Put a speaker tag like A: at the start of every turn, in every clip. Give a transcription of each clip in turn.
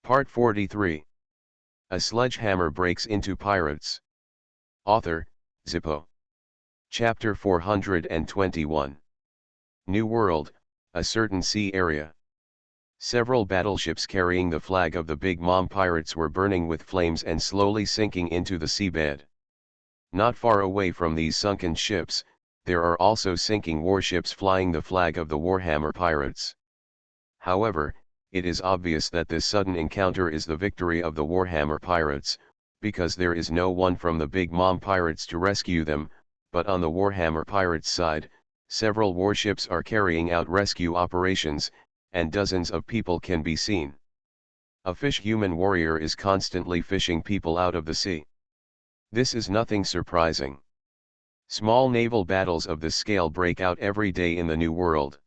A: Part 43. A sledgehammer breaks into pirates. Author, Zippo. Chapter 421. New World, a certain sea area. Several battleships carrying the flag of the Big Mom pirates were burning with flames and slowly sinking into the seabed. Not far away from these sunken ships, there are also sinking warships flying the flag of the Warhammer pirates. However, it is obvious that this sudden encounter is the victory of the Warhammer pirates, because there is no one from the Big Mom pirates to rescue them, but on the Warhammer pirates' side, several warships are carrying out rescue operations, and dozens of people can be seen. A fish-human warrior is constantly fishing people out of the sea. This is nothing surprising. Small naval battles of this scale break out every day in the New World.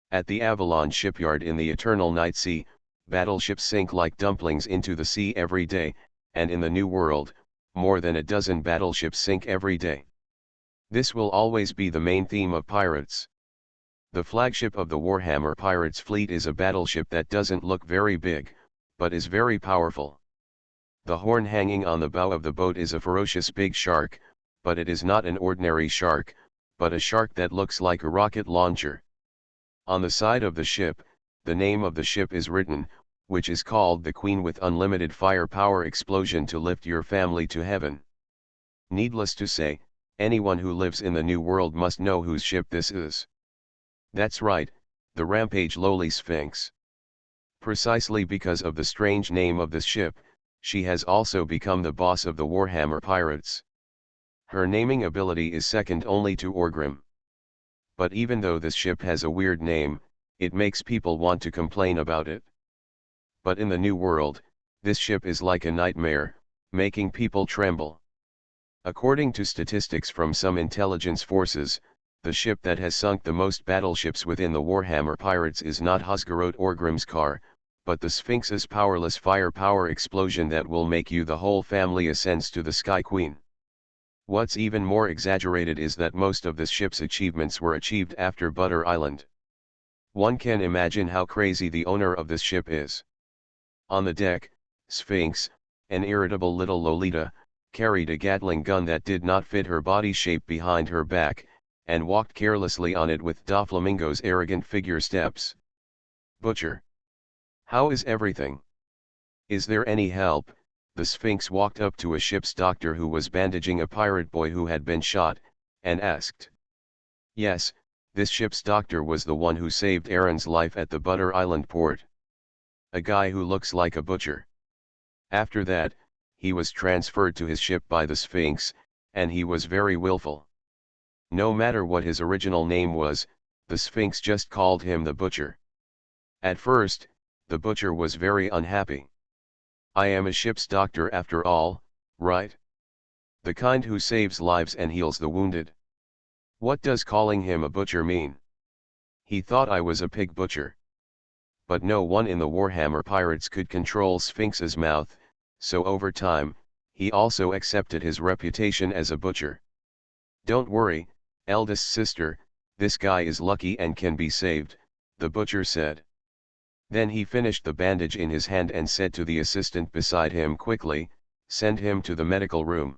A: At the Avalon shipyard in the Eternal Night Sea, battleships sink like dumplings into the sea every day, and in the New World, more than a dozen battleships sink every day. This will always be the main theme of pirates. The flagship of the Warhammer pirates fleet is a battleship that doesn't look very big, but is very powerful. The horn hanging on the bow of the boat is a ferocious big shark, but it is not an ordinary shark, but a shark that looks like a rocket launcher. On the side of the ship, the name of the ship is written, which is called the Queen with Unlimited Firepower Explosion to Lift Your Family to Heaven. Needless to say, anyone who lives in the New World must know whose ship this is. That's right, the Rampage Lowly Sphinx. Precisely because of the strange name of this ship, she has also become the boss of the Warhammer pirates. Her naming ability is second only to Orgrim. But even though this ship has a weird name, it makes people want to complain about it. But in the New World, this ship is like a nightmare, making people tremble. According to statistics from some intelligence forces, the ship that has sunk the most battleships within the Warhammer pirates is not Husgarot Orgrim's car, but the Sphinx's powerless firepower explosion that will make you the whole family ascends to the Sky Queen. What's even more exaggerated is that most of this ship's achievements were achieved after Butter Island. One can imagine how crazy the owner of this ship is. On the deck, Sphinx, an irritable little Lolita, carried a Gatling gun that did not fit her body shape behind her back, and walked carelessly on it with Doflamingo's arrogant figure steps. Butcher. How is everything? Is there any help? The Sphinx walked up to a ship's doctor who was bandaging a pirate boy who had been shot, and asked. Yes, this ship's doctor was the one who saved Aaron's life at the Butter Island port. A guy who looks like a butcher. After that, he was transferred to his ship by the Sphinx, and he was very willful. No matter what his original name was, the Sphinx just called him the Butcher. At first, the Butcher was very unhappy. I am a ship's doctor after all, right? The kind who saves lives and heals the wounded. What does calling him a butcher mean? He thought I was a pig butcher. But no one in the Warhammer pirates could control Sphinx's mouth, so over time, he also accepted his reputation as a butcher. Don't worry, eldest sister, this guy is lucky and can be saved, the butcher said. Then he finished the bandage in his hand and said to the assistant beside him quickly, send him to the medical room.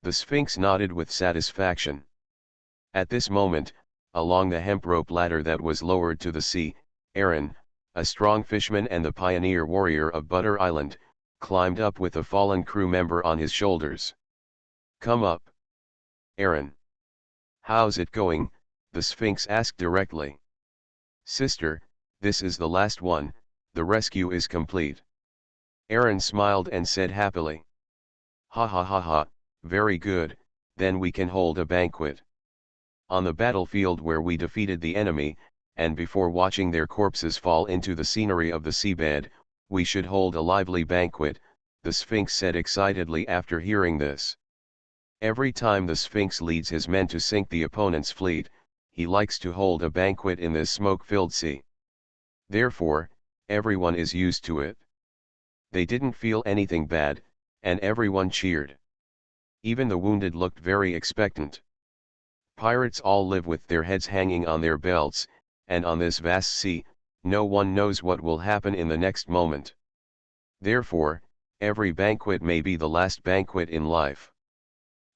A: The Sphinx nodded with satisfaction. At this moment, along the hemp rope ladder that was lowered to the sea, Aaron, a strong fishman and the pioneer warrior of Butter Island, climbed up with a fallen crew member on his shoulders. Come up. Aaron. How's it going? The Sphinx asked directly. Sister, this is the last one, the rescue is complete. Aaron smiled and said happily. Ha ha ha ha, very good, then we can hold a banquet. On the battlefield where we defeated the enemy, and before watching their corpses fall into the scenery of the seabed, we should hold a lively banquet, the Sphinx said excitedly after hearing this. Every time the Sphinx leads his men to sink the opponent's fleet, he likes to hold a banquet in this smoke-filled sea. Therefore, everyone is used to it. They didn't feel anything bad, and everyone cheered. Even the wounded looked very expectant. Pirates all live with their heads hanging on their belts, and on this vast sea, no one knows what will happen in the next moment. Therefore, every banquet may be the last banquet in life.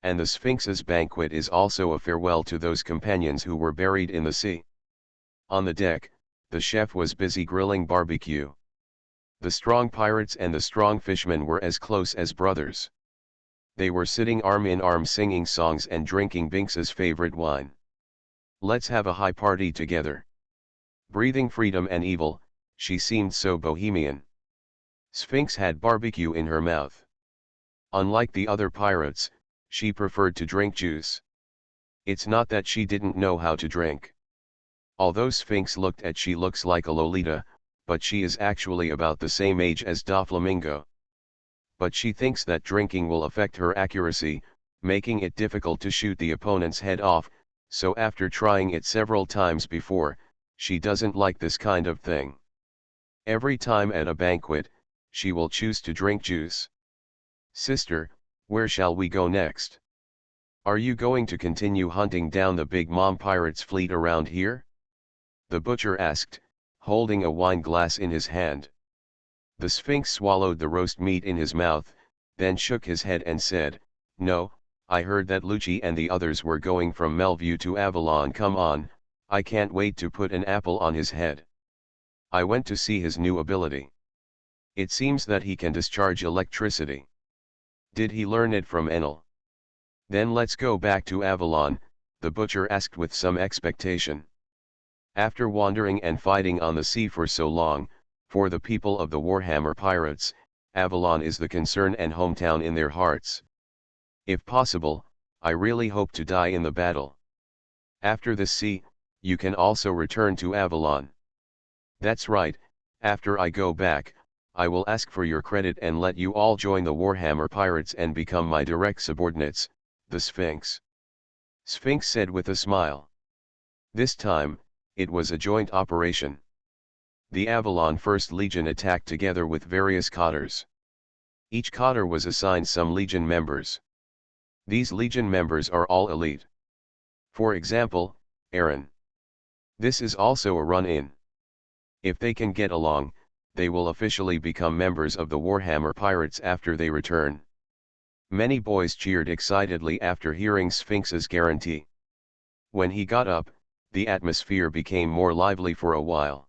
A: And the Sphinx's banquet is also a farewell to those companions who were buried in the sea. On the deck, the chef was busy grilling barbecue. The strong pirates and the strong fishmen were as close as brothers. They were sitting arm in arm singing songs and drinking Binks's favorite wine. Let's have a high party together. Breathing freedom and evil, she seemed so bohemian. Sphinx had barbecue in her mouth. Unlike the other pirates, she preferred to drink juice. It's not that she didn't know how to drink. Although Sphinx she looks like a Lolita, but she is actually about the same age as Doflamingo. But she thinks that drinking will affect her accuracy, making it difficult to shoot the opponent's head off, so after trying it several times before, she doesn't like this kind of thing. Every time at a banquet, she will choose to drink juice. Sister, where shall we go next? Are you going to continue hunting down the Big Mom pirates fleet around here? The butcher asked, holding a wine glass in his hand. The Sphinx swallowed the roast meat in his mouth, then shook his head and said, No, I heard that Lucci and the others were going from Melview to Avalon. Come on, I can't wait to put an apple on his head. I went to see his new ability. It seems that he can discharge electricity. Did he learn it from Enel? Then let's go back to Avalon, the butcher asked with some expectation. After wandering and fighting on the sea for so long, for the people of the Warhammer Pirates, Avalon is the concern and hometown in their hearts. If possible, I really hope to die in the battle. After the sea, you can also return to Avalon. That's right, after I go back, I will ask for your credit and let you all join the Warhammer Pirates and become my direct subordinates, the Sphinx. Sphinx said with a smile. This time, it was a joint operation. The Avalon 1st Legion attacked together with various cotters. Each cotter was assigned some Legion members. These Legion members are all elite. For example, Aaron. This is also a run-in. If they can get along, they will officially become members of the Warhammer Pirates after they return. Many boys cheered excitedly after hearing Sphinx's guarantee. When he got up, the atmosphere became more lively for a while.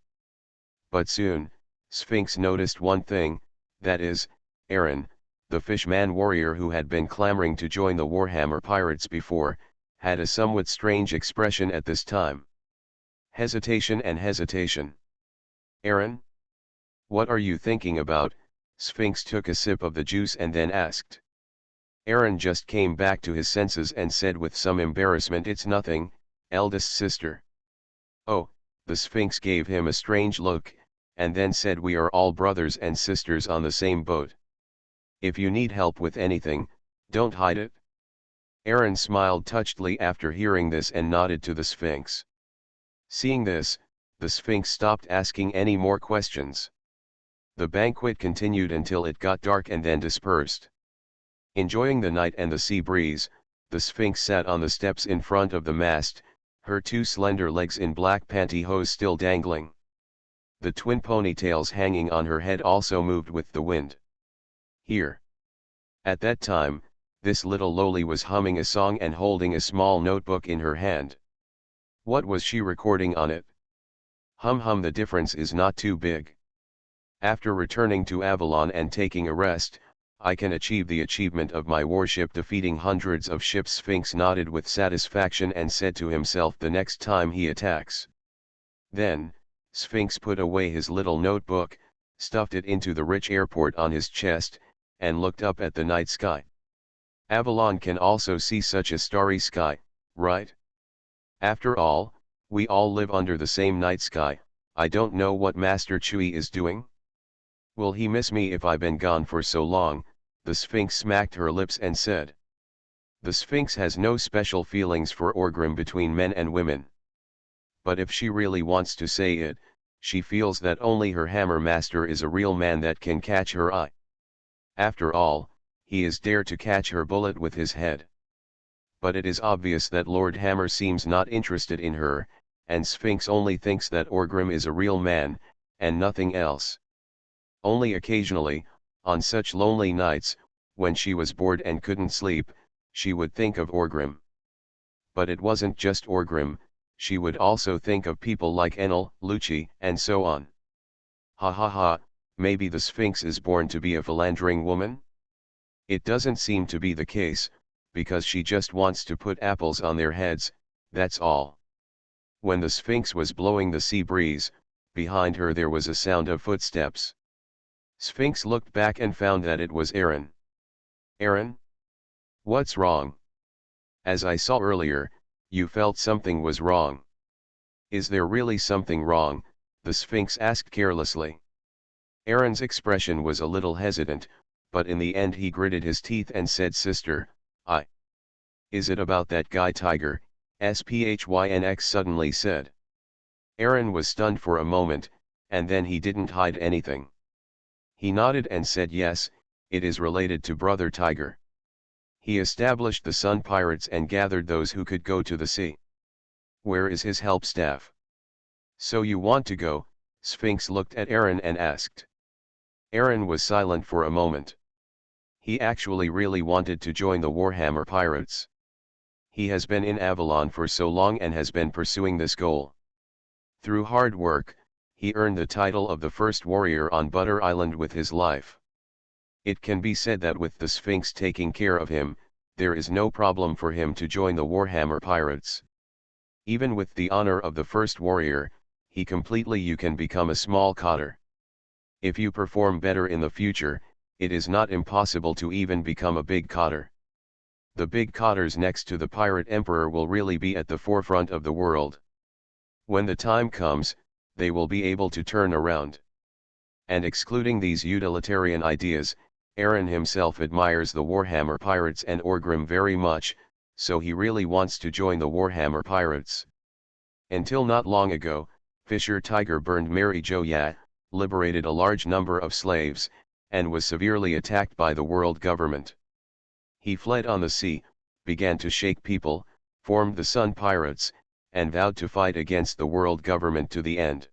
A: But soon, Sphinx noticed one thing, that is, Aaron, the fishman warrior who had been clamoring to join the Warhammer Pirates before, had a somewhat strange expression at this time. Hesitation and hesitation. Aaron? What are you thinking about? Sphinx took a sip of the juice and then asked. Aaron just came back to his senses and said with some embarrassment, It's nothing, eldest sister. Oh, the Sphinx gave him a strange look, and then said, We are all brothers and sisters on the same boat. If you need help with anything, don't hide it. Aaron smiled touchedly after hearing this and nodded to the Sphinx. Seeing this, the Sphinx stopped asking any more questions. The banquet continued until it got dark and then dispersed. Enjoying the night and the sea breeze, the Sphinx sat on the steps in front of the mast, her two slender legs in black pantyhose still dangling. The twin ponytails hanging on her head also moved with the wind. Here. At that time, this little loli was humming a song and holding a small notebook in her hand. What was she recording on it? Hum, the difference is not too big. After returning to Avalon and taking a rest, I can achieve the achievement of my warship defeating hundreds of ships. Sphinx nodded with satisfaction and said to himself the next time he attacks. Then, Sphinx put away his little notebook, stuffed it into the rich airport on his chest, and looked up at the night sky. Avalon can also see such a starry sky, right? After all, we all live under the same night sky. I don't know what Master Chui is doing. Will he miss me if I've been gone for so long? The Sphinx smacked her lips and said. The Sphinx has no special feelings for Orgrim between men and women. But if she really wants to say it, she feels that only her hammer master is a real man that can catch her eye. After all, he is dare to catch her bullet with his head. But it is obvious that Lord Hammer seems not interested in her, and Sphinx only thinks that Orgrim is a real man, and nothing else. Only occasionally, On such lonely nights, when she was bored and couldn't sleep, she would think of Orgrim. But it wasn't just Orgrim, she would also think of people like Enel, Lucci, and so on. Ha ha ha, maybe the Sphinx is born to be a philandering woman? It doesn't seem to be the case, because she just wants to put apples on their heads, that's all. When the Sphinx was blowing the sea breeze, behind her there was a sound of footsteps. Sphinx looked back and found that it was Aaron. Aaron? What's wrong? As I saw earlier, you felt something was wrong. Is there really something wrong? The Sphinx asked carelessly. Aaron's expression was a little hesitant, but in the end he gritted his teeth and said, Sister, Is it about that guy Tiger? Sphinx suddenly said. Aaron was stunned for a moment, and then he didn't hide anything. He nodded and said yes, it is related to Brother Tiger. He established the Sun Pirates and gathered those who could go to the sea. Where is his help staff? So you want to go? Sphinx looked at Aaron and asked. Aaron was silent for a moment. He actually really wanted to join the Warhammer Pirates. He has been in Avalon for so long and has been pursuing this goal. Through hard work, he earned the title of the first warrior on Butter Island with his life. It can be said that with the Sphinx taking care of him, there is no problem for him to join the Warhammer Pirates. Even with the honor of the first warrior, you can become a small cotter. If you perform better in the future, it is not impossible to even become a big cotter. The big cotters next to the pirate emperor will really be at the forefront of the world. When the time comes, they will be able to turn around. And excluding these utilitarian ideas, Aaron himself admires the Warhammer Pirates and Orgrim very much, so he really wants to join the Warhammer Pirates. Until not long ago, Fisher Tiger burned Mary Jo Ya, liberated a large number of slaves, and was severely attacked by the world government. He fled on the sea, began to shake people, formed the Sun Pirates, and vowed to fight against the world government to the end.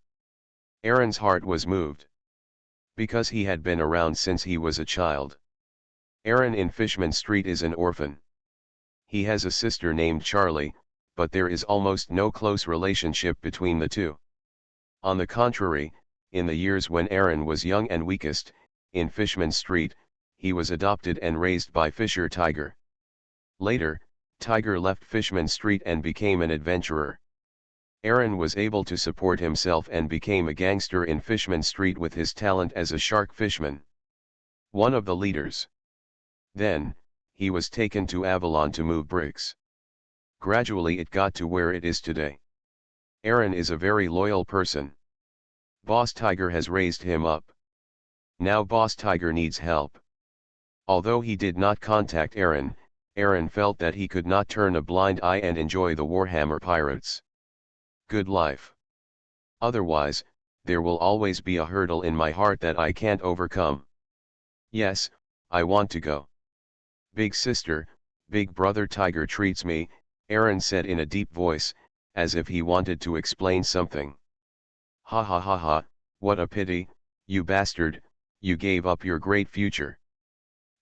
A: Aaron's heart was moved. Because he had been around since he was a child. Aaron in Fishman Street is an orphan. He has a sister named Charlie, but there is almost no close relationship between the two. On the contrary, in the years when Aaron was young and weakest, in Fishman Street, he was adopted and raised by Fisher Tiger. Later, Tiger left Fishman Street and became an adventurer. Aaron was able to support himself and became a gangster in Fishman Street with his talent as a shark fisherman. One of the leaders. Then, he was taken to Avalon to move bricks. Gradually it got to where it is today. Aaron is a very loyal person. Boss Tiger has raised him up. Now Boss Tiger needs help. Although he did not contact Aaron, Aaron felt that he could not turn a blind eye and enjoy the Warhammer Pirates. Good life. Otherwise, there will always be a hurdle in my heart that I can't overcome. Yes, I want to go. Big sister, big brother Tiger treats me, Aaron said in a deep voice, as if he wanted to explain something. Ha ha ha ha, what a pity, you bastard, you gave up your great future.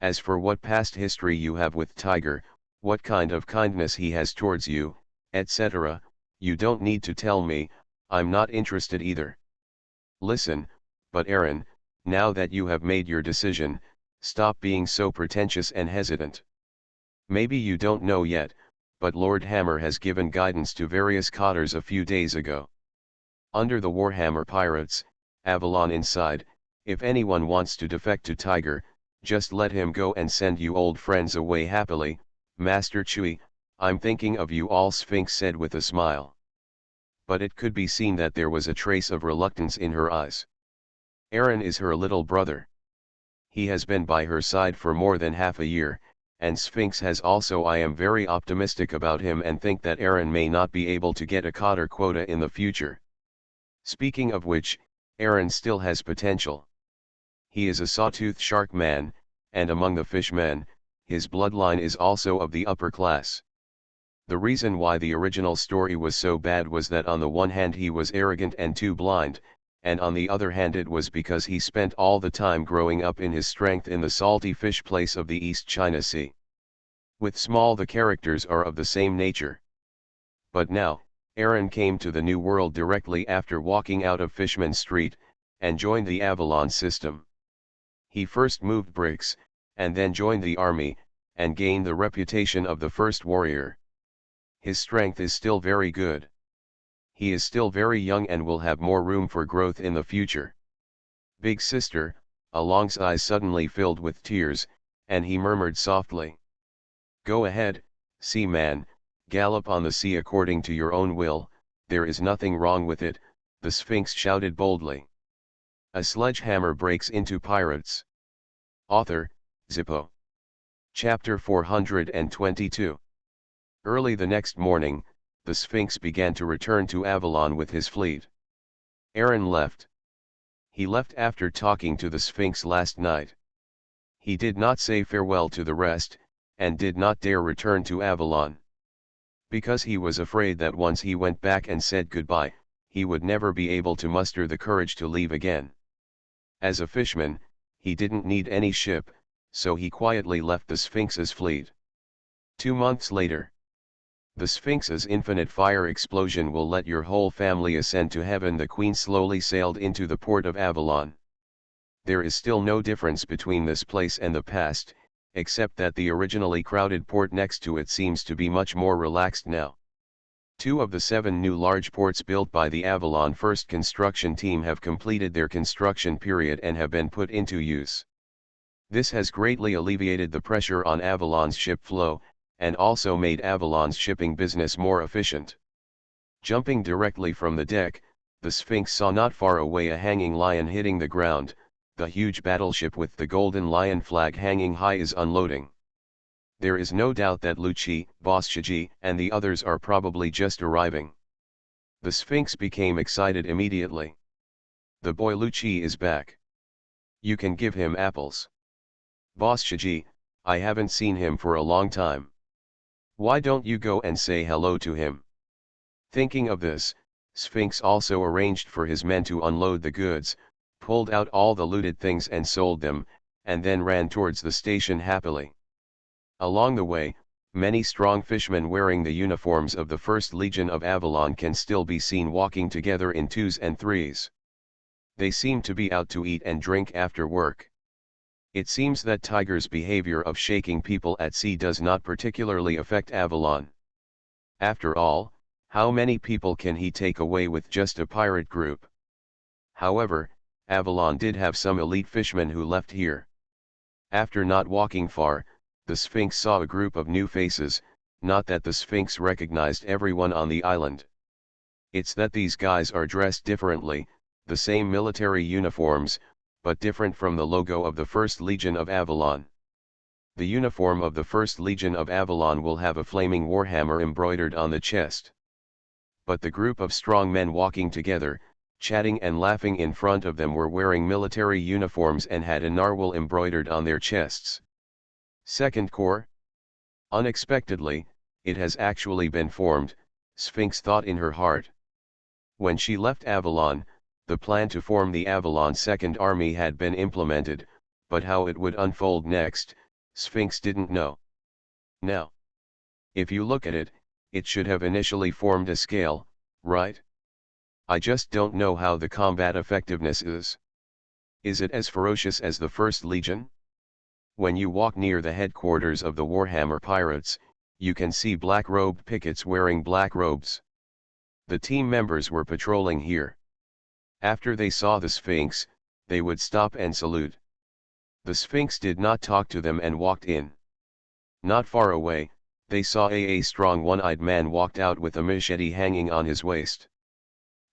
A: As for what past history you have with Tiger, what kind of kindness he has towards you, etc., you don't need to tell me, I'm not interested either. Listen, but Aaron, now that you have made your decision, stop being so pretentious and hesitant. Maybe you don't know yet, but Lord Hammer has given guidance to various cotters a few days ago. Under the Warhammer Pirates, Avalon inside, if anyone wants to defect to Tiger, just let him go and send you old friends away happily. Master Chewie, I'm thinking of you all, Sphinx said with a smile. But it could be seen that there was a trace of reluctance in her eyes. Aaron is her little brother. He has been by her side for more than half a year, and Sphinx has also. I am very optimistic about him and think that Aaron may not be able to get a cotter quota in the future. Speaking of which, Aaron still has potential. He is a sawtooth shark man, and among the fishmen, his bloodline is also of the upper class. The reason why the original story was so bad was that on the one hand he was arrogant and too blind, and on the other hand it was because he spent all the time growing up in his strength in the salty fish place of the East China Sea. With small the characters are of the same nature. But now, Aaron came to the New World directly after walking out of Fishman Street, and joined the Avalon system. He first moved bricks, and then joined the army, and gained the reputation of the first warrior. His strength is still very good. He is still very young and will have more room for growth in the future. Big sister, a Long's eyes suddenly filled with tears, and he murmured softly. Go ahead, sea man, gallop on the sea according to your own will, there is nothing wrong with it, the Sphinx shouted boldly. A sledgehammer breaks into pirates. Author, Zippo. Chapter 422. Early the next morning, the Sphinx began to return to Avalon with his fleet. Aaron left. He left after talking to the Sphinx last night. He did not say farewell to the rest, and did not dare return to Avalon. Because he was afraid that once he went back and said goodbye, he would never be able to muster the courage to leave again. As a fishman, he didn't need any ship, so he quietly left the Sphinx's fleet. 2 months later. The Sphinx's infinite fire explosion will let your whole family ascend to heaven. The Queen slowly sailed into the port of Avalon. There is still no difference between this place and the past, except that the originally crowded port next to it seems to be much more relaxed now. 2 of the 7 new large ports built by the Avalon First construction team have completed their construction period and have been put into use. This has greatly alleviated the pressure on Avalon's ship flow, and also made Avalon's shipping business more efficient. Jumping directly from the deck, the Sphinx saw not far away a hanging lion hitting the ground. The huge battleship with the golden lion flag hanging high is unloading. There is no doubt that Lucci, Boss Shiji, and the others are probably just arriving. The Sphinx became excited immediately. The boy Lucci is back. You can give him apples. Boss Shiji, I haven't seen him for a long time. Why don't you go and say hello to him? Thinking of this, Sphinx also arranged for his men to unload the goods, pulled out all the looted things and sold them, and then ran towards the station happily. Along the way, many strong fishermen wearing the uniforms of the First Legion of Avalon can still be seen walking together in 2s and 3s. They seem to be out to eat and drink after work. It seems that Tiger's behavior of shaking people at sea does not particularly affect Avalon. After all, how many people can he take away with just a pirate group? However, Avalon did have some elite fishermen who left here. After not walking far, the Sphinx saw a group of new faces, not that the Sphinx recognized everyone on the island. It's that these guys are dressed differently, the same military uniforms, but different from the logo of the First Legion of Avalon. The uniform of the First Legion of Avalon will have a flaming warhammer embroidered on the chest. But the group of strong men walking together, chatting and laughing in front of them were wearing military uniforms and had a narwhal embroidered on their chests. Second Corps? Unexpectedly, it has actually been formed, Sphinx thought in her heart. When she left Avalon, the plan to form the Avalon Second Army had been implemented, but how it would unfold next, Sphinx didn't know. Now, if you look at it, it should have initially formed a scale, right? I just don't know how the combat effectiveness is. Is it as ferocious as the First Legion? When you walk near the headquarters of the Warhammer Pirates, you can see black-robed pickets wearing black robes. The team members were patrolling here. After they saw the Sphinx, they would stop and salute. The Sphinx did not talk to them and walked in. Not far away, they saw a strong one-eyed man walked out with a machete hanging on his waist.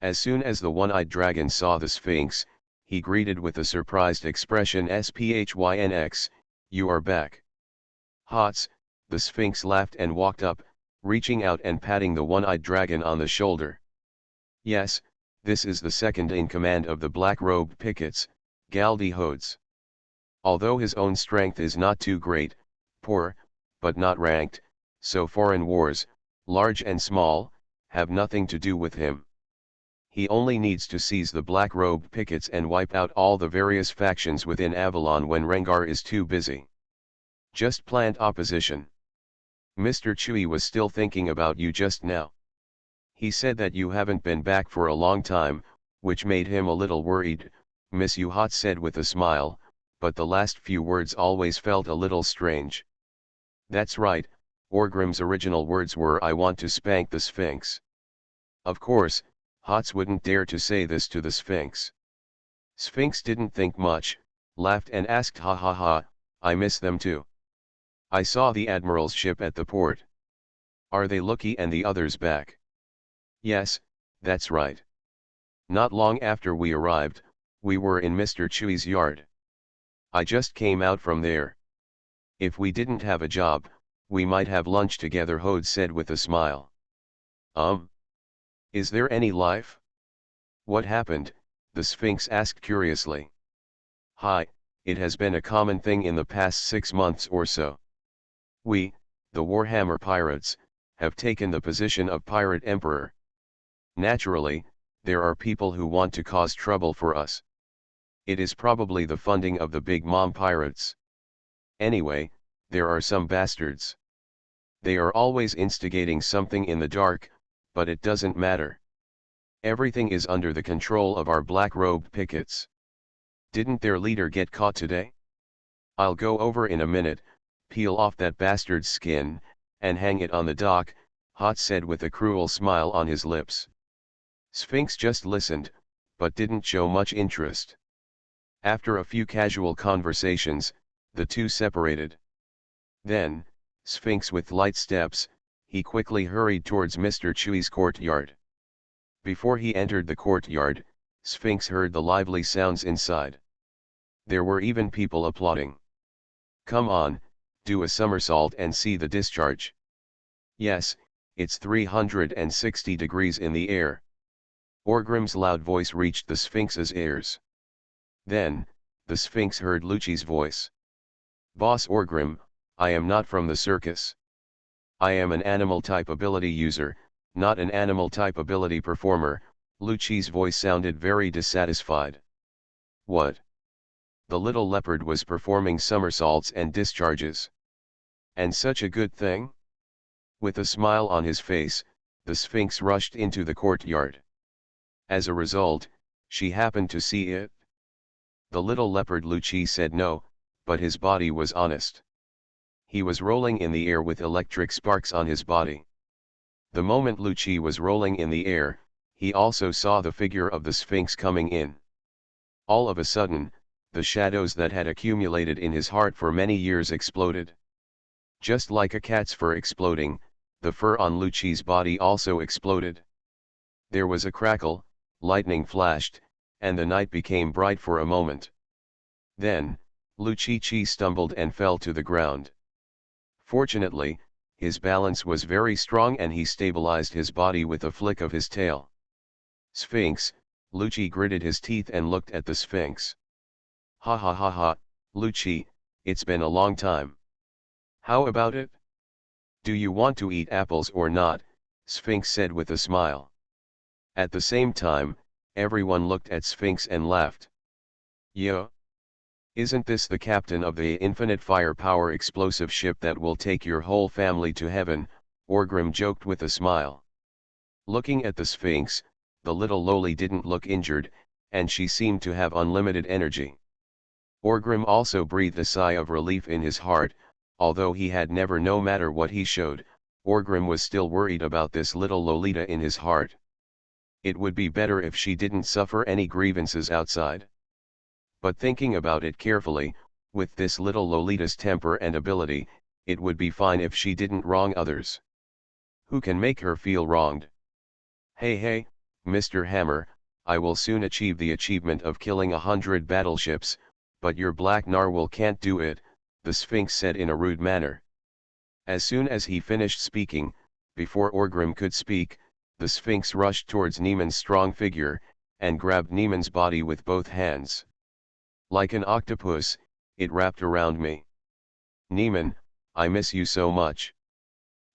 A: As soon as the one-eyed dragon saw the Sphinx, he greeted with a surprised expression, "Sphinx, you are back." "Hots," the Sphinx laughed and walked up, reaching out and patting the one-eyed dragon on the shoulder. "Yes, this is the second in command of the black-robed pickets, Galdi Hodes. Although his own strength is not too great, poor, but not ranked, so foreign wars, large and small, have nothing to do with him. He only needs to seize the black-robed pickets and wipe out all the various factions within Avalon when Rengar is too busy. Just plant opposition. Mr. Chui was still thinking about you just now. He said that you haven't been back for a long time, which made him a little worried, Miss Yuhat said with a smile, but the last few words always felt a little strange. That's right, Orgrim's original words were I want to spank the Sphinx. Of course, Hots wouldn't dare to say this to the Sphinx. Sphinx didn't think much, laughed and asked ha ha ha, I miss them too. I saw the Admiral's ship at the port. Are they Loki and the others back? Yes, that's right. Not long after we arrived, we were in Mr. Chui's yard. I just came out from there. If we didn't have a job, we might have lunch together, Hode said with a smile. Is there any life? What happened? The Sphinx asked curiously. Hi, it has been a common thing in the past 6 months or so. We, the Warhammer pirates, have taken the position of pirate emperor. Naturally, there are people who want to cause trouble for us. It is probably the funding of the Big Mom pirates. Anyway, there are some bastards. They are always instigating something in the dark, but it doesn't matter. Everything is under the control of our black-robed pickets. Didn't their leader get caught today? I'll go over in a minute, peel off that bastard's skin, and hang it on the dock, Hot said with a cruel smile on his lips. Sphinx just listened, but didn't show much interest. After a few casual conversations, the two separated. Then, Sphinx with light steps, he quickly hurried towards Mr. Chui's courtyard. Before he entered the courtyard, Sphinx heard the lively sounds inside. There were even people applauding. Come on, do a somersault and see the discharge. Yes, it's 360 degrees in the air. Orgrim's loud voice reached the Sphinx's ears. Then, the Sphinx heard Lucci's voice. Boss Orgrim, I am not from the circus. I am an animal type ability user, not an animal type ability performer. Lucci's voice sounded very dissatisfied. What? The little leopard was performing somersaults and discharges. And such a good thing? With a smile on his face, the Sphinx rushed into the courtyard. As a result, she happened to see it. The little leopard Lucci said no, but his body was honest. He was rolling in the air with electric sparks on his body. The moment Lucci was rolling in the air, he also saw the figure of the Sphinx coming in. All of a sudden, the shadows that had accumulated in his heart for many years exploded. Just like a cat's fur exploding, the fur on Lucci's body also exploded. There was a crackle, lightning flashed, and the night became bright for a moment. Then, Lucci stumbled and fell to the ground. Fortunately, his balance was very strong and he stabilized his body with a flick of his tail. Sphinx, Lucci gritted his teeth and looked at the Sphinx. Ha ha ha ha, Lucci, it's been a long time. How about it? Do you want to eat apples or not? Sphinx said with a smile. At the same time, everyone looked at Sphinx and laughed. Yo! Isn't this the captain of the infinite firepower explosive ship that will take your whole family to heaven? Orgrim joked with a smile. Looking at the Sphinx, the little loli didn't look injured, and she seemed to have unlimited energy. Orgrim also breathed a sigh of relief in his heart, although he had never, no matter what he showed, Orgrim was still worried about this little Lolita in his heart. It would be better if she didn't suffer any grievances outside. But thinking about it carefully, with this little Lolita's temper and ability, it would be fine if she didn't wrong others. Who can make her feel wronged? Hey, Mr. Hammer, I will soon achieve the achievement of killing 100 battleships, but your black narwhal can't do it, the Sphinx said in a rude manner. As soon as he finished speaking, before Orgrim could speak, the Sphinx rushed towards Neiman's strong figure, and grabbed Neiman's body with both hands. Like an octopus, it wrapped around me. Neiman, I miss you so much.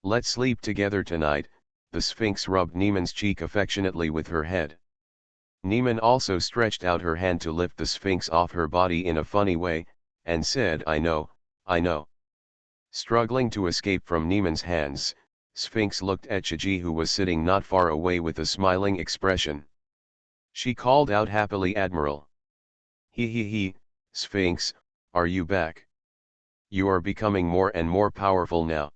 A: Let's sleep together tonight, the Sphinx rubbed Neiman's cheek affectionately with her head. Neiman also stretched out her hand to lift the Sphinx off her body in a funny way, and said, I know, I know. Struggling to escape from Neiman's hands, Sphinx looked at Chiji, who was sitting not far away with a smiling expression. She called out happily, Admiral. He, Sphinx, are you back? You are becoming more and more powerful now.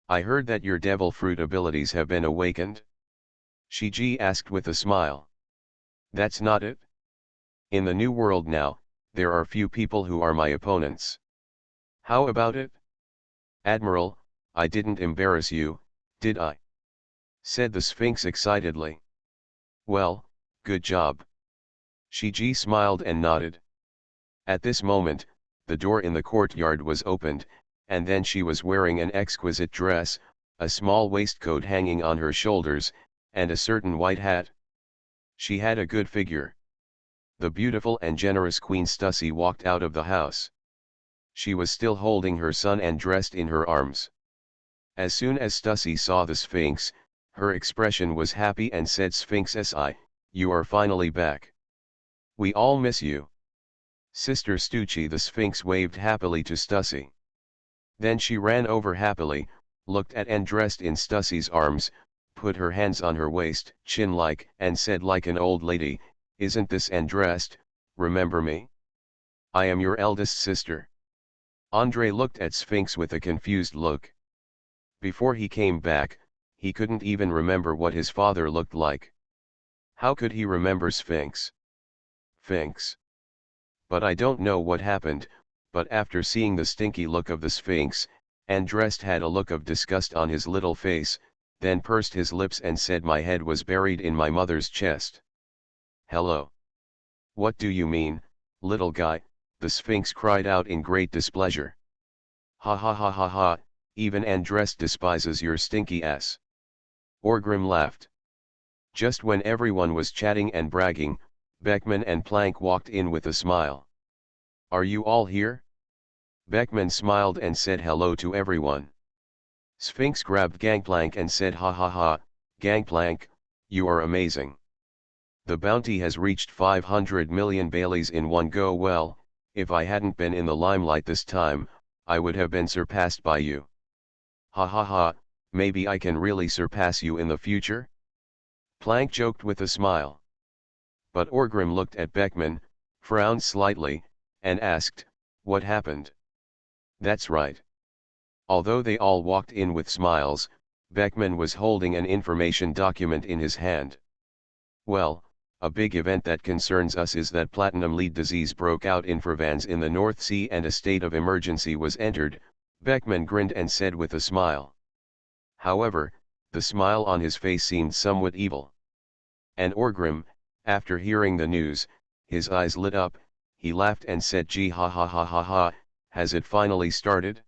A: I heard that your devil fruit abilities have been awakened. Shiji asked with a smile. That's not it. In the new world now, there are few people who are my opponents. How about it? Admiral, I didn't embarrass you, did I? Said the Sphinx excitedly. Well, good job. Shiji smiled and nodded. At this moment, the door in the courtyard was opened, and then she was wearing an exquisite dress, a small waistcoat hanging on her shoulders, and a certain white hat. She had a good figure. The beautiful and generous Queen Stussy walked out of the house. She was still holding her son and dressed in her arms. As soon as Stussy saw the Sphinx, her expression was happy and said, Sphinx Si, you are finally back. We all miss you. Sister Stucci. The Sphinx waved happily to Stussy. Then she ran over happily, looked at and dressed in Stussy's arms, put her hands on her waist, chin-like, and said like an old lady, Isn't this and dressed, remember me? I am your eldest sister. Andre looked at Sphinx with a confused look. Before he came back, he couldn't even remember what his father looked like. How could he remember Sphinx? Sphinx. But I don't know what happened, but after seeing the stinky look of the Sphinx, Andrest had a look of disgust on his little face, then pursed his lips and said, my head was buried in my mother's chest. Hello. What do you mean, little guy? The Sphinx cried out in great displeasure. Ha ha ha ha ha, even Andrest despises your stinky ass. Orgrim laughed. Just when everyone was chatting and bragging, Beckman and Plank walked in with a smile. Are you all here? Beckman smiled and said hello to everyone. Sphinx grabbed Gangplank and said, ha ha ha, Gangplank, you are amazing. The bounty has reached 500 million Baileys in one go. Well, if I hadn't been in the limelight this time, I would have been surpassed by you. Ha ha ha, maybe I can really surpass you in the future? Plank joked with a smile. But Orgrim looked at Beckman, frowned slightly, and asked, what happened? That's right. Although they all walked in with smiles, Beckman was holding an information document in his hand. Well, a big event that concerns us is that platinum lead disease broke out in Provence in the North Sea and a state of emergency was entered, Beckman grinned and said with a smile. However, the smile on his face seemed somewhat evil. And Orgrim, after hearing the news, his eyes lit up, he laughed and said, gee ha ha ha ha ha, has it finally started?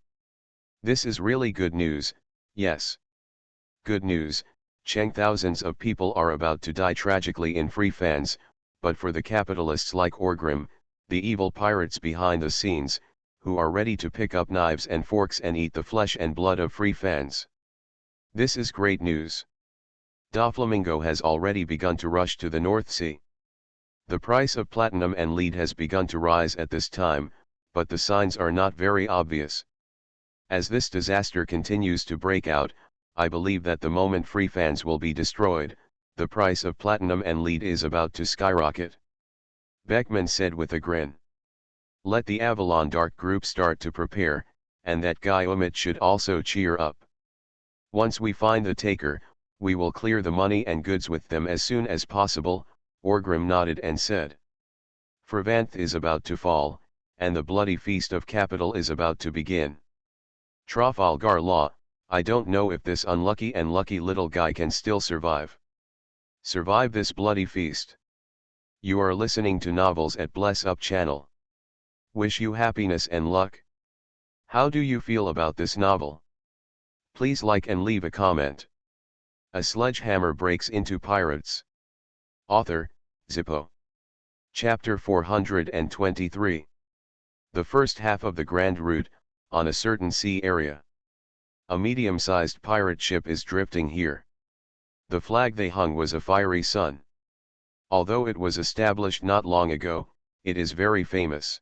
A: This is really good news, yes. Good news, Cheng. Thousands of people are about to die tragically in free fans, but for the capitalists like Orgrim, the evil pirates behind the scenes, who are ready to pick up knives and forks and eat the flesh and blood of free fans. This is great news. Doflamingo has already begun to rush to the North Sea. The price of platinum and lead has begun to rise at this time, but the signs are not very obvious. As this disaster continues to break out, I believe that the moment free fans will be destroyed, the price of platinum and lead is about to skyrocket. Beckman said with a grin. Let the Avalon Dark Group start to prepare, and that guy Omit should also cheer up. Once we find the taker, we will clear the money and goods with them as soon as possible, Orgrim nodded and said. Fravanth is about to fall, and the bloody feast of capital is about to begin. Trafalgar Law, I don't know if this unlucky and lucky little guy can still survive. Survive this bloody feast. You are listening to Novels at Bless Up channel. Wish you happiness and luck. How do you feel about this novel? Please like and leave a comment. A sledgehammer breaks into pirates. Author, Zippo. Chapter 423. The first half of the Grand Route, on a certain sea area. A medium-sized pirate ship is drifting here. The flag they hung was a fiery sun. Although it was established not long ago, it is very famous.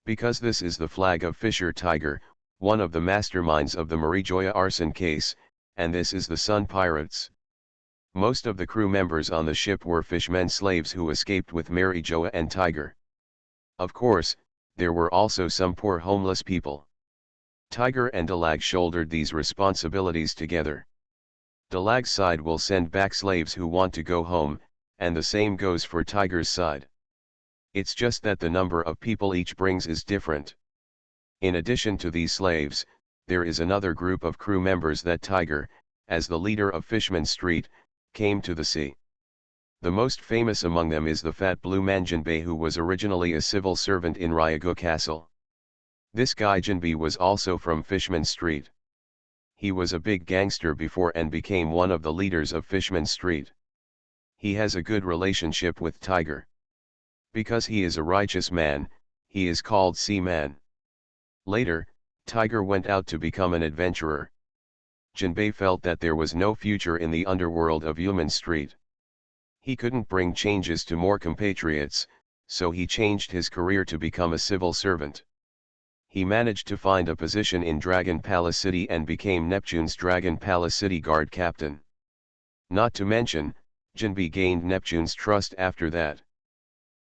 A: Because this is the flag of Fisher Tiger, one of the masterminds of the Marijoa arson case, and this is the Sun Pirates. Most of the crew members on the ship were fishermen slaves who escaped with Marijoa and Tiger. Of course, there were also some poor homeless people. Tiger and Dalag shouldered these responsibilities together. Dalag's side will send back slaves who want to go home, and the same goes for Tiger's side. It's just that the number of people each brings is different. In addition to these slaves, there is another group of crew members that Tiger, as the leader of Fishman Street, came to the sea. The most famous among them is the fat blue man Jinbei, who was originally a civil servant in Ryago Castle. This guy Jinbei was also from Fishman Street. He was a big gangster before and became one of the leaders of Fishman Street. He has a good relationship with Tiger. Because he is a righteous man, he is called Seaman. Later, Tiger went out to become an adventurer. Jinbei felt that there was no future in the underworld of Human Street. He couldn't bring changes to more compatriots, so he changed his career to become a civil servant. He managed to find a position in Dragon Palace City and became Neptune's Dragon Palace City guard captain. Not to mention, Jinbei gained Neptune's trust after that.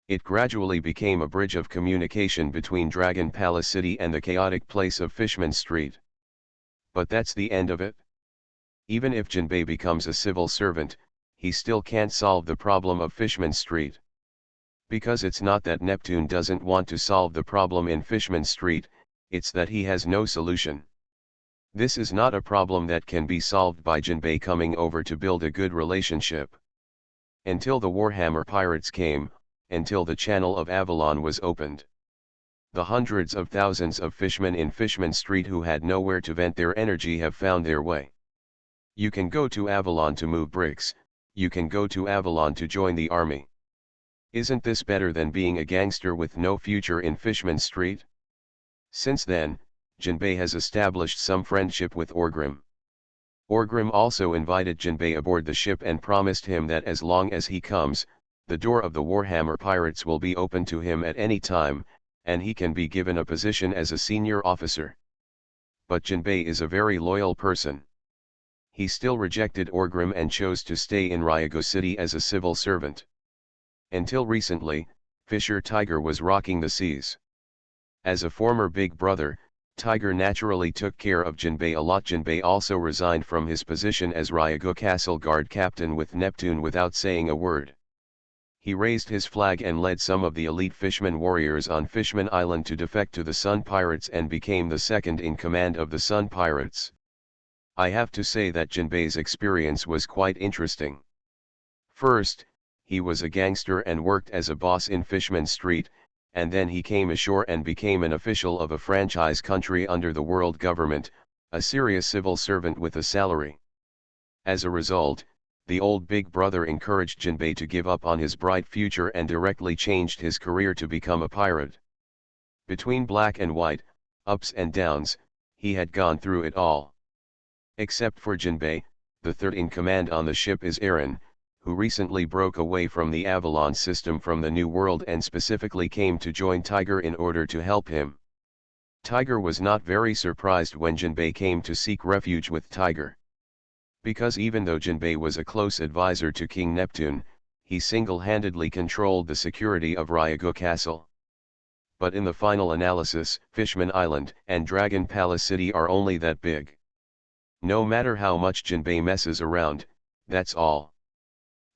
A: It gradually became a bridge of communication between Dragon Palace City and the chaotic place of Fishman Street. But that's the end of it. Even if Jinbei becomes a civil servant, he still can't solve the problem of Fishman Street. Because it's not that Neptune doesn't want to solve the problem in Fishman Street, it's that he has no solution. This is not a problem that can be solved by Jinbei coming over to build a good relationship. Until the Warhammer pirates came, until the Channel of Avalon was opened. The hundreds of thousands of fishermen in Fishman Street who had nowhere to vent their energy have found their way. You can go to Avalon to move bricks, you can go to Avalon to join the army. Isn't this better than being a gangster with no future in Fishman Street? Since then, Jinbei has established some friendship with Orgrim. Orgrim also invited Jinbei aboard the ship and promised him that as long as he comes, the door of the Warhammer pirates will be open to him at any time, and he can be given a position as a senior officer. But Jinbei is a very loyal person. He still rejected Orgrim and chose to stay in Ryago City as a civil servant. Until recently, Fisher Tiger was rocking the seas. As a former big brother, Tiger naturally took care of Jinbei a lot. Jinbei also resigned from his position as Ryago Castle guard captain with Neptune without saying a word. He raised his flag and led some of the elite Fishman warriors on Fishman Island to defect to the Sun Pirates and became the second in command of the Sun Pirates. I have to say that Jinbei's experience was quite interesting. First, he was a gangster and worked as a boss in Fishman Street, and then he came ashore and became an official of a franchise country under the world government, a serious civil servant with a salary. As a result, the old big brother encouraged Jinbei to give up on his bright future and directly changed his career to become a pirate. Between black and white, ups and downs, he had gone through it all. Except for Jinbei, the third in command on the ship is Aaron, who recently broke away from the Avalon system from the New World and specifically came to join Tiger in order to help him. Tiger was not very surprised when Jinbei came to seek refuge with Tiger. Because even though Jinbei was a close advisor to King Neptune, he single-handedly controlled the security of Ryago Castle. But in the final analysis, Fishman Island and Dragon Palace City are only that big. No matter how much Jinbei messes around, that's all.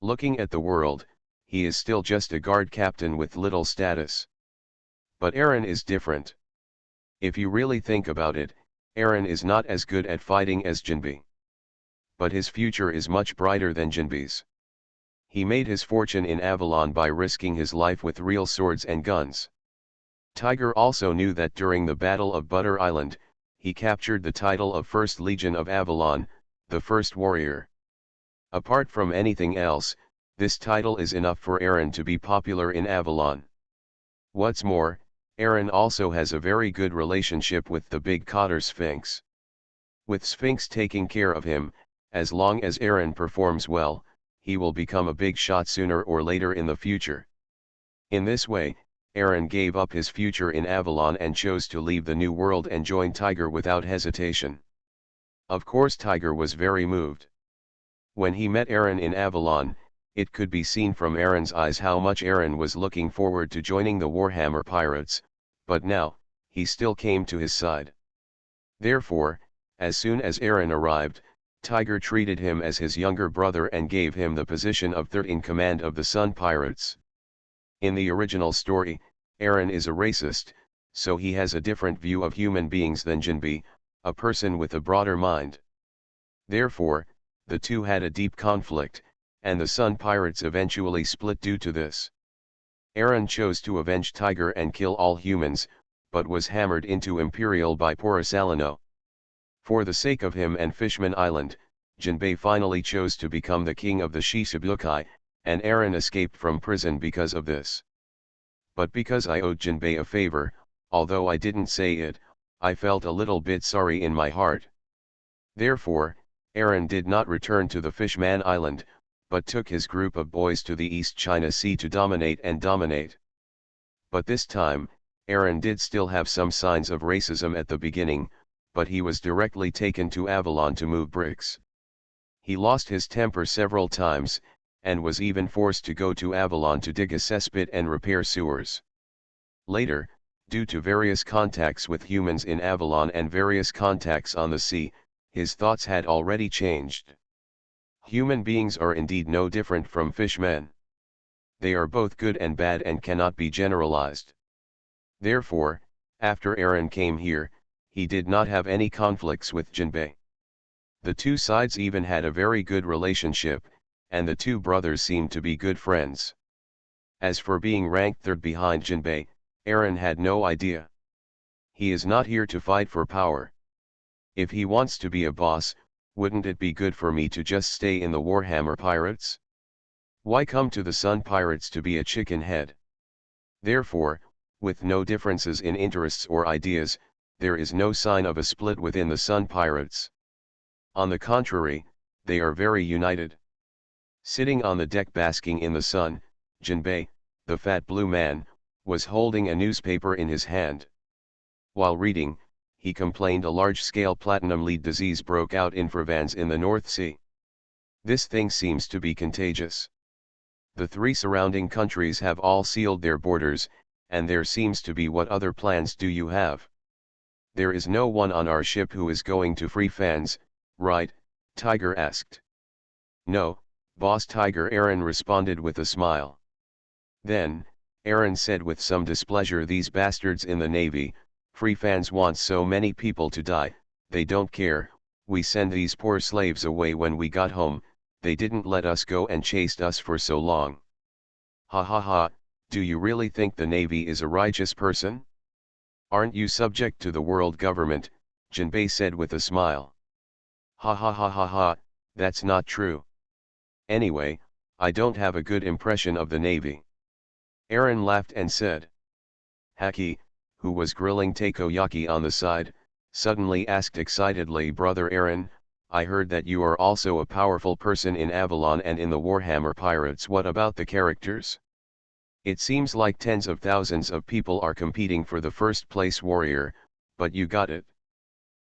A: Looking at the world, he is still just a guard captain with little status. But Aaron is different. If you really think about it, Aaron is not as good at fighting as Jinbei. But his future is much brighter than Jinbei's. He made his fortune in Avalon by risking his life with real swords and guns. Tiger also knew that during the Battle of Butter Island, he captured the title of First Legion of Avalon, the first warrior. Apart from anything else, this title is enough for Aaron to be popular in Avalon. What's more, Aaron also has a very good relationship with the big Cotter Sphinx. With Sphinx taking care of him, as long as Aaron performs well, he will become a big shot sooner or later in the future. In this way, Aaron gave up his future in Avalon and chose to leave the New World and join Tiger without hesitation. Of course Tiger was very moved. When he met Aaron in Avalon, it could be seen from Aaron's eyes how much Aaron was looking forward to joining the Warhammer pirates, but now, he still came to his side. Therefore, as soon as Aaron arrived, Tiger treated him as his younger brother and gave him the position of third in command of the Sun Pirates. In the original story, Aaron is a racist, so he has a different view of human beings than Jinbei, a person with a broader mind. Therefore, the two had a deep conflict, and the Sun Pirates eventually split due to this. Aaron chose to avenge Tiger and kill all humans, but was hammered into Imperial by Porosalino. For the sake of him and Fishman Island, Jinbei finally chose to become the king of the Shishibukai, and Aaron escaped from prison because of this. But because I owed Jinbei a favor, although I didn't say it, I felt a little bit sorry in my heart. Therefore, Aaron did not return to the Fishman Island, but took his group of boys to the East China Sea to dominate. But this time, Aaron did still have some signs of racism at the beginning, but he was directly taken to Avalon to move bricks. He lost his temper several times, and was even forced to go to Avalon to dig a cesspit and repair sewers. Later, due to various contacts with humans in Avalon and various contacts on the sea, his thoughts had already changed. Human beings are indeed no different from fishmen. They are both good and bad and cannot be generalized. Therefore, after Aaron came here, he did not have any conflicts with Jinbei. The two sides even had a very good relationship, and the two brothers seemed to be good friends. As for being ranked third behind Jinbei, Aaron had no idea. He is not here to fight for power. If he wants to be a boss, wouldn't it be good for me to just stay in the Warhammer Pirates? Why come to the Sun Pirates to be a chicken head? Therefore, with no differences in interests or ideas, there is no sign of a split within the Sun Pirates. On the contrary, they are very united. Sitting on the deck basking in the sun, Jinbei, the fat blue man, was holding a newspaper in his hand. While reading, he complained a large-scale platinum lead disease broke out in Provence in the North Sea. This thing seems to be contagious. The three surrounding countries have all sealed their borders, and there seems to be what other plans do you have? There is no one on our ship who is going to free Fans, right? Tiger asked. No, Boss Tiger, Aaron responded with a smile. Then, Aaron said with some displeasure, these bastards in the Navy, free Fans want so many people to die, they don't care. We send these poor slaves away when we got home, they didn't let us go and chased us for so long. Ha ha ha, do you really think the Navy is a righteous person? Aren't you subject to the world government? Jinbei said with a smile. Ha ha ha ha ha, that's not true. Anyway, I don't have a good impression of the Navy. Aaron laughed and said. Haki, who was grilling takoyaki on the side, suddenly asked excitedly, Brother Aaron, I heard that you are also a powerful person in Avalon and in the Warhammer Pirates. What about the characters? It seems like tens of thousands of people are competing for the first place warrior, but you got it.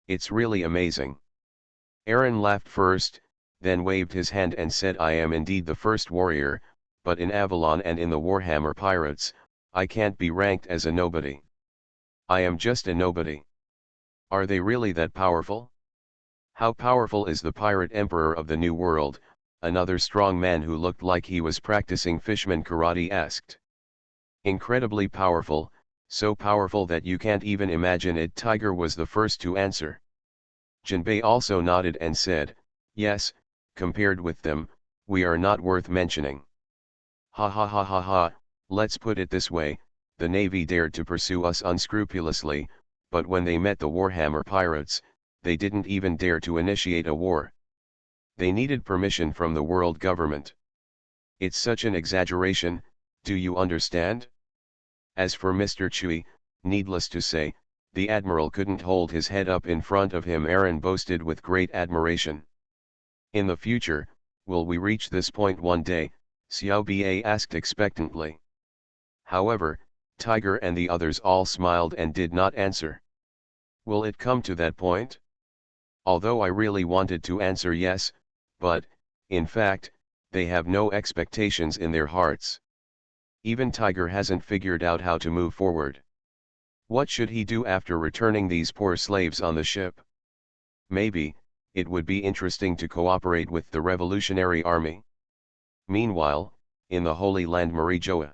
A: It's really amazing. Aaron laughed first, then waved his hand and said, I am indeed the first warrior, but in Avalon and in the Warhammer Pirates, I can't be ranked as a nobody. I am just a nobody. Are they really that powerful? How powerful is the pirate emperor of the New World? Another strong man who looked like he was practicing fisherman karate asked. Incredibly powerful, so powerful that you can't even imagine it. Tiger was the first to answer. Jinbei also nodded and said, yes, compared with them, we are not worth mentioning. Ha ha ha ha ha, let's put it this way, the Navy dared to pursue us unscrupulously, but when they met the Warhammer Pirates, they didn't even dare to initiate a war. They needed permission from the world government. It's such an exaggeration, do you understand? As for Mr. Chui, needless to say, the admiral couldn't hold his head up in front of him. Aaron boasted with great admiration. In the future, Will we reach this point one day? Xiao Ba asked expectantly. However, Tiger and the others all smiled and did not answer. Will it come to that point? Although I really wanted to answer yes, but, in fact, they have no expectations in their hearts. Even Tiger hasn't figured out how to move forward. What should he do after returning these poor slaves on the ship? Maybe, it would be interesting to cooperate with the Revolutionary Army. Meanwhile, in the Holy Land Marijoa.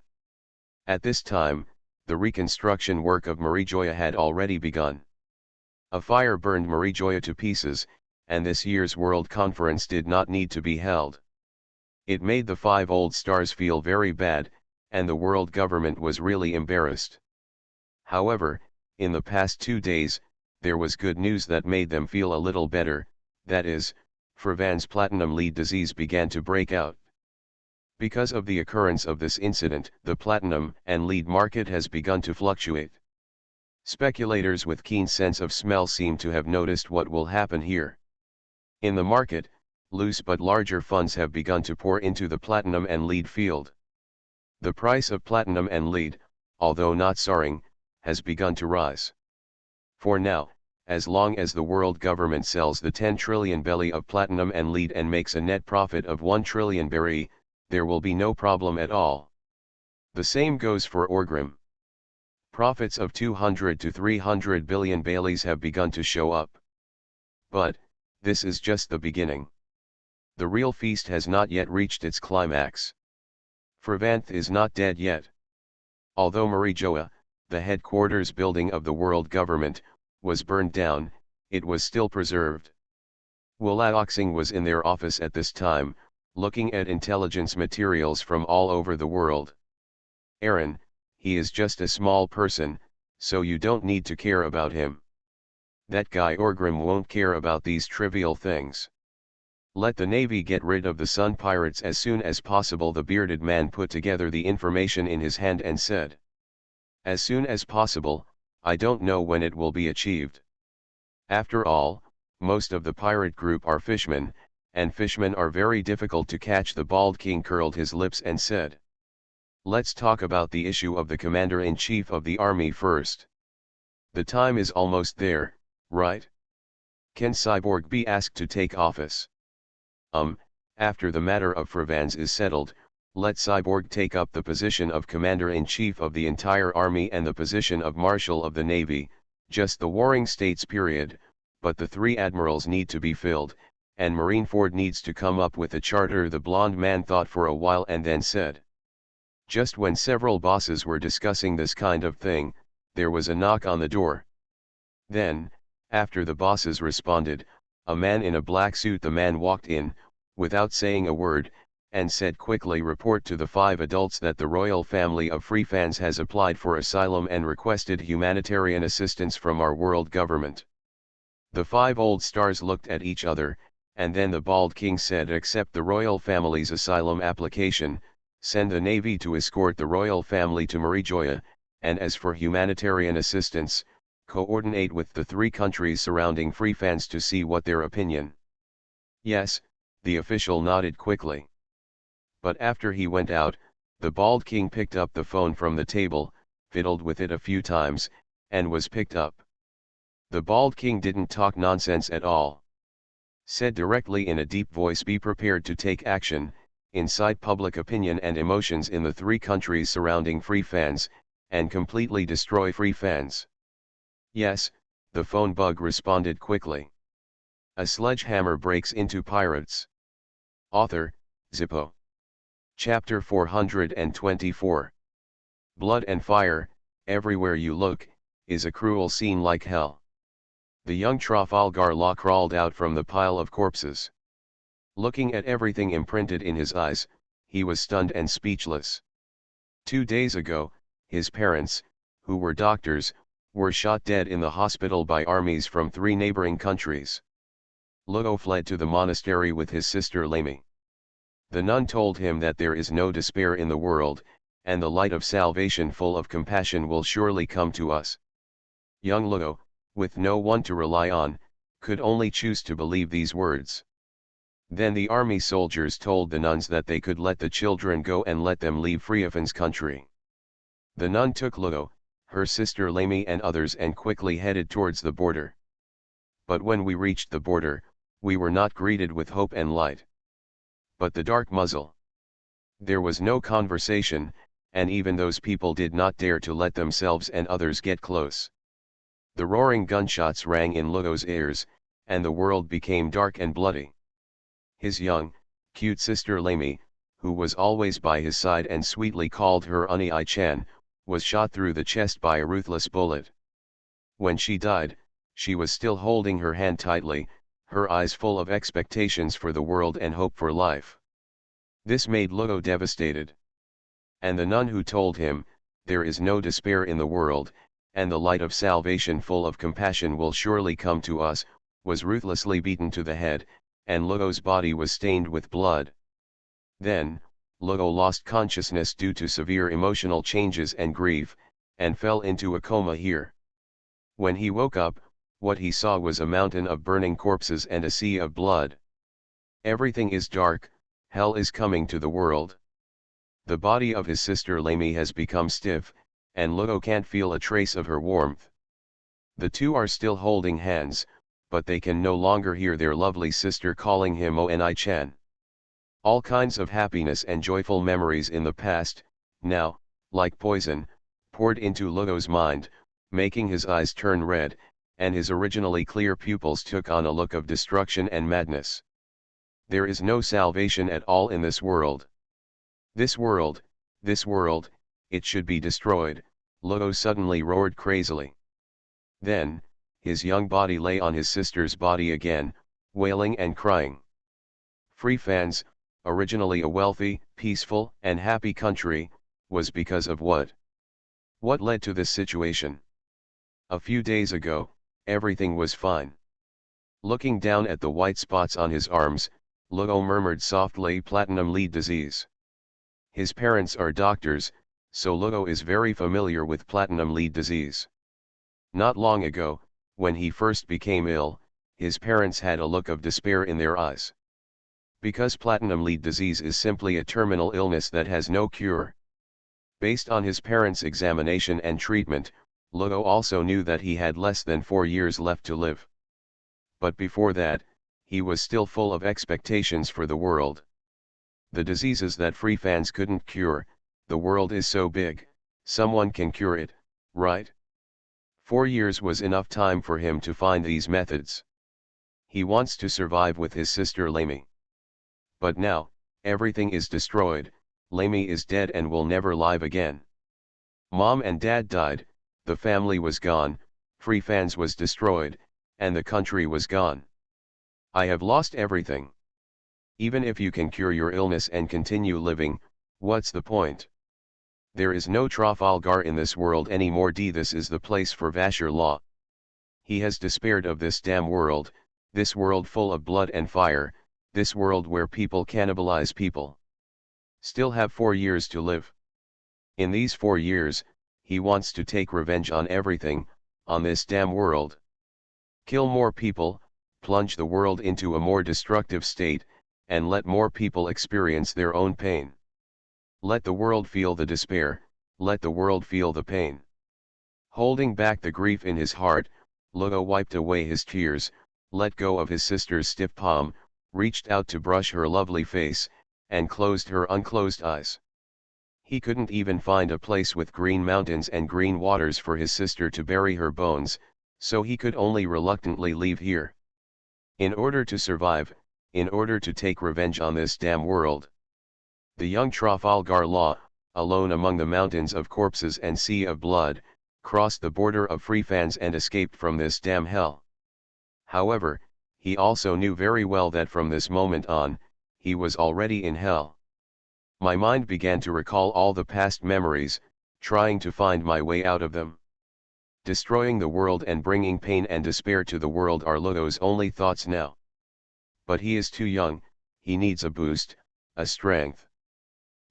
A: At this time, the reconstruction work of Marijoa had already begun. A fire burned Marijoa to pieces, and this year's World Conference did not need to be held. It made the 5 old stars feel very bad, and the world government was really embarrassed. However, in the past 2 days, there was good news that made them feel a little better, that is, Fravan's platinum lead disease began to break out. Because of the occurrence of this incident, the platinum and lead market has begun to fluctuate. Speculators with keen sense of smell seem to have noticed what will happen here. In the market, loose but larger funds have begun to pour into the platinum and lead field. The price of platinum and lead, although not soaring, has begun to rise. For now, as long as the world government sells the 10 trillion belly of platinum and lead and makes a net profit of 1 trillion berry, there will be no problem at all. The same goes for Orgrim. Profits of 200 to 300 billion baileys have begun to show up. But, this is just the beginning. The real feast has not yet reached its climax. Fravanth is not dead yet. Although Marijoa, the headquarters building of the world government, was burned down, it was still preserved. Wulaoxing was in their office at this time, looking at intelligence materials from all over the world. Aaron, he is just a small person, so you don't need to care about him. That guy Orgrim won't care about these trivial things. Let the Navy get rid of the Sun pirates as soon as possible. The bearded man put together the information in his hand and said. As soon as possible, I don't know when it will be achieved. After all, most of the pirate group are fishmen, and fishmen are very difficult to catch. The bald king curled his lips and said. Let's talk about the issue of the commander-in-chief of the army first. The time is almost there, right? Can Cyborg be asked to take office? After the matter of Fravans is settled, let Cyborg take up the position of commander-in-chief of the entire army and the position of marshal of the navy, just the warring states period, but the 3 admirals need to be filled, and Marineford needs to come up with a charter. The blonde man thought for a while and then said. Just when several bosses were discussing this kind of thing, there was a knock on the door. Then, after the bosses responded, a man in a black suit. The man walked in, without saying a word, and said quickly, report to the 5 adults that the royal family of Freefans has applied for asylum and requested humanitarian assistance from our world government. The 5 old stars looked at each other, and then the bald king said, accept the royal family's asylum application, send the navy to escort the royal family to Marijoa, and as for humanitarian assistance, coordinate with the 3 countries surrounding Freefans to see what their opinion. Yes, the official nodded quickly. But after he went out, the bald king picked up the phone from the table, fiddled with it a few times, and was picked up. The bald king didn't talk nonsense at all. Said directly in a deep voice, be prepared to take action, incite public opinion and emotions in the 3 countries surrounding Freefans, and completely destroy Freefans. Yes, the phone bug responded quickly. A sledgehammer breaks into pirates. Author, Zippo. Chapter 424. Blood and fire, everywhere you look, is a cruel scene like hell. The young Trafalgar Law crawled out from the pile of corpses. Looking at everything imprinted in his eyes, he was stunned and speechless. 2 days ago, his parents, who were doctors, were shot dead in the hospital by armies from 3 neighboring countries. Lugo fled to the monastery with his sister Lamy. The nun told him that there is no despair in the world, and the light of salvation full of compassion will surely come to us. Young Lugo, with no one to rely on, could only choose to believe these words. Then the army soldiers told the nuns that they could let the children go and let them leave Friefan's country. The nun took Lugo, her sister Lamy and others and quickly headed towards the border. But when we reached the border, we were not greeted with hope and light, but the dark muzzle. There was no conversation, and even those people did not dare to let themselves and others get close. The roaring gunshots rang in Lugo's ears, and the world became dark and bloody. His young, cute sister Lamy, who was always by his side and sweetly called her Uni-I-chan, was shot through the chest by a ruthless bullet. When she died, she was still holding her hand tightly, her eyes full of expectations for the world and hope for life. This made Lugo devastated. And the nun who told him, "There is no despair in the world, and the light of salvation full of compassion will surely come to us," was ruthlessly beaten to the head, and Lugo's body was stained with blood. Then, Lugo lost consciousness due to severe emotional changes and grief, and fell into a coma here. When he woke up, what he saw was a mountain of burning corpses and a sea of blood. Everything is dark, hell is coming to the world. The body of his sister Lamy has become stiff, and Lugo can't feel a trace of her warmth. The two are still holding hands, but they can no longer hear their lovely sister calling him Oni-chan. All kinds of happiness and joyful memories in the past, now, like poison, poured into Lugo's mind, making his eyes turn red, and his originally clear pupils took on a look of destruction and madness. There is no salvation at all in this world. This world, it should be destroyed, Lugo suddenly roared crazily. Then, his young body lay on his sister's body again, wailing and crying. Friefans, originally a wealthy, peaceful, and happy country, was because of what? What led to this situation? A few days ago, everything was fine. Looking down at the white spots on his arms, Lugo murmured softly, "Platinum lead disease." His parents are doctors, so Lugo is very familiar with platinum lead disease. Not long ago, when he first became ill, his parents had a look of despair in their eyes. Because platinum lead disease is simply a terminal illness that has no cure. Based on his parents' examination and treatment, Lugo also knew that he had less than 4 years left to live. But before that, he was still full of expectations for the world. The diseases that Friefans couldn't cure, the world is so big, someone can cure it, right? 4 years was enough time for him to find these methods. He wants to survive with his sister Lamy. But now, everything is destroyed, Lamy is dead and will never live again. Mom and Dad died, the family was gone, Friefans was destroyed, and the country was gone. I have lost everything. Even if you can cure your illness and continue living, what's the point? There is no Trafalgar in this world anymore. This is the place for Vasher Law. He has despaired of this damn world, this world full of blood and fire, this world where people cannibalize people. Still have 4 years to live. In these 4 years, he wants to take revenge on everything, on this damn world. Kill more people, plunge the world into a more destructive state, and let more people experience their own pain. Let the world feel the despair, let the world feel the pain. Holding back the grief in his heart, Lugo wiped away his tears, let go of his sister's stiff palm, reached out to brush her lovely face, and closed her unclosed eyes. He couldn't even find a place with green mountains and green waters for his sister to bury her bones, so he could only reluctantly leave here. In order to survive, in order to take revenge on this damn world. The young Trafalgar Law, alone among the mountains of corpses and sea of blood, crossed the border of Friefans and escaped from this damn hell. However, he also knew very well that from this moment on, he was already in hell. My mind began to recall all the past memories, trying to find my way out of them. Destroying the world and bringing pain and despair to the world are Lugo's only thoughts now. But he is too young, he needs a boost, a strength.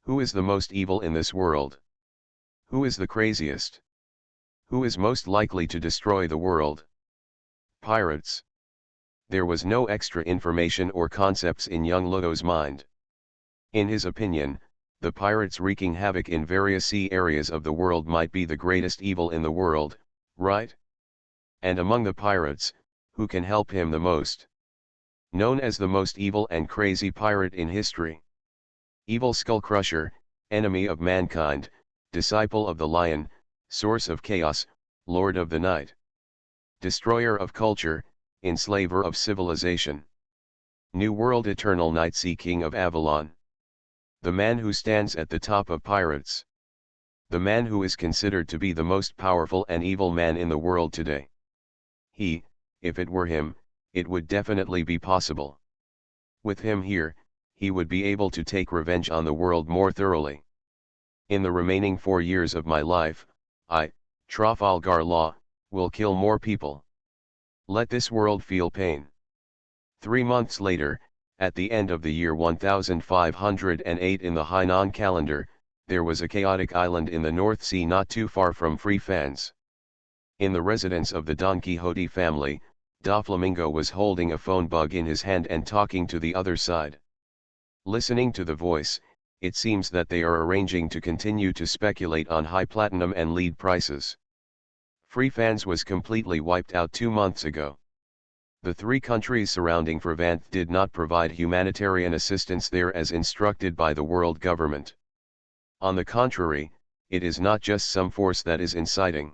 A: Who is the most evil in this world? Who is the craziest? Who is most likely to destroy the world? Pirates. There was no extra information or concepts in young Ludo's mind. In his opinion, the pirates wreaking havoc in various sea areas of the world might be the greatest evil in the world, right? And among the pirates, who can help him the most? Known as the most evil and crazy pirate in history. Evil Skullcrusher, enemy of mankind, disciple of the lion, source of chaos, lord of the night. Destroyer of culture, enslaver of civilization. New World Eternal Night Sea King of Avalon. The man who stands at the top of pirates. The man who is considered to be the most powerful and evil man in the world today. He, if it were him, it would definitely be possible. With him here, he would be able to take revenge on the world more thoroughly. In the remaining 4 years of my life, I, Trafalgar Law, will kill more people. Let this world feel pain. 3 months later, at the end of the year 1508 in the Hainan calendar, there was a chaotic island in the North Sea not too far from Free Fans. In the residence of the Don Quixote family, Doflamingo was holding a phone bug in his hand and talking to the other side. Listening to the voice, it seems that they are arranging to continue to speculate on high platinum and lead prices. Free Fans was completely wiped out 2 months ago. The 3 countries surrounding Frevant did not provide humanitarian assistance there as instructed by the world government. On the contrary, it is not just some force that is inciting.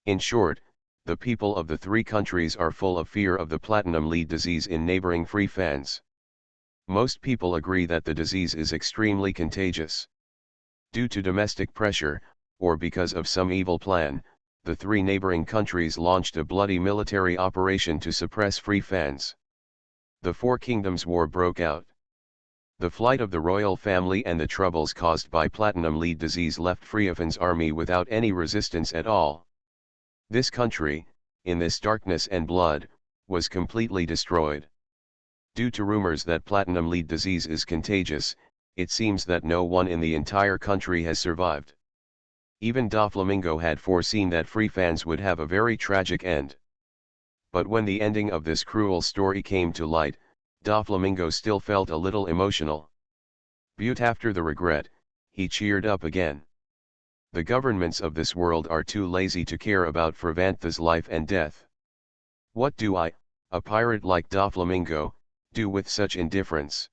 A: In short, the people of the 3 countries are full of fear of the platinum lead disease in neighboring Free Fans. Most people agree that the disease is extremely contagious. Due to domestic pressure, or because of some evil plan, the 3 neighboring countries launched a bloody military operation to suppress Free Fans. The 4 Kingdoms War broke out. The flight of the royal family and the troubles caused by platinum lead disease left Freefan's army without any resistance at all. This country, in this darkness and blood, was completely destroyed. Due to rumors that platinum lead disease is contagious, it seems that no one in the entire country has survived. Even Doflamingo had foreseen that Free Fans would have a very tragic end. But when the ending of this cruel story came to light, Doflamingo still felt a little emotional. But after the regret, he cheered up again. The governments of this world are too lazy to care about Frevantha's life and death. What do I, a pirate like Doflamingo, do with such indifference?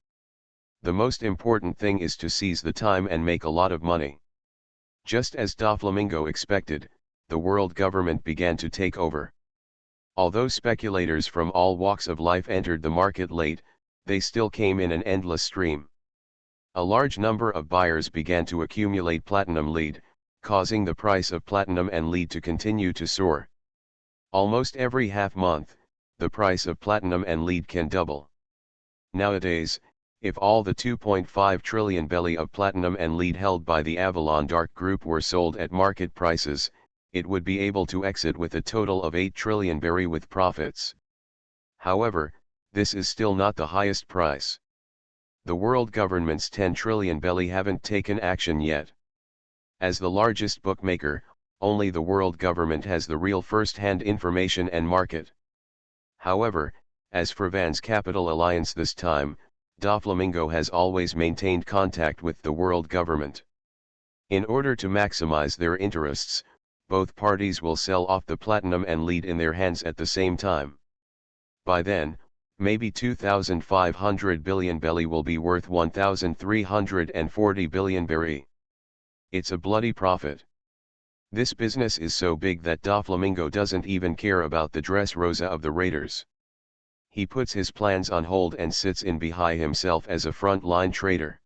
A: The most important thing is to seize the time and make a lot of money. Just as Doflamingo expected, the world government began to take over. Although speculators from all walks of life entered the market late, they still came in an endless stream. A large number of buyers began to accumulate platinum lead, causing the price of platinum and lead to continue to soar. Almost every half month, the price of platinum and lead can double. Nowadays, if all the 2.5 trillion belly of platinum and lead held by the Avalon Dark Group were sold at market prices, it would be able to exit with a total of 8 trillion berry with profits. However, this is still not the highest price. The world government's 10 trillion belly haven't taken action yet. As the largest bookmaker, only the world government has the real first-hand information and market. However, as Frevant's Capital Alliance this time, Doflamingo has always maintained contact with the world government. In order to maximize their interests, both parties will sell off the platinum and lead in their hands at the same time. By then, maybe 2,500 billion belly will be worth 1,340 billion berry. It's a bloody profit. This business is so big that Doflamingo doesn't even care about the dress rosa of the raiders. He puts his plans on hold and sits in behind himself as a front-line trader.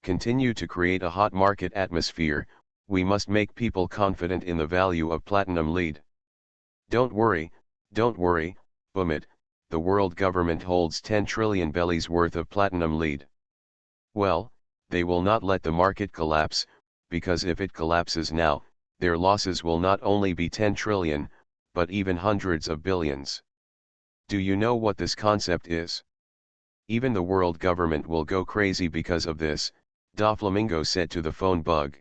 A: Continue to create a hot market atmosphere. We must make people confident in the value of platinum lead. Don't worry, Bumit, the world government holds 10 trillion bellies worth of platinum lead. Well, they will not let the market collapse, because if it collapses now, their losses will not only be 10 trillion, but even hundreds of billions. Do you know what this concept is? Even the world government will go crazy because of this, Doflamingo said to the phone bug.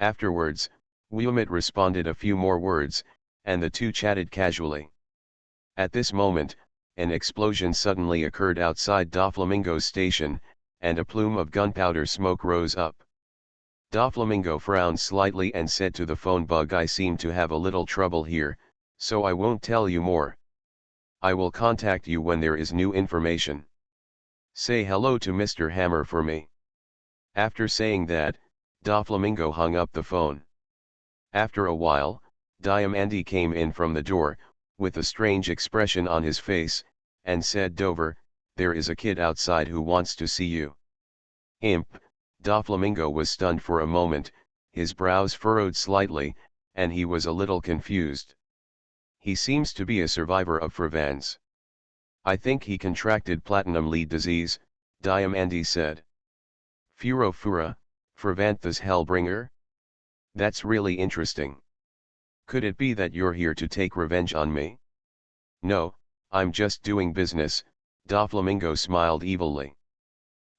A: Afterwards, Wilmot responded a few more words, and the two chatted casually. At this moment, an explosion suddenly occurred outside Doflamingo's station, and a plume of gunpowder smoke rose up. Doflamingo frowned slightly and said to the phone bug, I seem to have a little trouble here, so I won't tell you more. I will contact you when there is new information. Say hello to Mr. Hammer for me. After saying that, Doflamingo hung up the phone. After a while, Diamandi came in from the door, with a strange expression on his face, and said, Dover, there is a kid outside who wants to see you. Imp, Doflamingo was stunned for a moment, his brows furrowed slightly, and he was a little confused. He seems to be a survivor of Provence. I think he contracted platinum lead disease, Diamandi said. Fura, Frevantha's Hellbringer? That's really interesting. Could it be that you're here to take revenge on me? No, I'm just doing business, Doflamingo smiled evilly.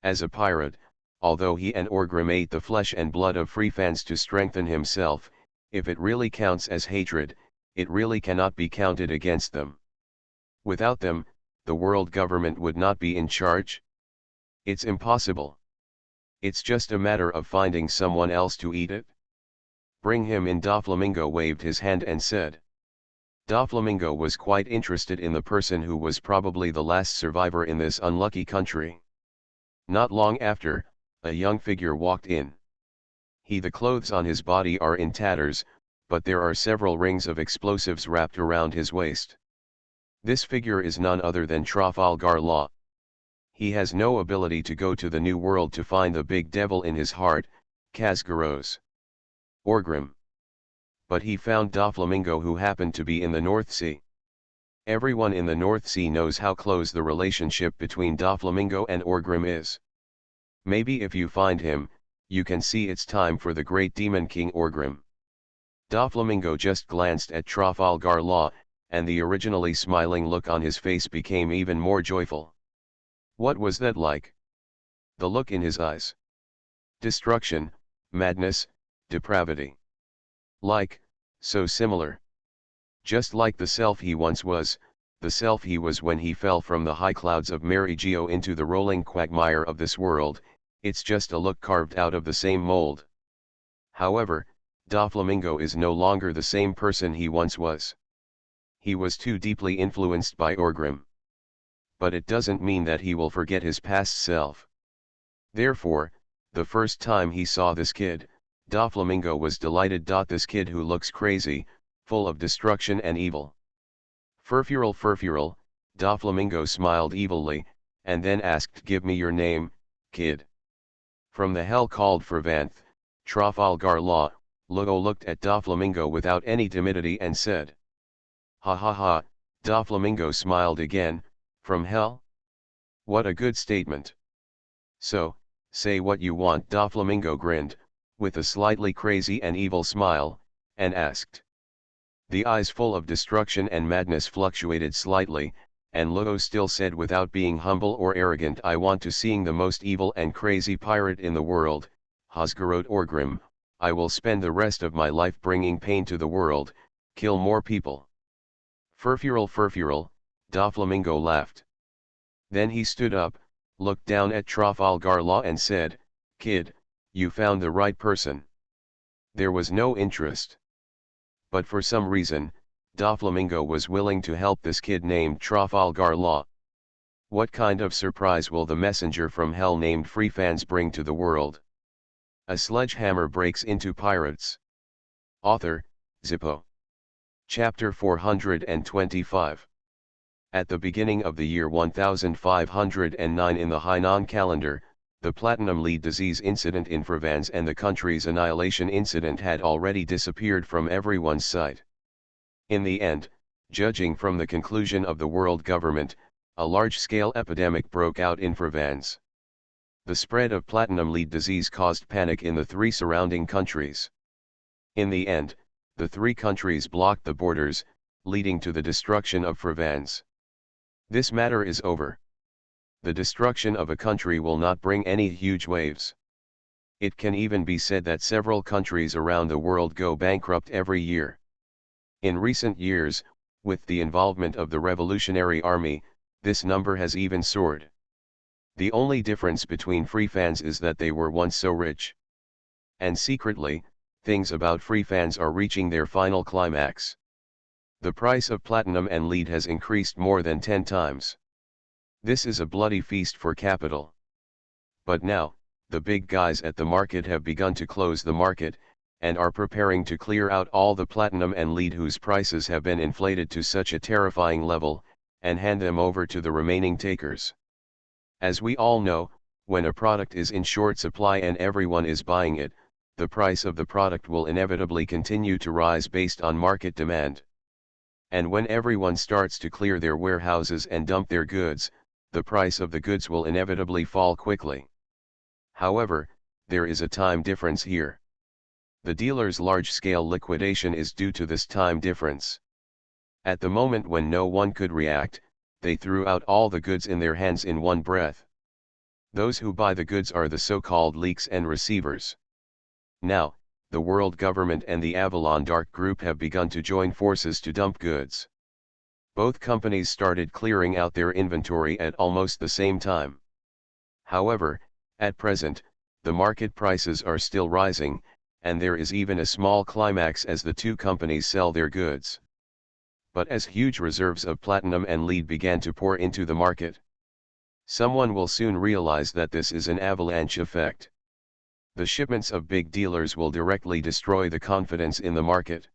A: As a pirate, although he and Orgrim ate the flesh and blood of Freefans to strengthen himself, if it really counts as hatred, it really cannot be counted against them. Without them, the world government would not be in charge. It's impossible. It's just a matter of finding someone else to eat it. Bring him in. Doflamingo waved his hand and said. Doflamingo was quite interested in the person who was probably the last survivor in this unlucky country. Not long after, a young figure walked in. The clothes on his body are in tatters, but there are several rings of explosives wrapped around his waist. This figure is none other than Trafalgar Law. He has no ability to go to the New World to find the big devil in his heart, Kazgaros. Orgrim. But he found Doflamingo, who happened to be in the North Sea. Everyone in the North Sea knows how close the relationship between Doflamingo and Orgrim is. Maybe if you find him, you can see it's time for the great demon king Orgrim. Doflamingo just glanced at Trafalgar Law, and the originally smiling look on his face became even more joyful. What was that like? The look in his eyes. Destruction, madness, depravity. So similar. Just like the self he once was, the self he was when he fell from the high clouds of Marigio into the rolling quagmire of this world. It's just a look carved out of the same mold. However, Doflamingo is no longer the same person he once was. He was too deeply influenced by Orgrim. But it doesn't mean that he will forget his past self. Therefore, the first time he saw this kid, Doflamingo was delighted. This kid who looks crazy, full of destruction and evil. Furfural, Doflamingo smiled evilly, and then asked, give me your name, kid. From the hell called Frevanth, Trafalgar Law, Logo looked at Doflamingo without any timidity and said. Ha ha ha, Doflamingo smiled again, from hell? What a good statement. So, say what you want. Doflamingo grinned, with a slightly crazy and evil smile, and asked. The eyes full of destruction and madness fluctuated slightly, and Logo still said without being humble or arrogant, I want to seeing the most evil and crazy pirate in the world, Hosgarot Orgrim. I will spend the rest of my life bringing pain to the world, kill more people. Furfural, Doflamingo laughed. Then he stood up, looked down at Trafalgar Law and said, kid, you found the right person. There was no interest. But for some reason, Doflamingo was willing to help this kid named Trafalgar Law. What kind of surprise will the messenger from hell named Freefans bring to the world? A sledgehammer breaks into pirates. Author, Zippo. Chapter 425. At the beginning of the year 1509 in the Hainan calendar, the platinum lead disease incident in Provence and the country's annihilation incident had already disappeared from everyone's sight. In the end, judging from the conclusion of the world government, a large-scale epidemic broke out in Provence. The spread of platinum lead disease caused panic in the three surrounding countries. In the end, the three countries blocked the borders, leading to the destruction of Provence. This matter is over. The destruction of a country will not bring any huge waves. It can even be said that several countries around the world go bankrupt every year. In recent years, With the involvement of the Revolutionary Army, this number has even soared. The only difference between free fans is that they were once so rich. And secretly, things about free fans are reaching their final climax. The price of platinum and lead has increased more than 10 times. This is a bloody feast for capital. But now, the big guys at the market have begun to close the market, and are preparing to clear out all the platinum and lead whose prices have been inflated to such a terrifying level, and hand them over to the remaining takers. As we all know, when a product is in short supply and everyone is buying it, the price of the product will inevitably continue to rise based on market demand. And when everyone starts to clear their warehouses and dump their goods, the price of the goods will inevitably fall quickly. However, there is a time difference here. The dealer's large-scale liquidation is due to this time difference. At the moment when no one could react, they threw out all the goods in their hands in one breath. Those who buy the goods are the so-called leaks and receivers. Now, the world government and the Avalon Dark Group have begun to join forces to dump goods. Both companies started clearing out their inventory at almost the same time. However, at present, the market prices are still rising, and there is even a small climax as the two companies sell their goods. But as huge reserves of platinum and lead began to pour into the market, someone will soon realize that this is an avalanche effect. The shipments of big dealers will directly destroy the confidence in the market.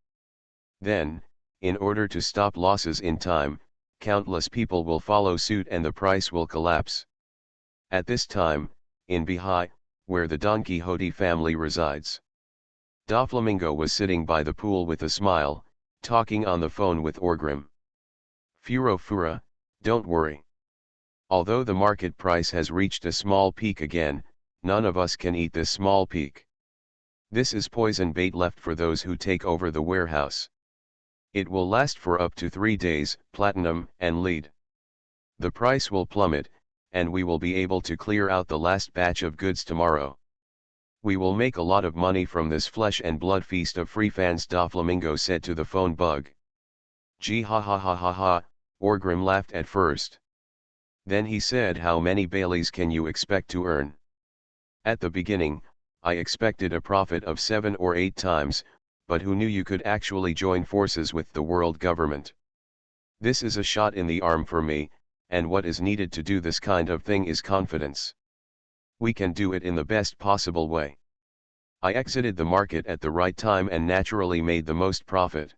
A: Then, in order to stop losses in time, countless people will follow suit and the price will collapse. At this time, in Bihai, where the Don Quixote family resides, Doflamingo was sitting by the pool with a smile, talking on the phone with Orgrim. Furo Fura, don't worry. Although the market price has reached a small peak again, none of us can eat this small peak. This is poison bait left for those who take over the warehouse. It will last for up to 3 days, platinum and lead. The price will plummet, and we will be able to clear out the last batch of goods tomorrow. We will make a lot of money from this flesh and blood feast of free fans, Doflamingo said to the phone bug. Gee ha ha ha ha ha, Orgrim laughed at first. Then he said, how many Baileys can you expect to earn? At the beginning, I expected a profit of 7 or 8 times, but who knew you could actually join forces with the world government? This is a shot in the arm for me, and what is needed to do this kind of thing is confidence. We can do it in the best possible way. I exited the market at the right time and naturally made the most profit.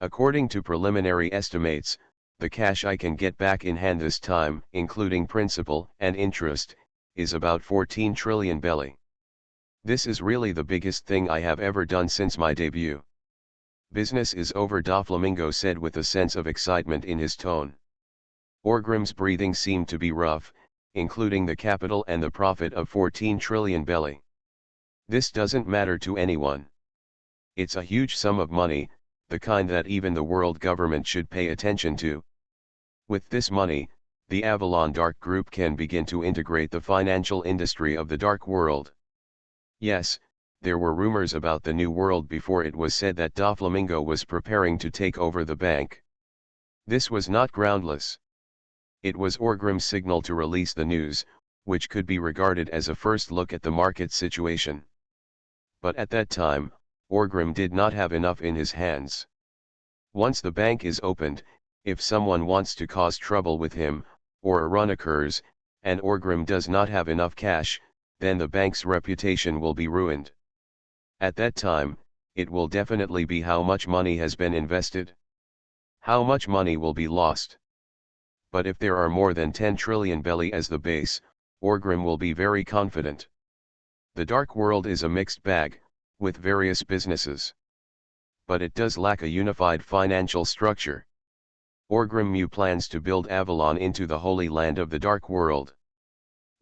A: According to preliminary estimates, the cash I can get back in hand this time, including principal and interest, is about 14 trillion belly. This is really the biggest thing I have ever done since my debut. Business is over, Doflamingo said with a sense of excitement in his tone. Orgrim's breathing seemed to be rough, including the capital and the profit of 14 trillion belly. This doesn't matter to anyone. It's a huge sum of money, the kind that even the world government should pay attention to. With this money, the Avalon Dark Group can begin to integrate the financial industry of the dark world. Yes, there were rumors about the new world before it was said that Doflamingo was preparing to take over the bank. This was not groundless. It was Orgrim's signal to release the news, which could be regarded as a first look at the market situation. But at that time, Orgrim did not have enough in his hands. Once the bank is opened, if someone wants to cause trouble with him, or a run occurs, and Orgrim does not have enough cash, then the bank's reputation will be ruined. At that time, it will definitely be how much money has been invested. How much money will be lost. But if there are more than 10 trillion belly as the base, Orgrim will be very confident. The dark world is a mixed bag, with various businesses. But it does lack a unified financial structure. Orgrim Mu plans to build Avalon into the holy land of the dark world.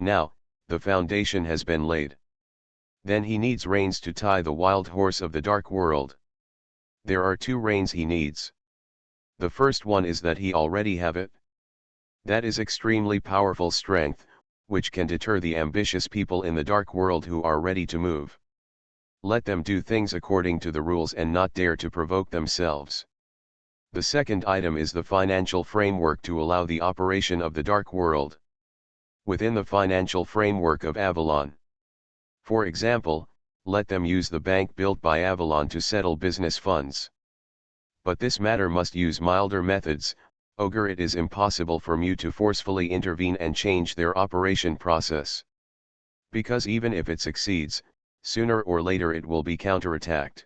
A: Now, the foundation has been laid. Then he needs reins to tie the wild horse of the dark world. There are 2 reins he needs. The first one is that he already have it. That is extremely powerful strength, which can deter the ambitious people in the dark world who are ready to move. Let them do things according to the rules and not dare to provoke themselves. The second item is the financial framework to allow the operation of the dark world. Within the financial framework of Avalon. For example, let them use the bank built by Avalon to settle business funds. But this matter must use milder methods, or it is impossible for Mu to forcefully intervene and change their operation process. Because even if it succeeds, sooner or later it will be counterattacked.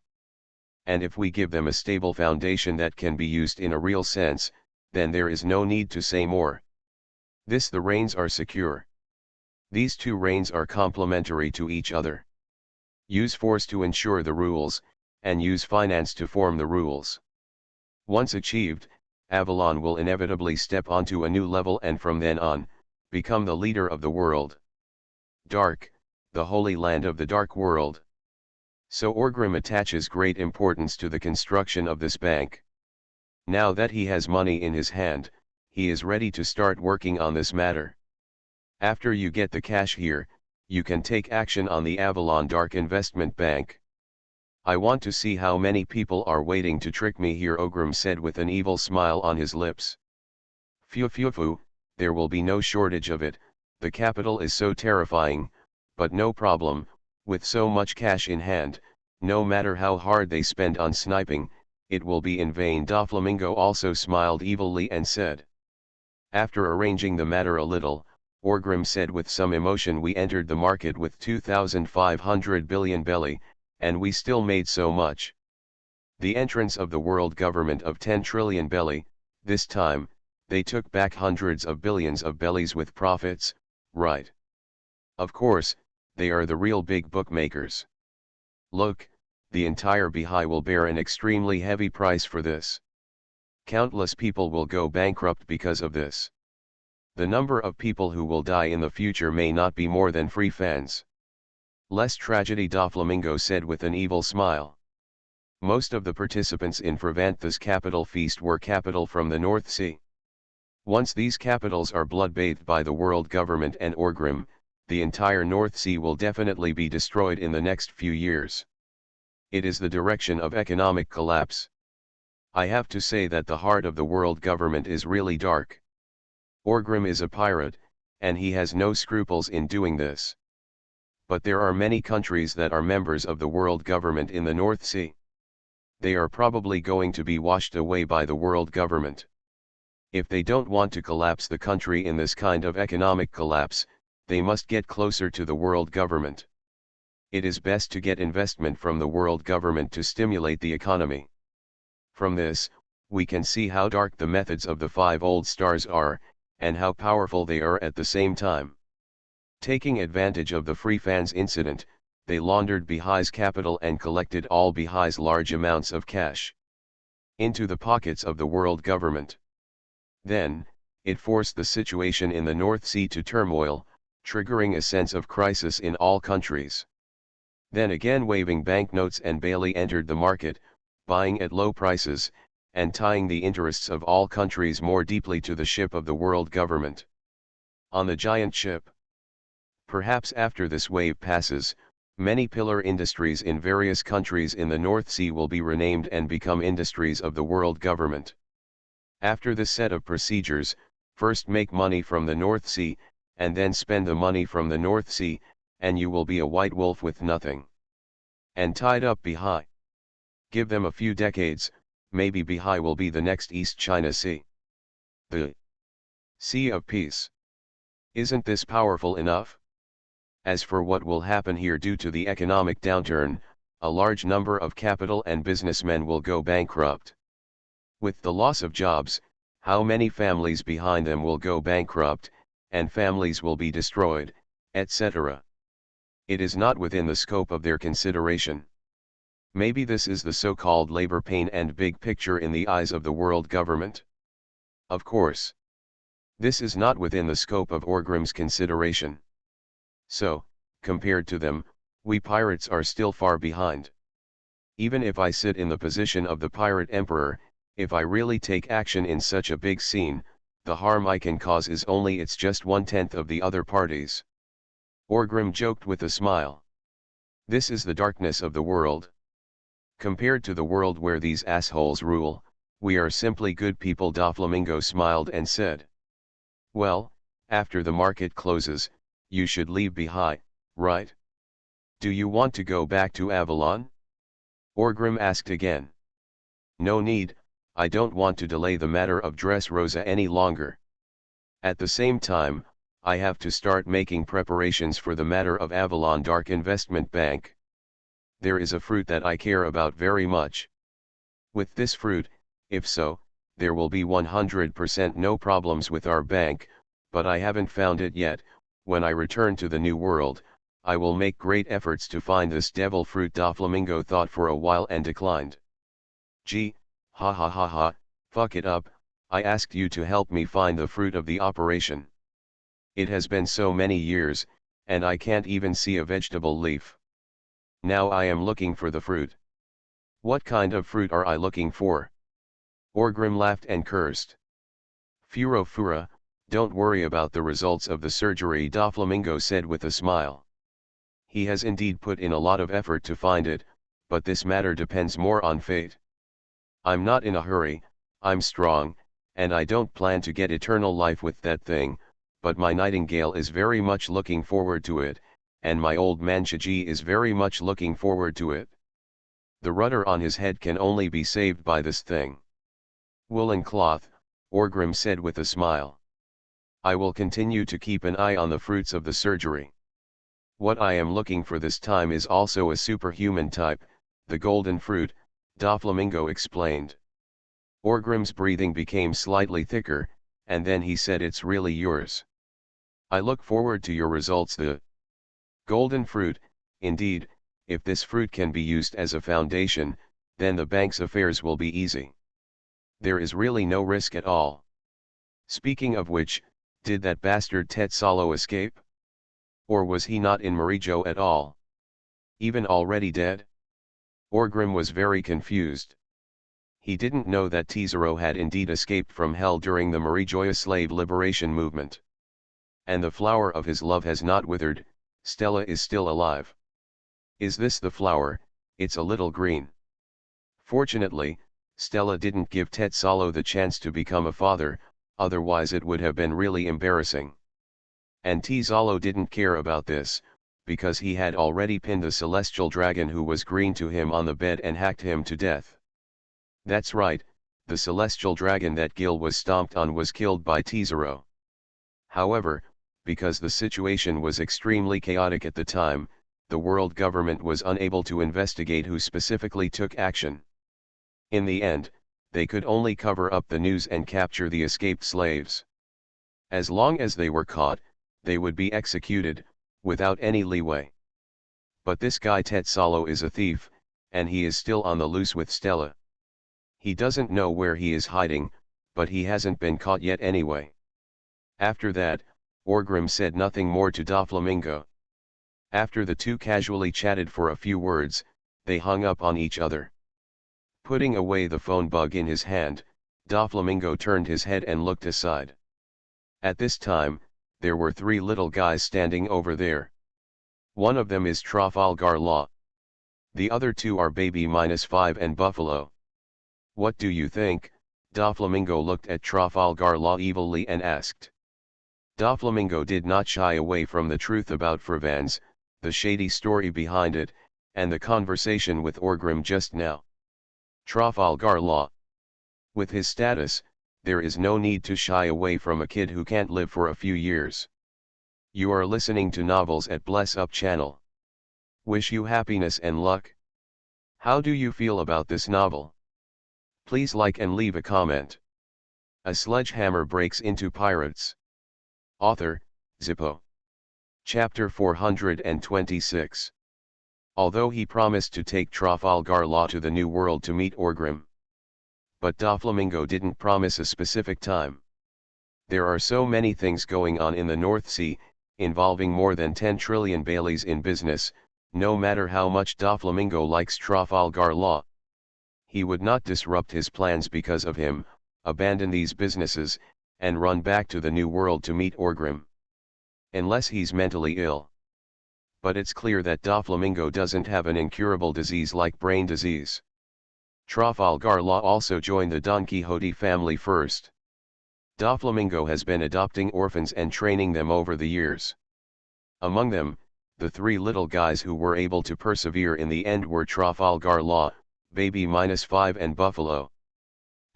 A: And if we give them a stable foundation that can be used in a real sense, then there is no need to say more. The reins are secure. These two reins are complementary to each other. Use force to ensure the rules, and use finance to form the rules. Once achieved, Avalon will inevitably step onto a new level and from then on, become the leader of the world. Dark, the holy land of the dark world. So Orgrim attaches great importance to the construction of this bank. Now that he has money in his hand, he is ready to start working on this matter. After you get the cash here, you can take action on the Avalon Dark Investment Bank. I want to see how many people are waiting to trick me here, Orgrim said with an evil smile on his lips. Phew, there will be no shortage of it, the capital is so terrifying, but no problem, with so much cash in hand, no matter how hard they spend on sniping, it will be in vain. Doflamingo also smiled evilly and said. After arranging the matter a little, Orgrim said with some emotion, we entered the market with 2,500 billion belly, and we still made so much. The entrance of the world government of 10 trillion belly, this time, they took back hundreds of billions of bellies with profits, right? Of course, they are the real big bookmakers. Look, the entire Bihai will bear an extremely heavy price for this. Countless people will go bankrupt because of this. The number of people who will die in the future may not be more than free fans. Less tragedy, Doflamingo said with an evil smile. Most of the participants in Frevantha's capital feast were capital from the North Sea. Once these capitals are blood-bathed by the world government and Orgrim, the entire North Sea will definitely be destroyed in the next few years. It is the direction of economic collapse. I have to say that the heart of the world government is really dark. Orgrim is a pirate, and he has no scruples in doing this. But there are many countries that are members of the world government in the North Sea. They are probably going to be washed away by the world government. If they don't want to collapse the country in this kind of economic collapse, they must get closer to the world government. It is best to get investment from the world government to stimulate the economy. From this, we can see how dark the methods of the 5 old stars are, and how powerful they are at the same time. Taking advantage of the Free Fans incident, they laundered Bihai's capital and collected all Bihai's large amounts of cash into the pockets of the world government. Then, it forced the situation in the North Sea to turmoil, triggering a sense of crisis in all countries. Then again waving banknotes and Bailey entered the market, buying at low prices, and tying the interests of all countries more deeply to the ship of the world government. On the giant ship. Perhaps after this wave passes, many pillar industries in various countries in the North Sea will be renamed and become industries of the world government. After this set of procedures, first make money from the North Sea, and then spend the money from the North Sea, and you will be a white wolf with nothing. And tied up Bihai. Give them a few decades, maybe Bihai will be the next East China Sea. The Sea of Peace. Isn't this powerful enough? As for what will happen here due to the economic downturn, a large number of capital and businessmen will go bankrupt. With the loss of jobs, how many families behind them will go bankrupt, and families will be destroyed, etc. It is not within the scope of their consideration. Maybe this is the so-called labor pain and big picture in the eyes of the world government. Of course. This is not within the scope of Orgrim's consideration. So, compared to them, we pirates are still far behind. Even if I sit in the position of the pirate emperor, if I really take action in such a big scene, the harm I can cause is only it's just 1/10 of the other parties. Orgrim joked with a smile. This is the darkness of the world. Compared to the world where these assholes rule, We are simply good people. Doflamingo smiled and said. Well, after the market closes, you should leave behind, right? Do you want to go back to Avalon? Orgrim asked again. No need, I don't want to delay the matter of Dressrosa any longer. At the same time, I have to start making preparations for the matter of Avalon Dark Investment Bank. There is a fruit that I care about very much. With this fruit, if so, there will be 100% no problems with our bank, but I haven't found it yet. When I return to the New World, I will make great efforts to find this devil fruit. Doflamingo thought for a while and declined. Gee, ha ha ha ha, fuck it up, I asked you to help me find the fruit of the operation. It has been so many years, and I can't even see a vegetable leaf. Now I am looking for the fruit. What kind of fruit are I looking for? Orgrim laughed and cursed. Furo fura, don't worry about the results of the surgery, Doflamingo said with a smile. He has indeed put in a lot of effort to find it, but this matter depends more on fate. I'm not in a hurry, I'm strong, and I don't plan to get eternal life with that thing, but my nightingale is very much looking forward to it, and my old man Shiji is very much looking forward to it. The rudder on his head can only be saved by this thing. Woolen cloth, Orgrim said with a smile. I will continue to keep an eye on the fruits of the surgery. What I am looking for this time is also a superhuman type, the golden fruit, Doflamingo explained. Orgrim's breathing became slightly thicker, and then he said, it's really yours. I look forward to your results. The golden fruit, indeed, if this fruit can be used as a foundation, then the bank's affairs will be easy. There is really no risk at all. Speaking of which, did that bastard Tetsalo escape? Or was he not in Marijo at all? Even already dead? Orgrim was very confused. He didn't know that Tesoro had indeed escaped from hell during the Marijoya slave liberation movement. And the flower of his love has not withered, Stella is still alive. Is this the flower? It's a little green. Fortunately, Stella didn't give Tetsalo the chance to become a father, otherwise it would have been really embarrassing. And Tesalo didn't care about this, because he had already pinned the celestial dragon who was green to him on the bed and hacked him to death. That's right, the celestial dragon that Gil was stomped on was killed by Tesoro. However, because the situation was extremely chaotic at the time, the world government was unable to investigate who specifically took action. In the end, they could only cover up the news and capture the escaped slaves. As long as they were caught, they would be executed, without any leeway. But this guy Tetsalo is a thief, and he is still on the loose with Stella. He doesn't know where he is hiding, but he hasn't been caught yet anyway. After that, Orgrim said nothing more to Doflamingo. After the two casually chatted for a few words, they hung up on each other. Putting away the phone bug in his hand, Doflamingo turned his head and looked aside. At this time, there were three little guys standing over there. One of them is Trafalgar Law. The other two are Baby -5 and Buffalo. What do you think? Doflamingo looked at Trafalgar Law evilly and asked. Doflamingo did not shy away from the truth about Frevans, the shady story behind it, and the conversation with Orgrim just now. Trafalgar Law. With his status, there is no need to shy away from a kid who can't live for a few years. You are listening to Novels at Bless Up channel. Wish you happiness and luck. How do you feel about this novel? Please like and leave a comment. A sledgehammer breaks into pirates. Author, Zippo. Chapter 426. Although he promised to take Trafalgar Law to the New World to meet Orgrim. But Doflamingo didn't promise a specific time. There are so many things going on in the North Sea, involving more than 10 trillion Baileys in business, no matter how much Doflamingo likes Trafalgar Law. He would not disrupt his plans because of him, abandon these businesses, and run back to the New World to meet Orgrim. Unless he's mentally ill. But it's clear that Doflamingo doesn't have an incurable disease like brain disease. Trafalgar Law also joined the Don Quixote family first. Doflamingo has been adopting orphans and training them over the years. Among them, the three little guys who were able to persevere in the end were Trafalgar Law, Baby -5 and Buffalo.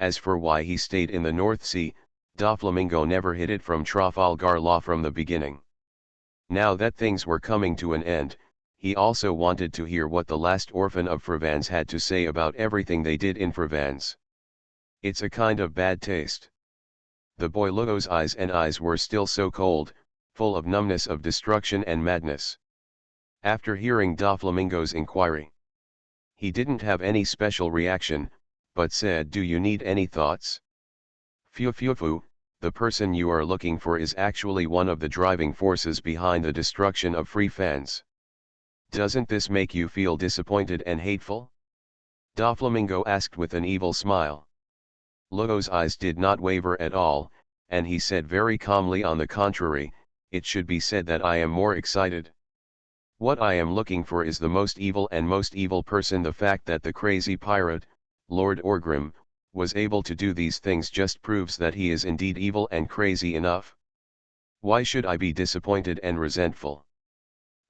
A: As for why he stayed in the North Sea, Doflamingo never hid it from Trafalgar Law from the beginning. Now that things were coming to an end, he also wanted to hear what the last orphan of Provence had to say about everything they did in Provence. It's a kind of bad taste. The boy Lugo's eyes were still so cold, full of numbness of destruction and madness. After hearing Doflamingo's inquiry, he didn't have any special reaction, but said, "Do you need any thoughts? Phew, the person you are looking for is actually one of the driving forces behind the destruction of free fans. Doesn't this make you feel disappointed and hateful?" Doflamingo asked with an evil smile. Lugo's eyes did not waver at all, and he said very calmly, "On the contrary, it should be said that I am more excited. What I am looking for is the most evil person. The fact that the crazy pirate, Lord Orgrim, was able to do these things just proves that he is indeed evil and crazy enough. Why should I be disappointed and resentful?"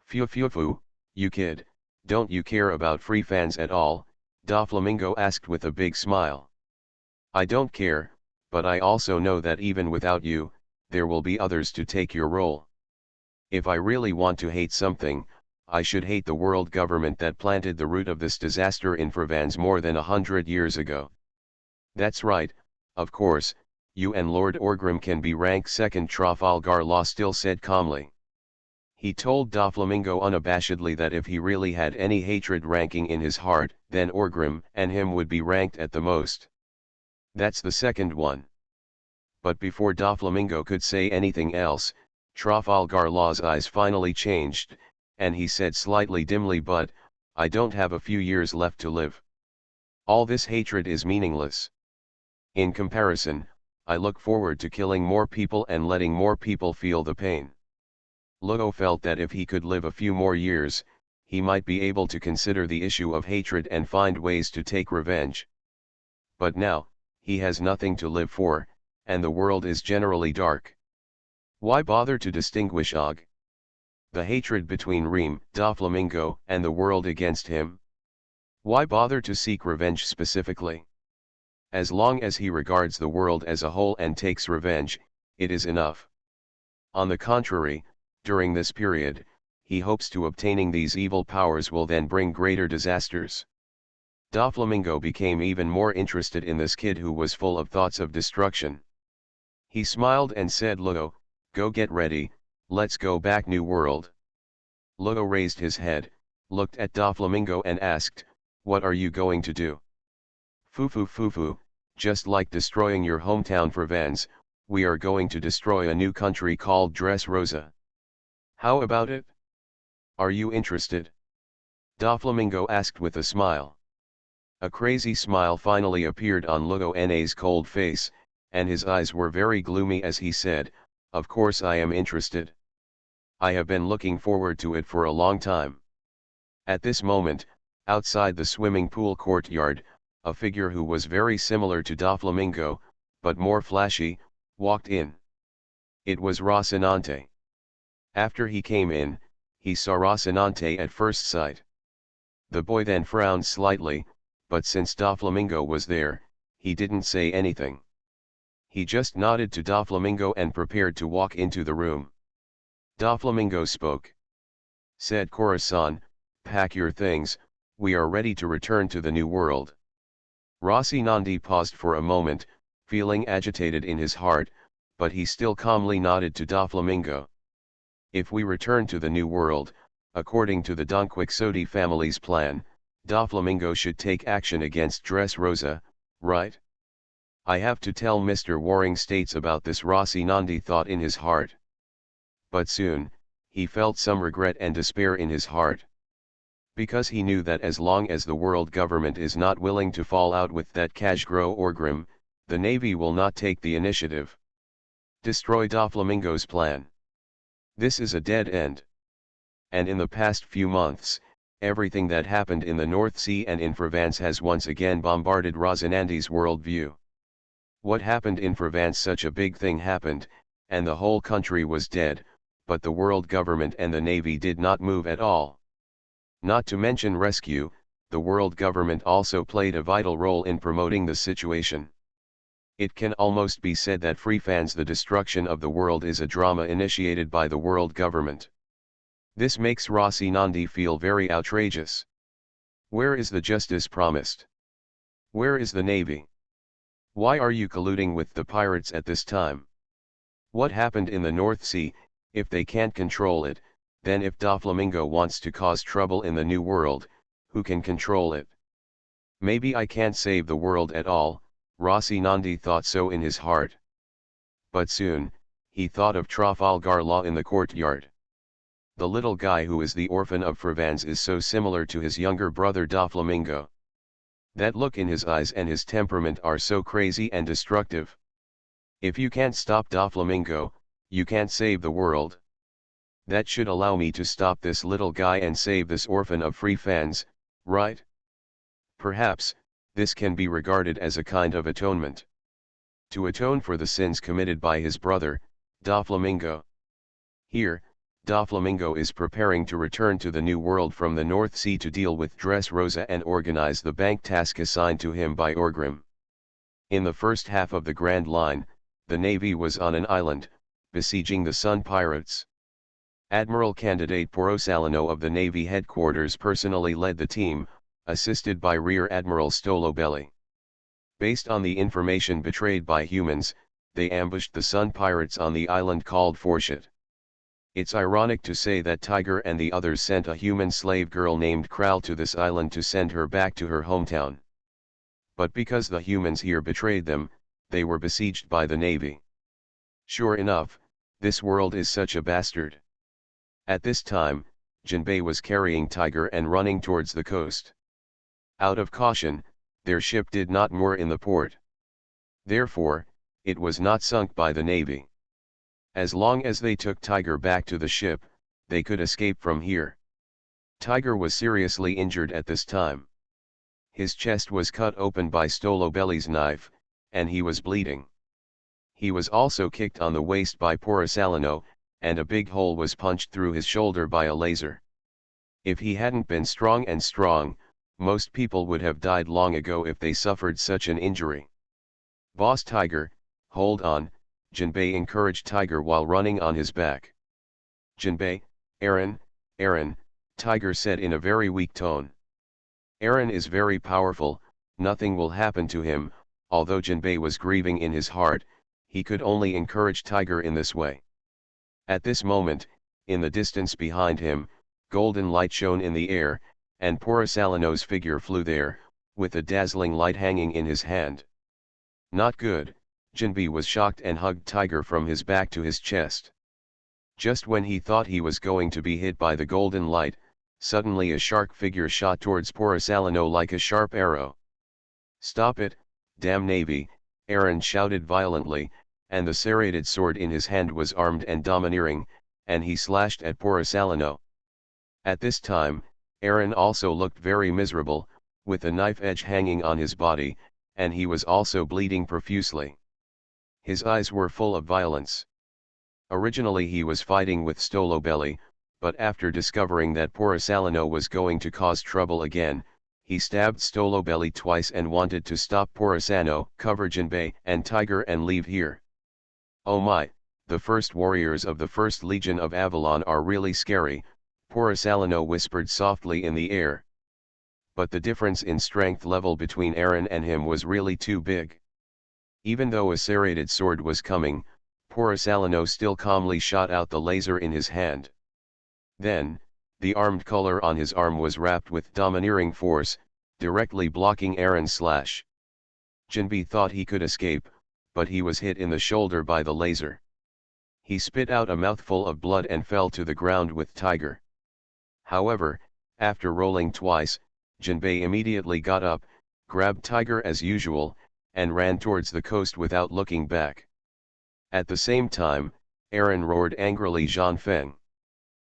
A: Phew, you kid, don't you care about free fans at all?" Doflamingo asked with a big smile. "I don't care, but I also know that even without you, there will be others to take your role. If I really want to hate something, I should hate the world government that planted the root of this disaster in Provence more than 100 years ago." "That's right, of course, you and Lord Orgrim can be ranked second," Trafalgar Law still said calmly. He told Doflamingo unabashedly that if he really had any hatred ranking in his heart, then Orgrim and him would be ranked at the most. "That's the second one." But before Doflamingo could say anything else, Trafalgar Law's eyes finally changed, and he said slightly dimly, "But, I don't have a few years left to live. All this hatred is meaningless. In comparison, I look forward to killing more people and letting more people feel the pain." Lugo felt that if he could live a few more years, he might be able to consider the issue of hatred and find ways to take revenge. But now, he has nothing to live for, and the world is generally dark. Why bother to distinguish the hatred between Reem, Doflamingo, and the world against him? Why bother to seek revenge specifically? As long as he regards the world as a whole and takes revenge, it is enough. On the contrary, during this period, he hopes to obtaining these evil powers will then bring greater disasters. Doflamingo became even more interested in this kid who was full of thoughts of destruction. He smiled and said, "Lugo, go get ready, let's go back New World." Lugo raised his head, looked at Doflamingo and asked, "What are you going to do?" Foo, just like destroying your hometown Provence, we are going to destroy a new country called Dressrosa. How about it? Are you interested?" Doflamingo asked with a smile. A crazy smile finally appeared on Lugo's cold face, and his eyes were very gloomy as he said, "Of course I am interested. I have been looking forward to it for a long time." At this moment, outside the swimming pool courtyard, a figure who was very similar to Doflamingo, but more flashy, walked in. It was Rocinante. After he came in, he saw Rocinante at first sight. The boy then frowned slightly, but since Doflamingo was there, he didn't say anything. He just nodded to Doflamingo and prepared to walk into the room. Doflamingo spoke. Said Corazon, "Pack your things, we are ready to return to the New World." Rocinante paused for a moment, feeling agitated in his heart, but he still calmly nodded to Doflamingo. "If we return to the New World, according to the Don Quixote family's plan, Doflamingo should take action against Dressrosa, right? I have to tell Mr. Waring States about this," Rocinante thought in his heart. But soon, he felt some regret and despair in his heart. Because he knew that as long as the world government is not willing to fall out with that Kajgro Orgrim, the Navy will not take the initiative. Destroy Doflamingo's plan. This is a dead end. And in the past few months, everything that happened in the North Sea and in Provence has once again bombarded Rosinandi's worldview. What happened in Provence? Such a big thing happened, and the whole country was dead, but the world government and the navy did not move at all. Not to mention rescue, the world government also played a vital role in promoting the situation. It can almost be said that the destruction of the world is a drama initiated by the world government. This makes Rosinandi feel very outrageous. Where is the justice promised? Where is the navy? Why are you colluding with the pirates at this time? What happened in the North Sea? If they can't control it, then if Doflamingo wants to cause trouble in the New World, who can control it? Maybe I can't save the world at all, Rosinandi thought so in his heart. But soon, he thought of Trafalgar Law in the courtyard. The little guy who is the orphan of Provence is so similar to his younger brother Doflamingo. That look in his eyes and his temperament are so crazy and destructive. If you can't stop Doflamingo, you can't save the world. That should allow me to stop this little guy and save this orphan of Provence, right? Perhaps, this can be regarded as a kind of atonement. To atone for the sins committed by his brother, Doflamingo. Here, Doflamingo is preparing to return to the New World from the North Sea to deal with Dressrosa and organize the bank task assigned to him by Orgrim. In the first half of the Grand Line, the navy was on an island, besieging the Sun pirates. Admiral Candidate Porosalino of the Navy headquarters personally led the team, assisted by Rear Admiral Stolobelli. Based on the information betrayed by humans, they ambushed the Sun pirates on the island called Forshit. It's ironic to say that Tiger and the others sent a human slave girl named Kral to this island to send her back to her hometown. But because the humans here betrayed them, they were besieged by the navy. Sure enough, this world is such a bastard. At this time, Jinbei was carrying Tiger and running towards the coast. Out of caution, their ship did not moor in the port. Therefore, it was not sunk by the navy. As long as they took Tiger back to the ship, they could escape from here. Tiger was seriously injured at this time. His chest was cut open by Stolobelli's knife, and he was bleeding. He was also kicked on the waist by Porosalino, and a big hole was punched through his shoulder by a laser. If he hadn't been strong, most people would have died long ago if they suffered such an injury. Boss Tiger, hold on, Jinbei encouraged Tiger while running on his back. Jinbei, Aaron, Tiger said in a very weak tone. Aaron is very powerful, nothing will happen to him. Although Jinbei was grieving in his heart, he could only encourage Tiger in this way. At this moment, in the distance behind him, golden light shone in the air, and Porosalino's figure flew there, with a dazzling light hanging in his hand. Not good, Jinbei was shocked and hugged Tiger from his back to his chest. Just when he thought he was going to be hit by the golden light, suddenly a shark figure shot towards Porosalino like a sharp arrow. Stop it, damn navy, Aaron shouted violently, and the serrated sword in his hand was armed and domineering, and he slashed at Porosalino. At this time, Aaron also looked very miserable, with a knife edge hanging on his body, and he was also bleeding profusely. His eyes were full of violence. Originally he was fighting with Stolobelli, but after discovering that Porosalino was going to cause trouble again, he stabbed Stolobelli twice and wanted to stop Porosalino, cover Jinbei and Tiger and leave here. Oh my, the first warriors of the First Legion of Avalon are really scary, Porosalino whispered softly in the air. But the difference in strength level between Aaron and him was really too big. Even though a serrated sword was coming, Porosalino still calmly shot out the laser in his hand. Then, the armed collar on his arm was wrapped with domineering force, directly blocking Aaron's slash. Jinbei thought he could escape, but he was hit in the shoulder by the laser. He spit out a mouthful of blood and fell to the ground with Tiger. However, after rolling twice, Jinbei immediately got up, grabbed Tiger as usual, and ran towards the coast without looking back. At the same time, Aaron roared angrily, Jean Feng.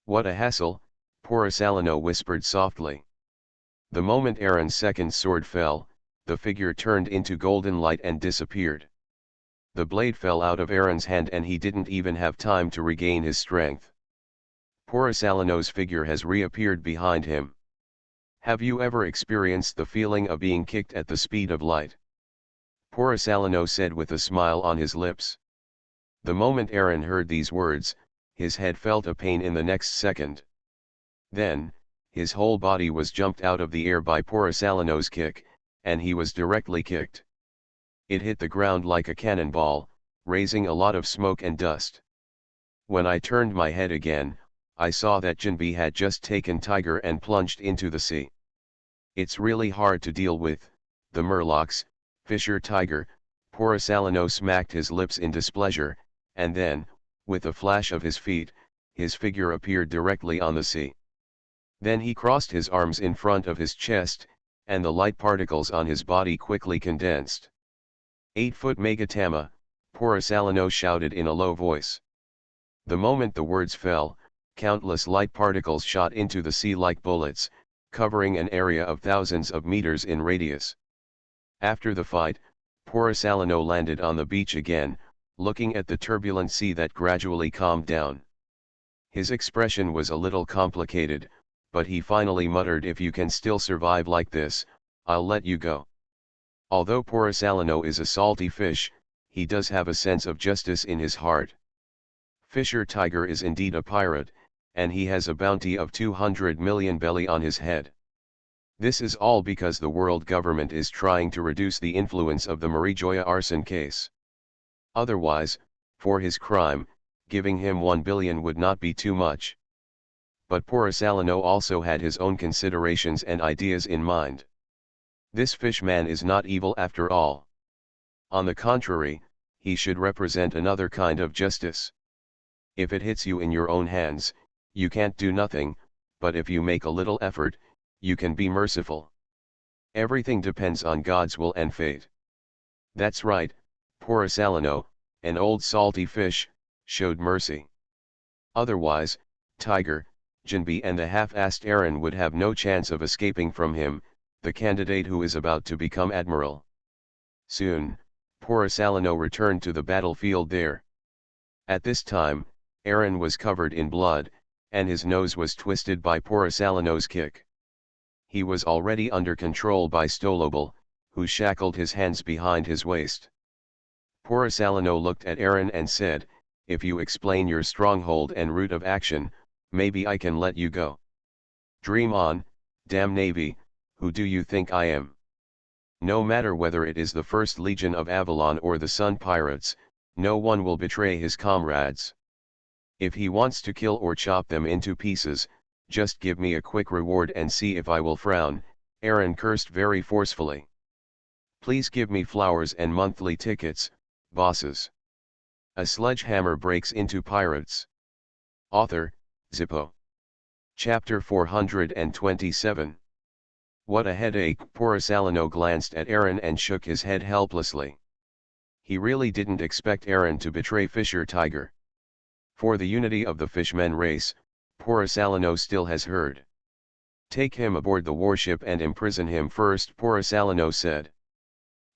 A: What a hassle, Poor Salino whispered softly. The moment Aaron's second sword fell, the figure turned into golden light and disappeared. The blade fell out of Aaron's hand and he didn't even have time to regain his strength. Poor Salino's figure has reappeared behind him. Have you ever experienced the feeling of being kicked at the speed of light? Poor Salino said with a smile on his lips. The moment Aaron heard these words, his head felt a pain in the next second. Then, his whole body was jumped out of the air by poor Salino's kick, and he was directly kicked. It hit the ground like a cannonball, raising a lot of smoke and dust. When I turned my head again, I saw that Jinbi had just taken Tiger and plunged into the sea. It's really hard to deal with, the Murlocs, Fisher Tiger. Poor Salino smacked his lips in displeasure, and then, with a flash of his feet, his figure appeared directly on the sea. Then he crossed his arms in front of his chest, and the light particles on his body quickly condensed. 8-foot Megatama, poor Salino shouted in a low voice. The moment the words fell, countless light particles shot into the sea like bullets, covering an area of thousands of meters in radius. After the fight, poor Salino landed on the beach again, looking at the turbulent sea that gradually calmed down. His expression was a little complicated, but he finally muttered, "If you can still survive like this, I'll let you go." Although poor Salino is a salty fish, he does have a sense of justice in his heart. Fisher Tiger is indeed a pirate, and he has a bounty of 200 million belly on his head. This is all because the world government is trying to reduce the influence of the Marijoya arson case. Otherwise, for his crime, giving him 1 billion would not be too much. But poor Salino also had his own considerations and ideas in mind. This fishman is not evil after all. On the contrary, he should represent another kind of justice. If it hits you in your own hands, you can't do nothing, but if you make a little effort, you can be merciful. Everything depends on God's will and fate. That's right, poor Salino, an old salty fish, showed mercy. Otherwise, Tiger, Jinbi and the half-assed Aaron would have no chance of escaping from him, the candidate who is about to become admiral. Soon, poor Salino returned to the battlefield there. At this time, Aaron was covered in blood, and his nose was twisted by poor Salino's kick. He was already under control by Stolobel, who shackled his hands behind his waist. Poor Salino looked at Aaron and said, "If you explain your stronghold and route of action, maybe I can let you go." "Dream on, damn Navy, who do you think I am? No matter whether it is the First Legion of Avalon or the Sun Pirates, no one will betray his comrades. If he wants to kill or chop them into pieces, just give me a quick reward and see if I will frown." Aaron cursed very forcefully. "Please give me flowers and monthly tickets, bosses." A Sledgehammer Breaks into Pirates. Author, Zippo. Chapter 427. What a headache! Poor Salino glanced at Aaron and shook his head helplessly. He really didn't expect Aaron to betray Fisher Tiger. For the unity of the fishmen race, poor Salino still has heard. "Take him aboard the warship and imprison him first," poor Salino said.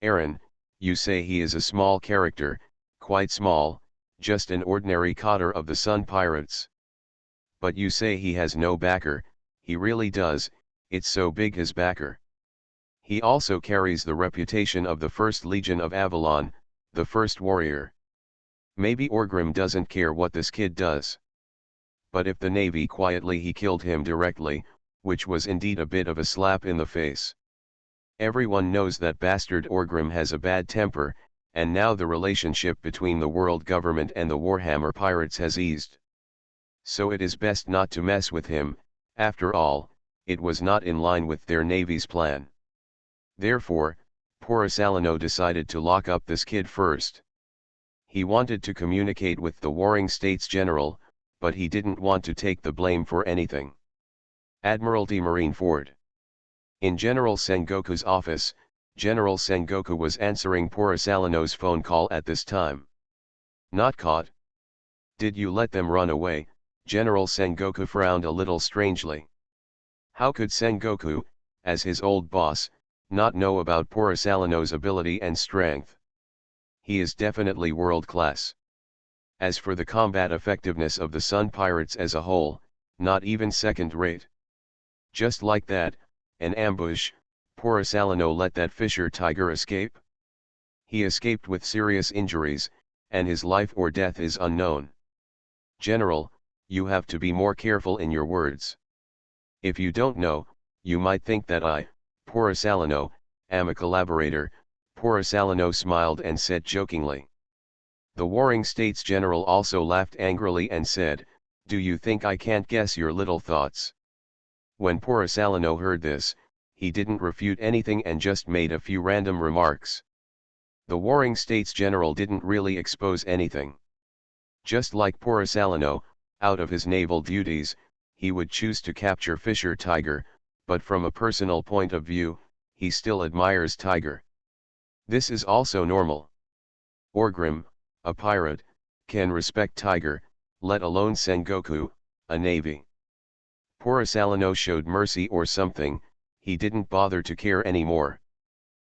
A: "Aaron, you say he is a small character, quite small, just an ordinary cotter of the Sun Pirates. But you say he has no backer. He really does, it's so big his backer. He also carries the reputation of the First Legion of Avalon, the first warrior. Maybe Orgrim doesn't care what this kid does. But if the Navy quietly he killed him directly, which was indeed a bit of a slap in the face. Everyone knows that bastard Orgrim has a bad temper, and now the relationship between the world government and the Warhammer pirates has eased. So it is best not to mess with him. After all, it was not in line with their Navy's plan. Therefore, poor Salino decided to lock up this kid first. He wanted to communicate with the Warring States General, but he didn't want to take the blame for anything. Admiralty Marineford. In General Sengoku's office, General Sengoku was answering poor Salino's phone call at this time. "Not caught? Did you let them run away, General Sengoku frowned a little strangely. How could Sengoku, as his old boss, not know about Porosalino's ability and strength? He is definitely world-class. As for the combat effectiveness of the Sun Pirates as a whole, not even second-rate. Just like that, an ambush, Porosalino let that fisher tiger escape? He escaped with serious injuries, and his life or death is unknown. General, you have to be more careful in your words. If you don't know, you might think that I, Porosalino, am a collaborator. Porosalino smiled and said jokingly. The Warring States General also laughed angrily and said, "Do you think I can't guess your little thoughts?" When Porosalino heard this, he didn't refute anything and just made a few random remarks. The Warring States General didn't really expose anything. Just like Porosalino, out of his naval duties, he would choose to capture Fisher Tiger, but from a personal point of view, he still admires Tiger. This is also normal. Orgrim, a pirate, can respect Tiger, let alone Sengoku, a navy. Porosalino showed mercy or something, he didn't bother to care anymore.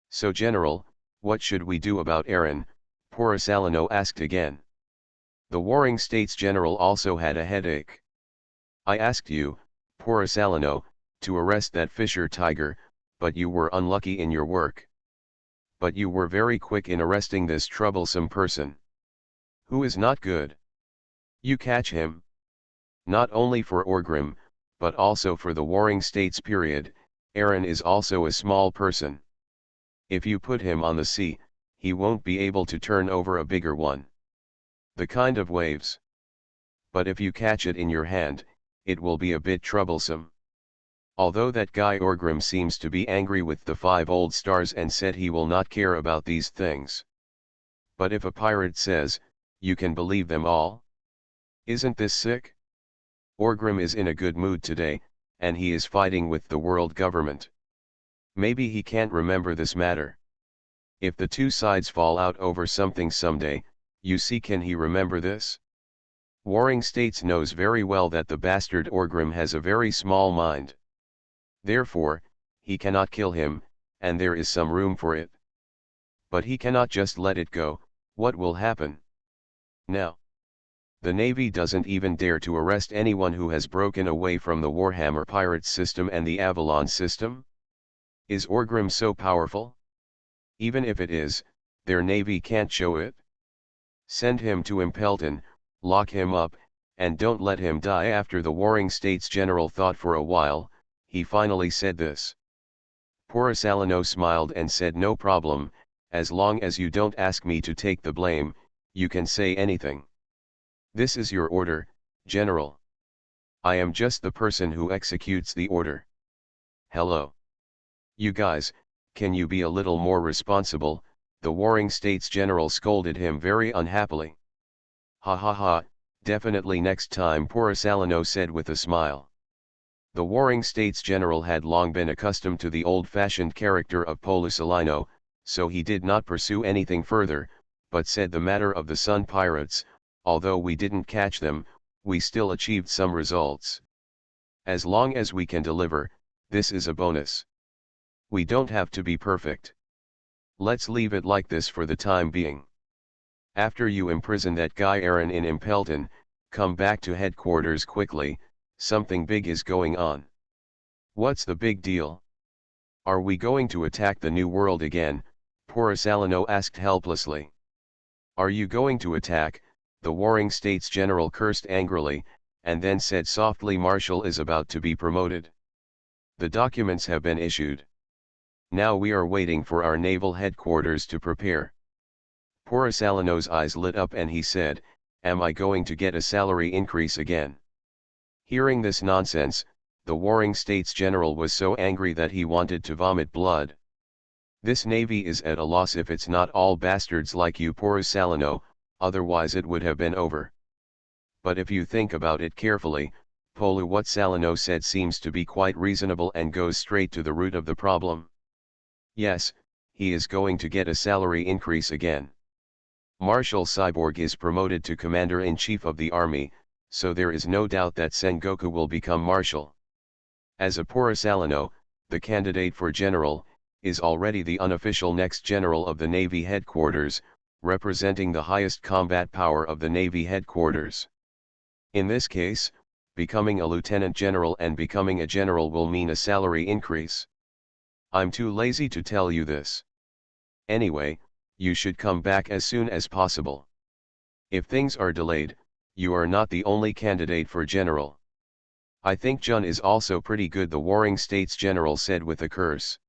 A: So General, what should we do about Aaron? Porosalino asked again. The Warring States General also had a headache. I asked you, Porosalino, to arrest that Fisher Tiger, but you were unlucky in your work. But you were very quick in arresting this troublesome person. Who is not good? You catch him. Not only for Orgrim, but also for the Warring States period, Aaron is also a small person. If you put him on the sea, he won't be able to turn over a bigger one. The kind of waves. But if you catch it in your hand, it will be a bit troublesome. Although that guy Orgrim seems to be angry with the 5 old stars and said he will not care about these things. But if a pirate says, you can believe them all? Isn't this sick? Orgrim is in a good mood today, and he is fighting with the world government. Maybe he can't remember this matter. If the two sides fall out over something someday, you see, can he remember this? Warring States knows very well that the bastard Orgrim has a very small mind. Therefore, he cannot kill him, and there is some room for it. But he cannot just let it go. What will happen now? The Navy doesn't even dare to arrest anyone who has broken away from the Warhammer Pirates system and the Avalon system? Is Orgrim so powerful? Even if it is, their Navy can't show it. Send him to Impelton, lock him up, and don't let him die. After the Warring States General thought for a while, he finally said this. Porosalino smiled and said, no problem, as long as you don't ask me to take the blame, you can say anything. This is your order, General. I am just the person who executes the order. Hello. You guys, can you be a little more responsible? The Warring States General scolded him very unhappily. Ha ha ha, definitely next time, Porosalino said with a smile. The Warring States General had long been accustomed to the old-fashioned character of Porosalino, so he did not pursue anything further, but said, the matter of the Sun Pirates, although we didn't catch them, we still achieved some results. As long as we can deliver, this is a bonus. We don't have to be perfect. Let's leave it like this for the time being. After you imprison that guy Aaron in Impelton, come back to headquarters quickly, something big is going on. What's the big deal? Are we going to attack the New World again? Porosalino asked helplessly. Are you going to attack? The Warring States General cursed angrily, and then said softly, Marshal is about to be promoted. The documents have been issued. Now we are waiting for our naval headquarters to prepare. Porosalino's eyes lit up and he said, am I going to get a salary increase again? Hearing this nonsense, the Warring States General was so angry that he wanted to vomit blood. This navy is at a loss if it's not all bastards like you, Porosalino, otherwise it would have been over. But if you think about it carefully, what Salino said seems to be quite reasonable and goes straight to the root of the problem. Yes, he is going to get a salary increase again. Marshal Cyborg is promoted to Commander-in-Chief of the Army, so there is no doubt that Sengoku will become marshal. As a Porosalino, the candidate for general, is already the unofficial next general of the Navy headquarters, representing the highest combat power of the Navy headquarters. In this case, becoming a lieutenant general and becoming a general will mean a salary increase. I'm too lazy to tell you this. Anyway, you should come back as soon as possible. If things are delayed, you are not the only candidate for general. I think Jun is also pretty good, the Warring States general said with a curse.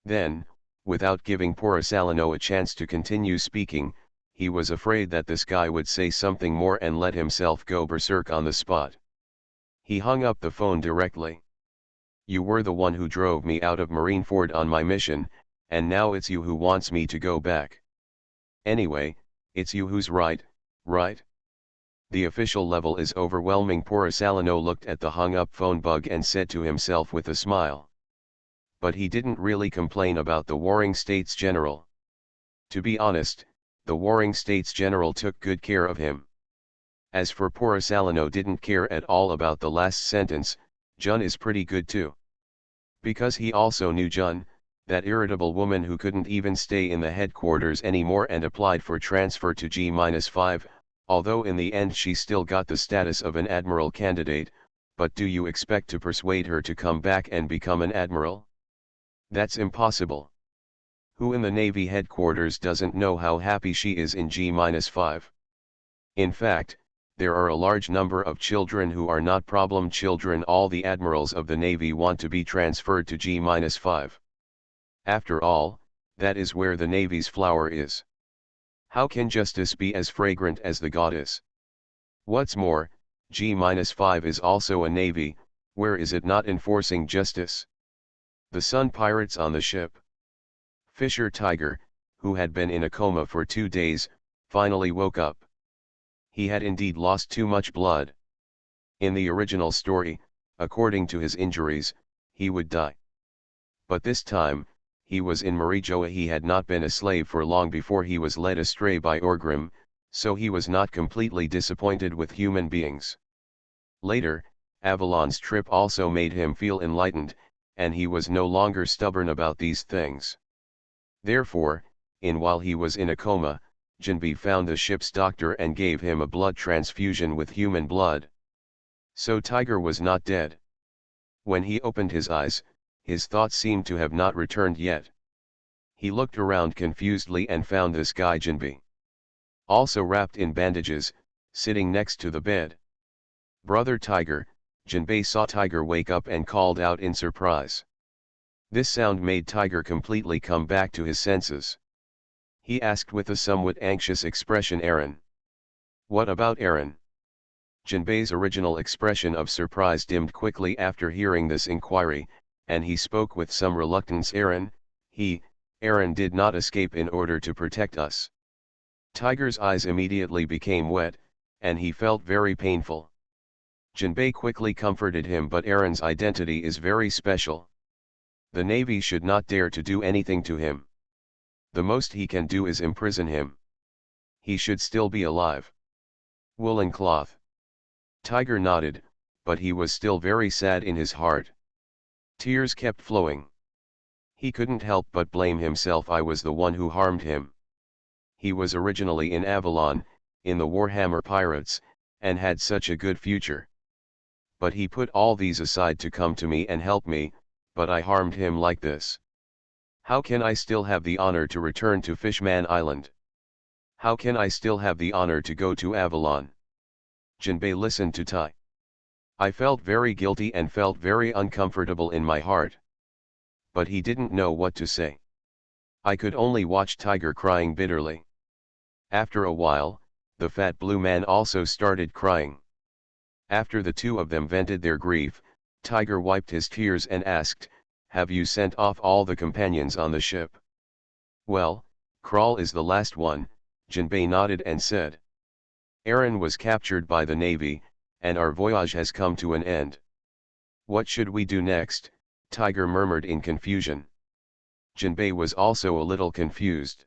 A: Then, without giving Porosalino a chance to continue speaking, he was afraid that this guy would say something more and let himself go berserk on the spot. He hung up the phone directly. You were the one who drove me out of Marineford on my mission, and now it's you who wants me to go back. Anyway, it's you who's right, right? The official level is overwhelming. Porosalino looked at the hung-up phone bug and said to himself with a smile. But he didn't really complain about the Warring States General. To be honest, the Warring States General took good care of him. As for Porosalino, didn't care at all about the last sentence. Jun is pretty good too. Because he also knew Jun, that irritable woman who couldn't even stay in the headquarters anymore and applied for transfer to G-5, although in the end she still got the status of an admiral candidate. But do you expect to persuade her to come back and become an admiral? That's impossible. Who in the Navy headquarters doesn't know how happy she is in G-5? In fact, there are a large number of children who are not problem children. All the admirals of the Navy want to be transferred to G-5. After all, that is where the Navy's flower is. How can justice be as fragrant as the goddess? What's more, G-5 is also a navy. Where is it not enforcing justice? The Sun pirates on the ship. Fisher Tiger, who had been in a coma for 2 days, finally woke up. He had indeed lost too much blood. In the original story, according to his injuries, he would die. But this time, he was in Marijoa. He had not been a slave for long before he was led astray by Orgrim, so he was not completely disappointed with human beings. Later, Avalon's trip also made him feel enlightened, and he was no longer stubborn about these things. Therefore, while he was in a coma, Jinbe found the ship's doctor and gave him a blood transfusion with human blood. So Tiger was not dead. When he opened his eyes, his thoughts seemed to have not returned yet. He looked around confusedly and found this guy Jinbe, also wrapped in bandages, sitting next to the bed. Brother Tiger. Jinbe saw Tiger wake up and called out in surprise. This sound made Tiger completely come back to his senses. He asked with a somewhat anxious expression, Eren. What about Eren? Jinbe's original expression of surprise dimmed quickly after hearing this inquiry, and he spoke with some reluctance. Eren did not escape in order to protect us. Tiger's eyes immediately became wet, and he felt very painful. Jinbe quickly comforted him, but Eren's identity is very special. The Navy should not dare to do anything to him. The most he can do is imprison him. He should still be alive. Woolen cloth. Tiger nodded, but he was still very sad in his heart. Tears kept flowing. He couldn't help but blame himself. I was the one who harmed him. He was originally in Avalon, in the Warhammer Pirates, and had such a good future. But he put all these aside to come to me and help me, but I harmed him like this. How can I still have the honor to return to Fishman Island? How can I still have the honor to go to Avalon? Jinbe listened to Tai. I felt very guilty and felt very uncomfortable in my heart. But he didn't know what to say. I could only watch Tiger crying bitterly. After a while, the fat blue man also started crying. After the two of them vented their grief, Tiger wiped his tears and asked, have you sent off all the companions on the ship? Well, Krall is the last one, Jinbe nodded and said. Eren was captured by the Navy, and our voyage has come to an end. What should we do next? Tiger murmured in confusion. Jinbe was also a little confused.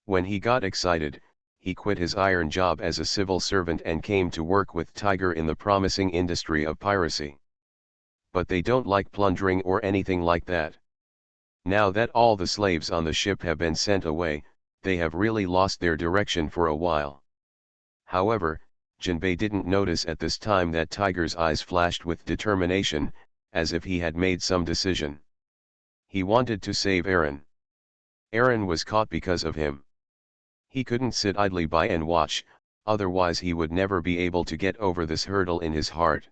A: When he got excited, he quit his iron job as a civil servant and came to work with Tiger in the promising industry of piracy. But they don't like plundering or anything like that. Now that all the slaves on the ship have been sent away, they have really lost their direction for a while. However, Jinbei didn't notice at this time that Tiger's eyes flashed with determination, as if he had made some decision. He wanted to save Eren. Eren was caught because of him. He couldn't sit idly by and watch, otherwise he would never be able to get over this hurdle in his heart.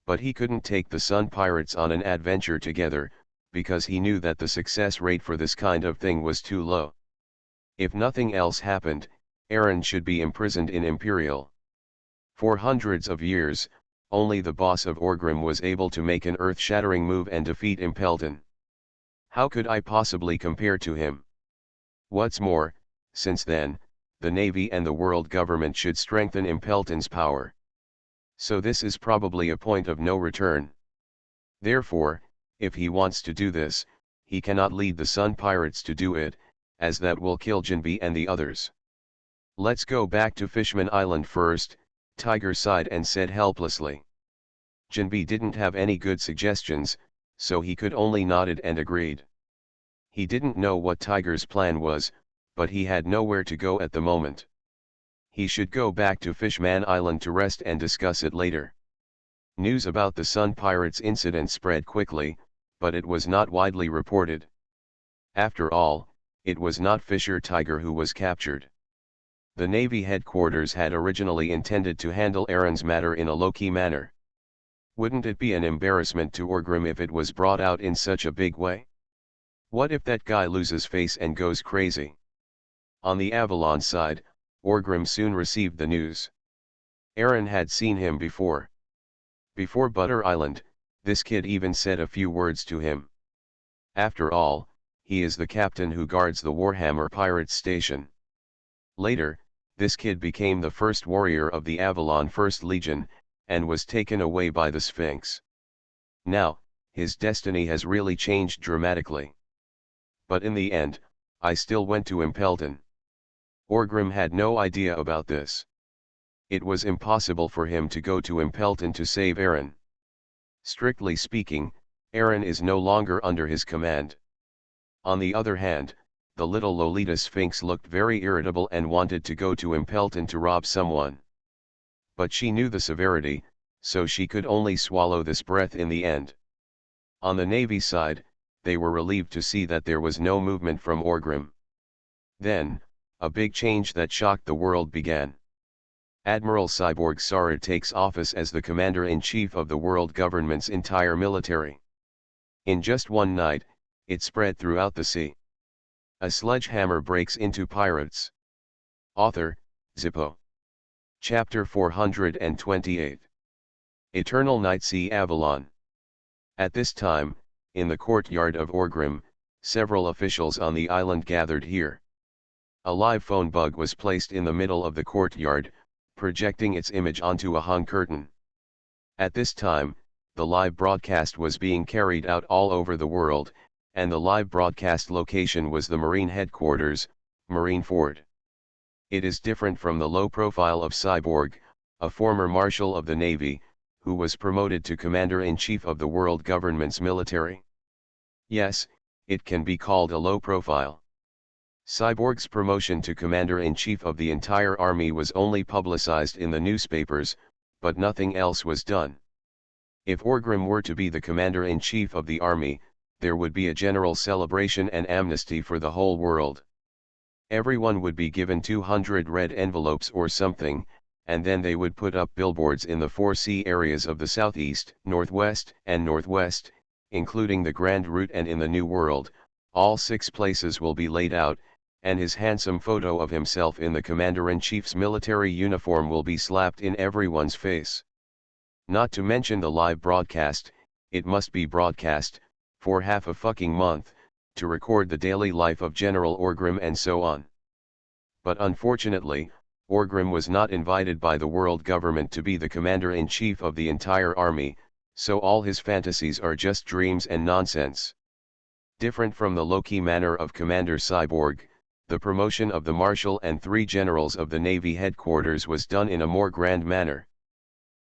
A: But he couldn't take the Sun Pirates on an adventure together, because he knew that the success rate for this kind of thing was too low. If nothing else happened, Eren should be imprisoned in Imperial. For hundreds of years, only the boss of Orgrim was able to make an earth-shattering move and defeat Impelton. How could I possibly compare to him? What's more, since then, the Navy and the world government should strengthen Impelton's power. So this is probably a point of no return. Therefore, if he wants to do this, he cannot lead the Sun Pirates to do it, as that will kill Jinbei and the others. Let's go back to Fishman Island first, Tiger sighed and said helplessly. Jinbei didn't have any good suggestions, so he could only nodded and agreed. He didn't know what Tiger's plan was, but he had nowhere to go at the moment. He should go back to Fishman Island to rest and discuss it later. News about the Sun Pirates incident spread quickly, but it was not widely reported. After all, it was not Fisher Tiger who was captured. The Navy headquarters had originally intended to handle Eren's matter in a low-key manner. Wouldn't it be an embarrassment to Orgrim if it was brought out in such a big way? What if that guy loses face and goes crazy? On the Avalon side, Orgrim soon received the news. Eren had seen him before. Before Butter Island, this kid even said a few words to him. After all, he is the captain who guards the Warhammer Pirates station. Later, this kid became the first warrior of the Avalon First Legion, and was taken away by the Sphinx. Now, his destiny has really changed dramatically. But in the end, I still went to Impelton. Orgrim had no idea about this. It was impossible for him to go to Impelton to save Eren. Strictly speaking, Eren is no longer under his command. On the other hand, the little Lolita Sphinx looked very irritable and wanted to go to Impelton to rob someone. But she knew the severity, so she could only swallow this breath in the end. On the Navy side, they were relieved to see that there was no movement from Orgrim. Then, a big change that shocked the world began. Admiral Cyborg Sarad takes office as the commander-in-chief of the world government's entire military. In just one night, it spread throughout the sea. A sledgehammer breaks into pirates. Author, Zippo. Chapter 428. Eternal Night Sea Avalon. At this time, in the courtyard of Orgrim, several officials on the island gathered here. A live phone bug was placed in the middle of the courtyard, projecting its image onto a hung curtain. At this time, the live broadcast was being carried out all over the world, and the live broadcast location was the Marine headquarters, Marineford. It is different from the low profile of Cyborg, a former Marshal of the Navy, who was promoted to Commander-in-Chief of the world government's military. Yes, it can be called a low profile. Cyborg's promotion to Commander-in-Chief of the entire army was only publicized in the newspapers, but nothing else was done. If Orgrim were to be the Commander-in-Chief of the army, there would be a general celebration and amnesty for the whole world. Everyone would be given 200 red envelopes or something, and then they would put up billboards in the 4 sea areas of the southeast, northwest, and northwest, including the Grand Route, and in the New World, all 6 places will be laid out, and his handsome photo of himself in the Commander-in-Chief's military uniform will be slapped in everyone's face. Not to mention the live broadcast, it must be broadcast, for half a fucking month, to record the daily life of General Orgrim and so on. But unfortunately, Orgrim was not invited by the world government to be the commander-in-chief of the entire army, so all his fantasies are just dreams and nonsense. Different from the low-key manner of Commander Cyborg, the promotion of the Marshal and 3 generals of the Navy headquarters was done in a more grand manner.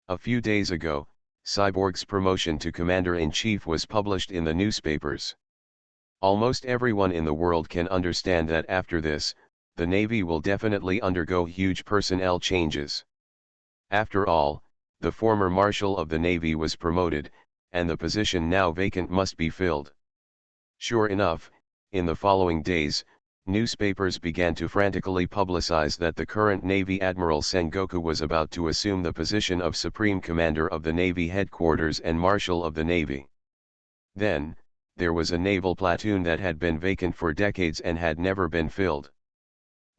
A: A few days ago, Cyborg's promotion to Commander-in-Chief was published in the newspapers. Almost everyone in the world can understand that after this, the Navy will definitely undergo huge personnel changes. After all, the former Marshal of the Navy was promoted, and the position now vacant must be filled. Sure enough, in the following days, newspapers began to frantically publicize that the current Navy Admiral Sengoku was about to assume the position of Supreme Commander of the Navy headquarters and Marshal of the Navy. Then, there was a naval platoon that had been vacant for decades and had never been filled.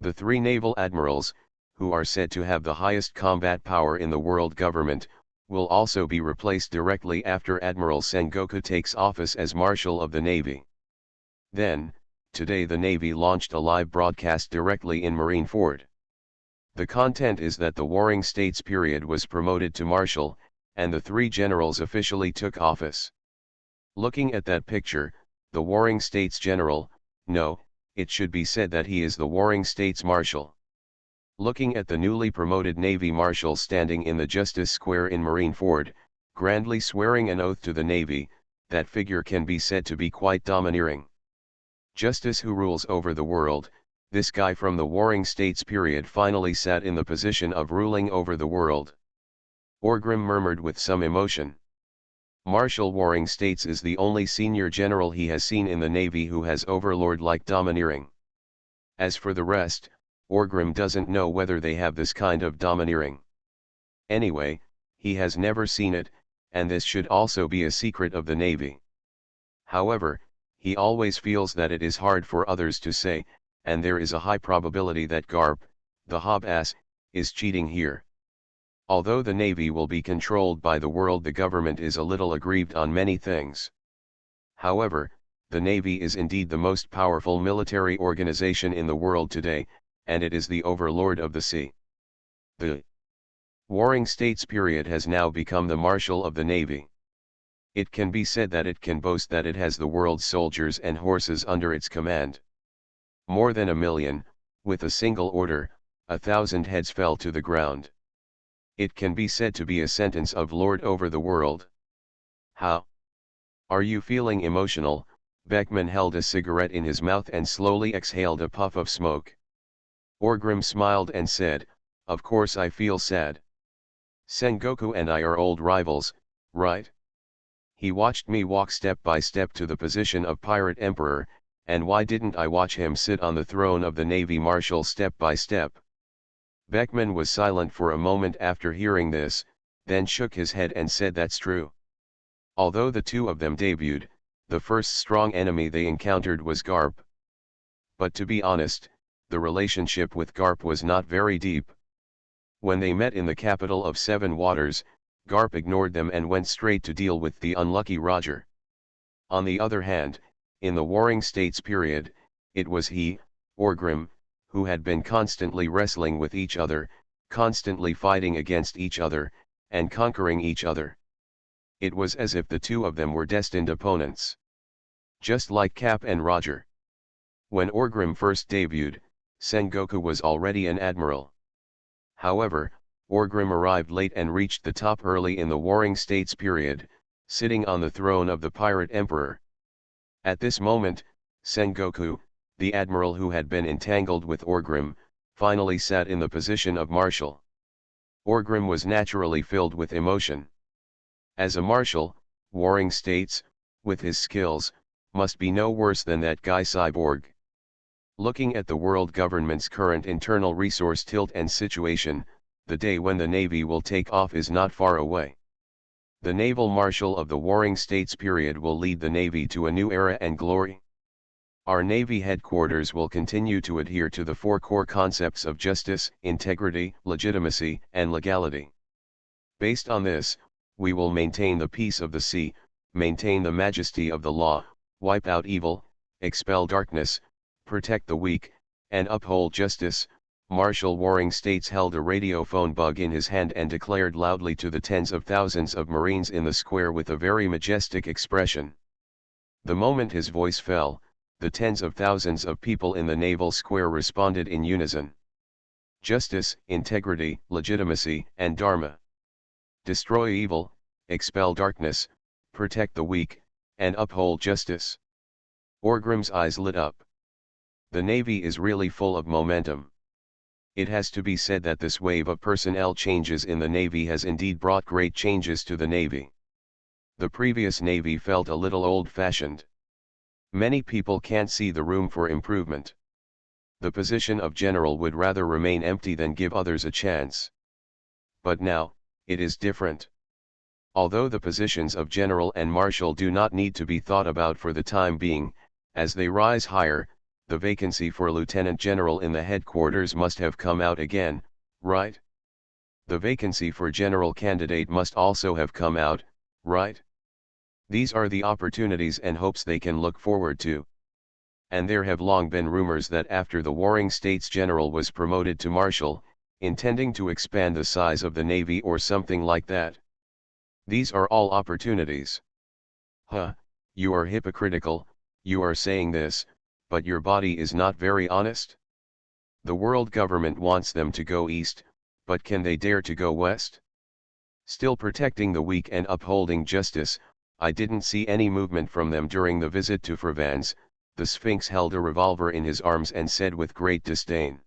A: The 3 naval admirals, who are said to have the highest combat power in the world government, will also be replaced directly after Admiral Sengoku takes office as Marshal of the Navy. Then, today the Navy launched a live broadcast directly in Marineford. The content is that the Warring States period was promoted to Marshal, and the 3 generals officially took office. Looking at that picture, the Warring States General, no, it should be said that he is the Warring States Marshal. Looking at the newly promoted Navy Marshal standing in the Justice Square in Marineford, grandly swearing an oath to the Navy, that figure can be said to be quite domineering. Justice who rules over the world, this guy from the Warring States period finally sat in the position of ruling over the world. Orgrim murmured with some emotion. Marshal Warring States is the only senior general he has seen in the Navy who has overlord-like domineering. As for the rest, Orgrim doesn't know whether they have this kind of domineering. Anyway, he has never seen it, and this should also be a secret of the Navy. However, he always feels that it is hard for others to say, and there is a high probability that Garp, the hob-ass, is cheating here. Although the Navy will be controlled by the world, the government is a little aggrieved on many things. However, the Navy is indeed the most powerful military organization in the world today, and it is the overlord of the sea. The Warring States period has now become the Marshal of the Navy. It can be said that it can boast that it has the world's soldiers and horses under its command. More than 1 million, with a single order, 1,000 heads fell to the ground. It can be said to be a sentence of lord over the world. How? Are you feeling emotional? Beckman held a cigarette in his mouth and slowly exhaled a puff of smoke. Orgrim smiled and said, "Of course I feel sad. Sengoku and I are old rivals, right? He watched me walk step by step to the position of Pirate Emperor, and why didn't I watch him sit on the throne of the Navy Marshal step by step?" Beckman was silent for a moment after hearing this, then shook his head and said, "That's true." Although the 2 of them debuted, the first strong enemy they encountered was Garp. But to be honest, the relationship with Garp was not very deep. When they met in the capital of 7 Waters, Garp ignored them and went straight to deal with the unlucky Roger. On the other hand, in the Warring States period, it was he, Orgrim, who had been constantly wrestling with each other, constantly fighting against each other, and conquering each other. It was as if the 2 of them were destined opponents. Just like Cap and Roger. When Orgrim first debuted, Sengoku was already an admiral. However, Orgrim arrived late and reached the top early in the Warring States period, sitting on the throne of the Pirate Emperor. At this moment, Sengoku, the admiral who had been entangled with Orgrim, finally sat in the position of Marshal. Orgrim was naturally filled with emotion. As a Marshal, Warring States, with his skills, must be no worse than that guy Cyborg. Looking at the world government's current internal resource tilt and situation, the day when the Navy will take off is not far away. The Naval Marshal of the Warring States period will lead the Navy to a new era and glory. Our Navy headquarters will continue to adhere to the 4 core concepts of justice, integrity, legitimacy, and legality. Based on this, we will maintain the peace of the sea, maintain the majesty of the law, wipe out evil, expel darkness, protect the weak, and uphold justice. Marshal Warring States held a radiophone bug in his hand and declared loudly to the tens of thousands of Marines in the square with a very majestic expression. The moment his voice fell, the tens of thousands of people in the naval square responded in unison. Justice, integrity, legitimacy, and dharma. Destroy evil, expel darkness, protect the weak, and uphold justice. Orgrim's eyes lit up. The Navy is really full of momentum. It has to be said that this wave of personnel changes in the Navy has indeed brought great changes to the Navy. The previous Navy felt a little old-fashioned. Many people can't see the room for improvement. The position of general would rather remain empty than give others a chance. But now, it is different. Although the positions of general and marshal do not need to be thought about for the time being, as they rise higher, the vacancy for lieutenant general in the headquarters must have come out again, right? The vacancy for general candidate must also have come out, right? These are the opportunities and hopes they can look forward to. And there have long been rumors that after the warring states general was promoted to marshal, intending to expand the size of the Navy or something like that. These are all opportunities. Huh, you are hypocritical, you are saying this, but your body is not very honest? The world government wants them to go east, but can they dare to go west? Still protecting the weak and upholding justice, I didn't see any movement from them during the visit to Provence. The Sphinx held a revolver in his arms and said with great disdain.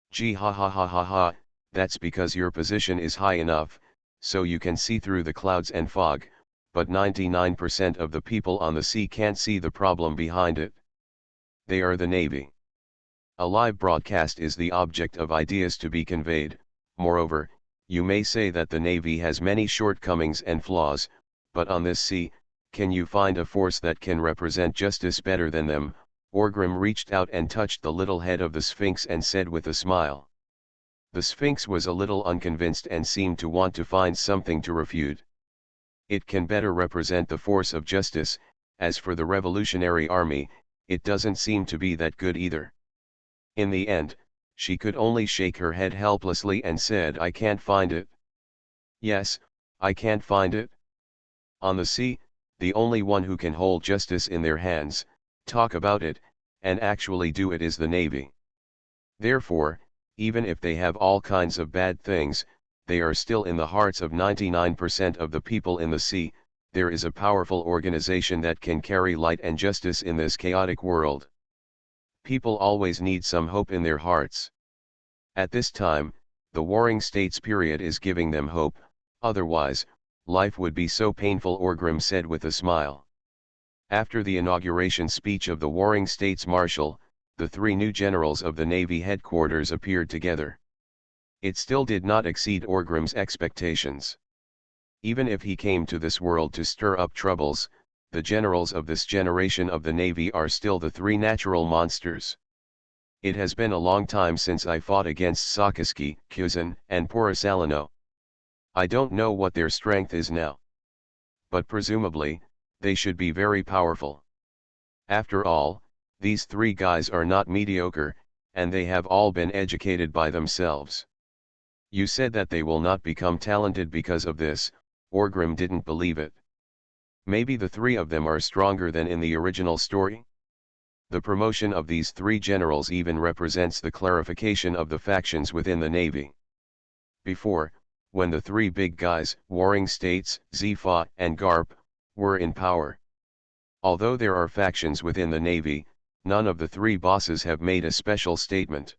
A: Gee ha ha ha ha ha, that's because your position is high enough, so you can see through the clouds and fog, but 99% of the people on the sea can't see the problem behind it. They are the Navy. A live broadcast is the object of ideas to be conveyed. Moreover, you may say that the Navy has many shortcomings and flaws, but on this sea, can you find a force that can represent justice better than them? Orgrim reached out and touched the little head of the Sphinx and said with a smile. The Sphinx was a little unconvinced and seemed to want to find something to refute. It can better represent the force of justice. As for the Revolutionary Army, it doesn't seem to be that good either. In the end, she could only shake her head helplessly and said, I can't find it. Yes, I can't find it. On the sea, the only one who can hold justice in their hands, talk about it, and actually do it is the Navy. Therefore, even if they have all kinds of bad things, they are still in the hearts of 99% of the people in the sea. There is a powerful organization that can carry light and justice in this chaotic world. People always need some hope in their hearts. At this time, the warring states period is giving them hope, otherwise, life would be so painful, Orgrim said with a smile. After the inauguration speech of the warring states marshal, the three new generals of the Navy headquarters appeared together. It still did not exceed Orgrim's expectations. Even if he came to this world to stir up troubles, the generals of this generation of the Navy are still the three natural monsters. It has been a long time since I fought against Sakaski, Kuzan, and Porisalino. I don't know what their strength is now. But presumably, they should be very powerful. After all, these three guys are not mediocre, and they have all been educated by themselves. You said that they will not become talented because of this. Orgrim didn't believe it. Maybe the three of them are stronger than in the original story? The promotion of these three generals even represents the clarification of the factions within the Navy. Before, when the three big guys, warring states, Sci-fi and Garp, were in power. Although there are factions within the Navy, none of the three bosses have made a special statement.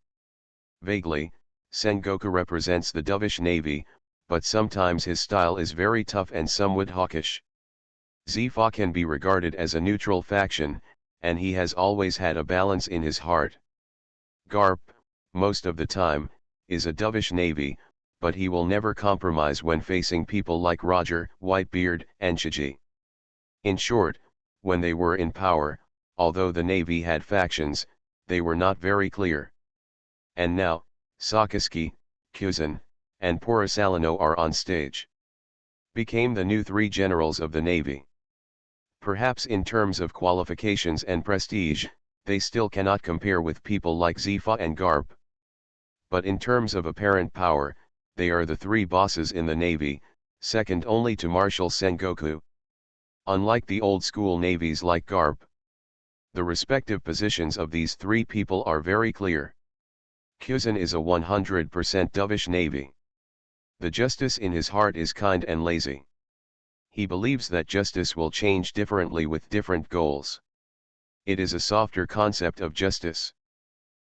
A: Vaguely, Sengoku represents the dovish Navy, but sometimes his style is very tough and somewhat hawkish. Sci-fi can be regarded as a neutral faction, and he has always had a balance in his heart. Garp, most of the time, is a dovish Navy, but he will never compromise when facing people like Roger, Whitebeard, and Shiji. In short, when they were in power, although the Navy had factions, they were not very clear. And now, Sakaski, Kuzan, and Porisalino are on stage. Became the new three generals of the Navy. Perhaps in terms of qualifications and prestige, they still cannot compare with people like Sci-fi and Garp. But in terms of apparent power, they are the three bosses in the Navy, second only to Marshal Sengoku. Unlike the old-school navies like Garp, The respective positions of these three people are very clear. Kuzan is a 100% dovish navy. The justice in his heart is kind and lazy. He believes that justice will change differently with different goals. It is a softer concept of justice.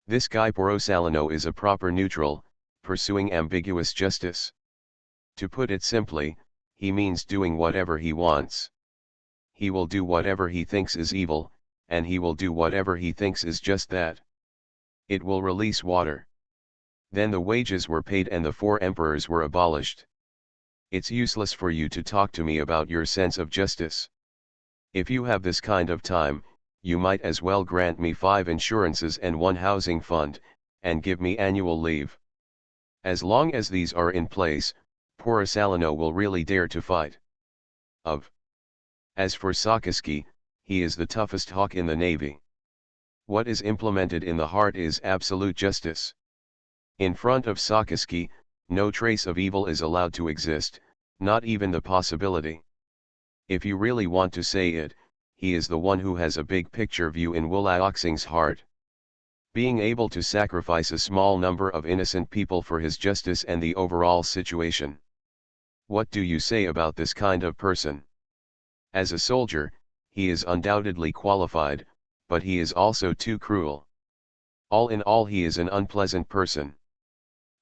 A: This guy Porosalino is a proper neutral, pursuing ambiguous justice. To put it simply, he means doing whatever he wants. He will do whatever he thinks is evil, and he will do whatever he thinks is just that. It will release water. Then the wages were paid and the 4 emperors were abolished. It's useless for you to talk to me about your sense of justice. If you have this kind of time, you might as well grant me 5 insurances and 1 housing fund, and give me annual leave. As long as these are in place, Porosalino will really dare to fight. As for Sakaski, he is the toughest hawk in the navy. What is implemented in the heart is absolute justice. In front of Sakaski, no trace of evil is allowed to exist, not even the possibility. If you really want to say it, he is the one who has a big picture view in Wulaoxing's heart. Being able to sacrifice a small number of innocent people for his justice and the overall situation. What do you say about this kind of person? As a soldier, he is undoubtedly qualified, but he is also too cruel. All in all, he is an unpleasant person.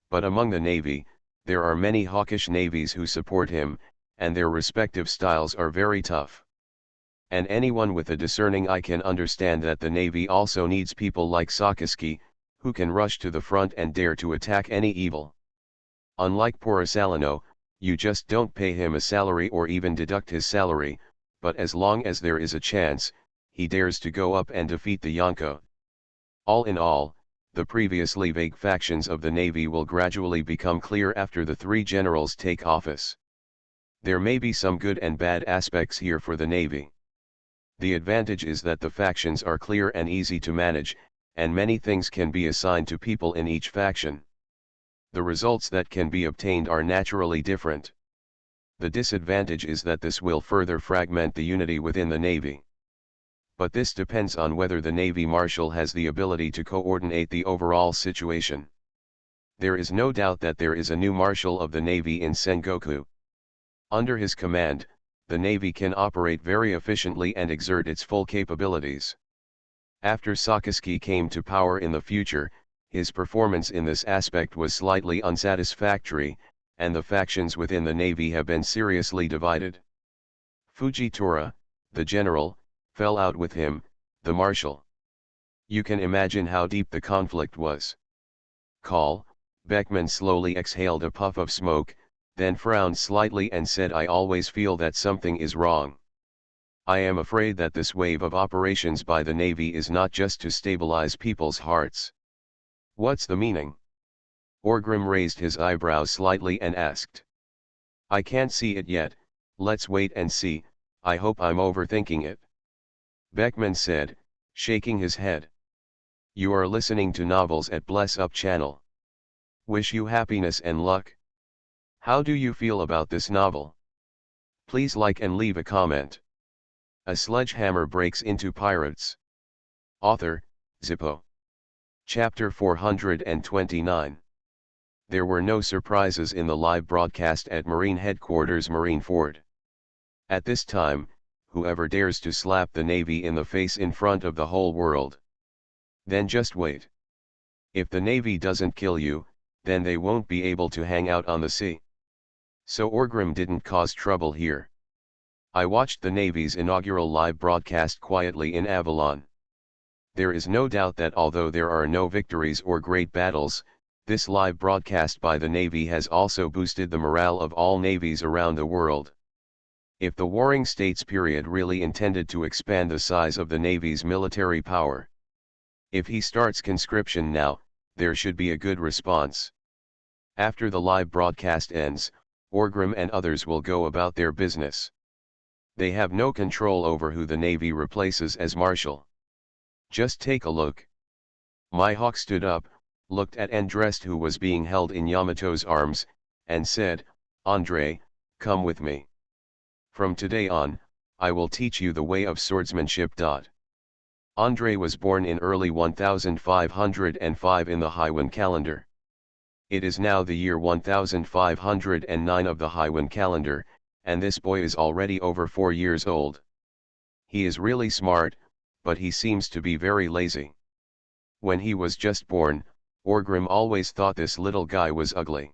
A: But among the navy, there are many hawkish navies who support him, and their respective styles are very tough. And anyone with a discerning eye can understand that the navy also needs people like Sakaski, who can rush to the front and dare to attack any evil. Unlike Porosalino, you just don't pay him a salary or even deduct his salary, but as long as there is a chance, he dares to go up and defeat the Yonko. All in all, the previously vague factions of the navy will gradually become clear after the 3 generals take office. There may be some good and bad aspects here for the navy. The advantage is that the factions are clear and easy to manage, and many things can be assigned to people in each faction. The results that can be obtained are naturally different. The disadvantage is that this will further fragment the unity within the navy. But this depends on whether the navy marshal has the ability to coordinate the overall situation. There is no doubt that there is a new marshal of the navy in Sengoku. Under his command, the navy can operate very efficiently and exert its full capabilities. After Sakaski came to power in the future, his performance in this aspect was slightly unsatisfactory, and the factions within the navy have been seriously divided. Fujitora, the general, fell out with him, the marshal. You can imagine how deep the conflict was. Beckman slowly exhaled a puff of smoke, then frowned slightly and said, I always feel that something is wrong. I am afraid that this wave of operations by the Navy is not just to stabilize people's hearts. What's the meaning? Orgrim raised his eyebrows slightly and asked. I can't see it yet, let's wait and see, I hope I'm overthinking it. Beckman said, shaking his head. You are listening to novels at Bless Up channel. Wish you happiness and luck. How do you feel about this novel? Please like and leave a comment. A sledgehammer breaks into pirates. Author, Zippo. Chapter 429. There were no surprises in the live broadcast at Marine Headquarters Marineford. At this time, whoever dares to slap the Navy in the face in front of the whole world. Then just wait. If the Navy doesn't kill you, then they won't be able to hang out on the sea. So Orgrim didn't cause trouble here. I watched the Navy's inaugural live broadcast quietly in Avalon. There is no doubt that although there are no victories or great battles, this live broadcast by the Navy has also boosted the morale of all navies around the world. If the Warring States period really intended to expand the size of the Navy's military power. If he starts conscription now, there should be a good response. After the live broadcast ends, Orgrim and others will go about their business. They have no control over who the Navy replaces as Marshal. Just take a look. Mihawk stood up, looked at Andrest who was being held in Yamato's arms, and said, Andre, come with me. From today on, I will teach you the way of swordsmanship. Andrei was born in early 1505 in the Hiwan calendar. It is now the year 1509 of the Hiwan calendar, and this boy is already over 4 years old. He is really smart, but he seems to be very lazy. When he was just born, Orgrim always thought this little guy was ugly.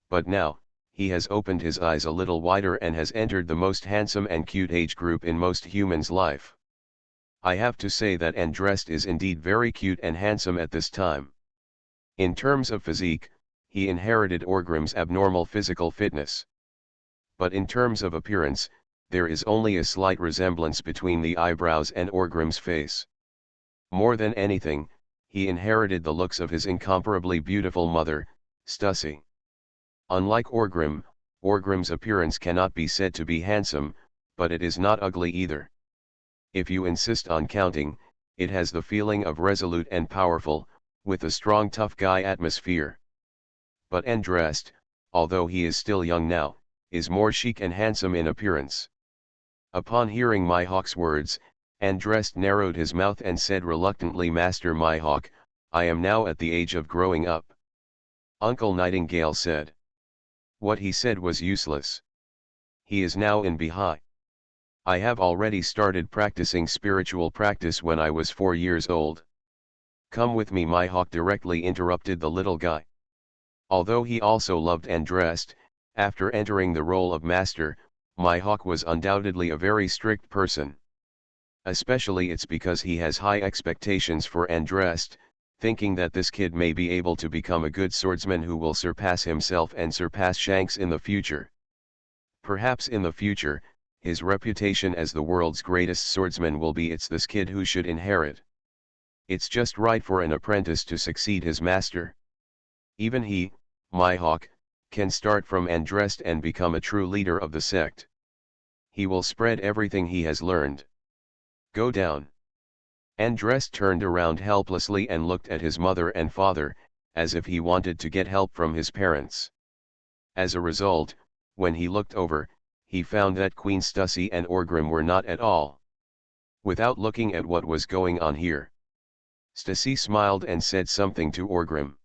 A: But now, he has opened his eyes a little wider and has entered the most handsome and cute age group in most humans' life. I have to say that Andrest is indeed very cute and handsome at this time. In terms of physique, he inherited Orgrim's abnormal physical fitness. But in terms of appearance, there is only a slight resemblance between the eyebrows and Orgrim's face. More than anything, he inherited the looks of his incomparably beautiful mother, Stussy. Unlike Orgrim, Orgrim's appearance cannot be said to be handsome, but it is not ugly either. If you insist on counting, it has the feeling of resolute and powerful, with a strong tough guy atmosphere. But Andrest, although he is still young now, is more chic and handsome in appearance. Upon hearing Mihawk's words, Andrest narrowed his mouth and said reluctantly, "Master Mihawk, I am now at the age of growing up." Uncle Nightingale said. What he said was useless. He is now in Bihai. I have already started practicing spiritual practice when I was 4 years old. Come with me, Mihawk directly interrupted the little guy. Although he also loved Andrest, after entering the role of master, Mihawk was undoubtedly a very strict person. Especially it's because he has high expectations for Andrest, thinking that this kid may be able to become a good swordsman who will surpass himself and surpass Shanks in the future. Perhaps in the future, his reputation as the world's greatest swordsman will be it's this kid who should inherit. It's just right for an apprentice to succeed his master. Even he, Mihawk, can start from Andrest and become a true leader of the sect. He will spread everything he has learned. Go down. Andrest turned around helplessly and looked at his mother and father, as if he wanted to get help from his parents. As a result, when he looked over, he found that Queen Stussy and Orgrim were not at all. Without looking at what was going on here, Stussy smiled and said something to Orgrim.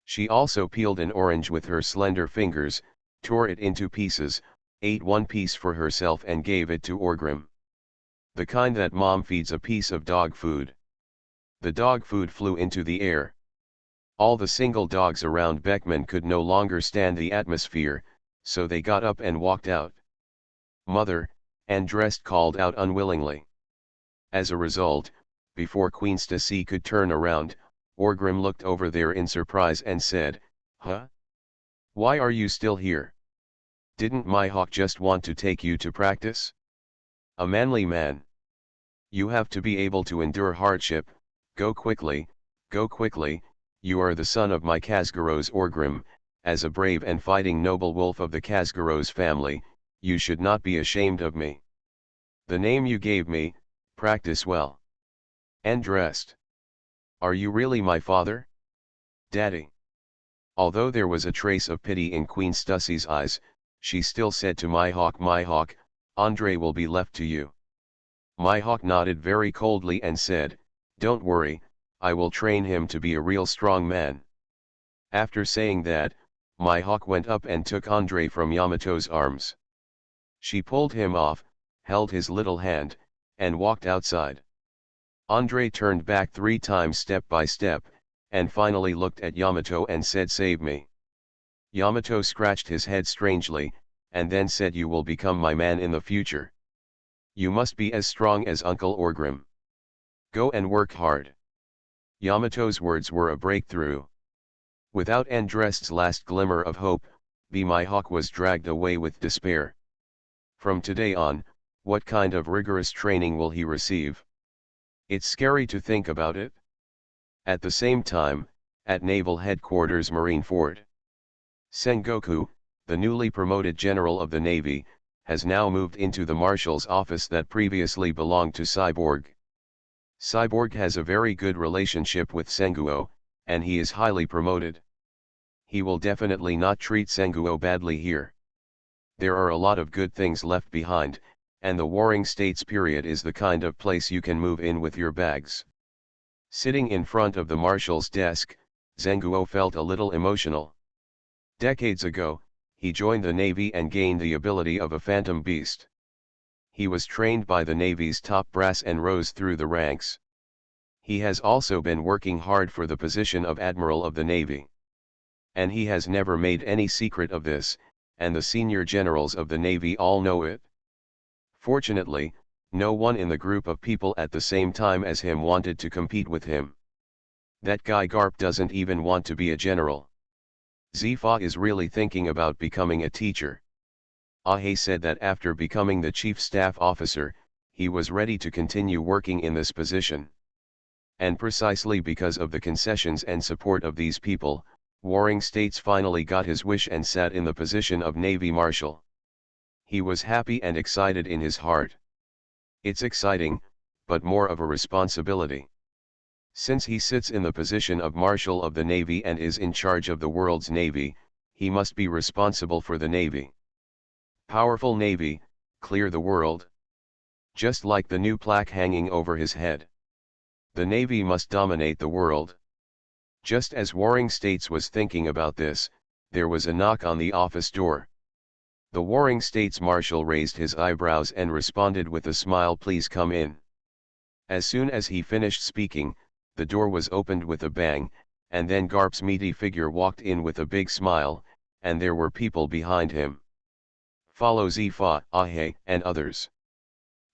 A: She also peeled an orange with her slender fingers, tore it into pieces, ate one piece for herself and gave it to Orgrim. The kind that mom feeds a piece of dog food. The dog food flew into the air. All the single dogs around Beckman could no longer stand the atmosphere, so they got up and walked out. Mother, Andrest called out unwillingly. As a result, before Queen Stussy could turn around, Orgrim looked over there in surprise and said, "Huh? Why are you still here? Didn't Mihawk just want to take you to practice? A manly man. You have to be able to endure hardship. Go quickly, you are the son of my Khazgaroz Orgrim, as a brave and fighting noble wolf of the Khazgaroz family, you should not be ashamed of me. The name you gave me, practice well. Andrest. Are you really my father? Daddy." Although there was a trace of pity in Queen Stussy's eyes, she still said to Mihawk, "Mihawk, Andrei will be left to you." Mihawk nodded very coldly and said, "Don't worry, I will train him to be a real strong man." After saying that, Mihawk went up and took Andrei from Yamato's arms. She pulled him off, held his little hand, and walked outside. Andrei turned back 3 times step by step, and finally looked at Yamato and said, "Save me." Yamato scratched his head strangely, and then said, "You will become my man in the future. You must be as strong as Uncle Orgrim. Go and work hard." Yamato's words were a breakthrough. Without Andrest's last glimmer of hope, Mihawk was dragged away with despair. From today on, what kind of rigorous training will he receive? It's scary to think about it. At the same time, at Naval Headquarters Marineford, Sengoku, the newly promoted general of the Navy, has now moved into the marshal's office that previously belonged to Cyborg. Cyborg has a very good relationship with Senguo, and he is highly promoted. He will definitely not treat Senguo badly here. There are a lot of good things left behind, and the Warring States period is the kind of place you can move in with your bags. Sitting in front of the marshal's desk, Zhenguo felt a little emotional. Decades ago, he joined the Navy and gained the ability of a phantom beast. He was trained by the Navy's top brass and rose through the ranks. He has also been working hard for the position of Admiral of the Navy. And he has never made any secret of this, and the senior generals of the Navy all know it. Fortunately, no one in the group of people at the same time as him wanted to compete with him. That guy Garp doesn't even want to be a general. Zifa is really thinking about becoming a teacher. Ahe said that after becoming the chief staff officer, he was ready to continue working in this position. And precisely because of the concessions and support of these people, Warring States finally got his wish and sat in the position of Navy Marshal. He was happy and excited in his heart. It's exciting, but more of a responsibility. Since he sits in the position of Marshal of the Navy and is in charge of the world's Navy, he must be responsible for the Navy. Powerful Navy, clear the world. Just like the new plaque hanging over his head. The Navy must dominate the world. Just as Warring States was thinking about this, there was a knock on the office door. The Warring States Marshal raised his eyebrows and responded with a smile, "Please come in." As soon as he finished speaking, the door was opened with a bang, and then Garp's meaty figure walked in with a big smile, and there were people behind him. Follow Zifa, Ahe, and others.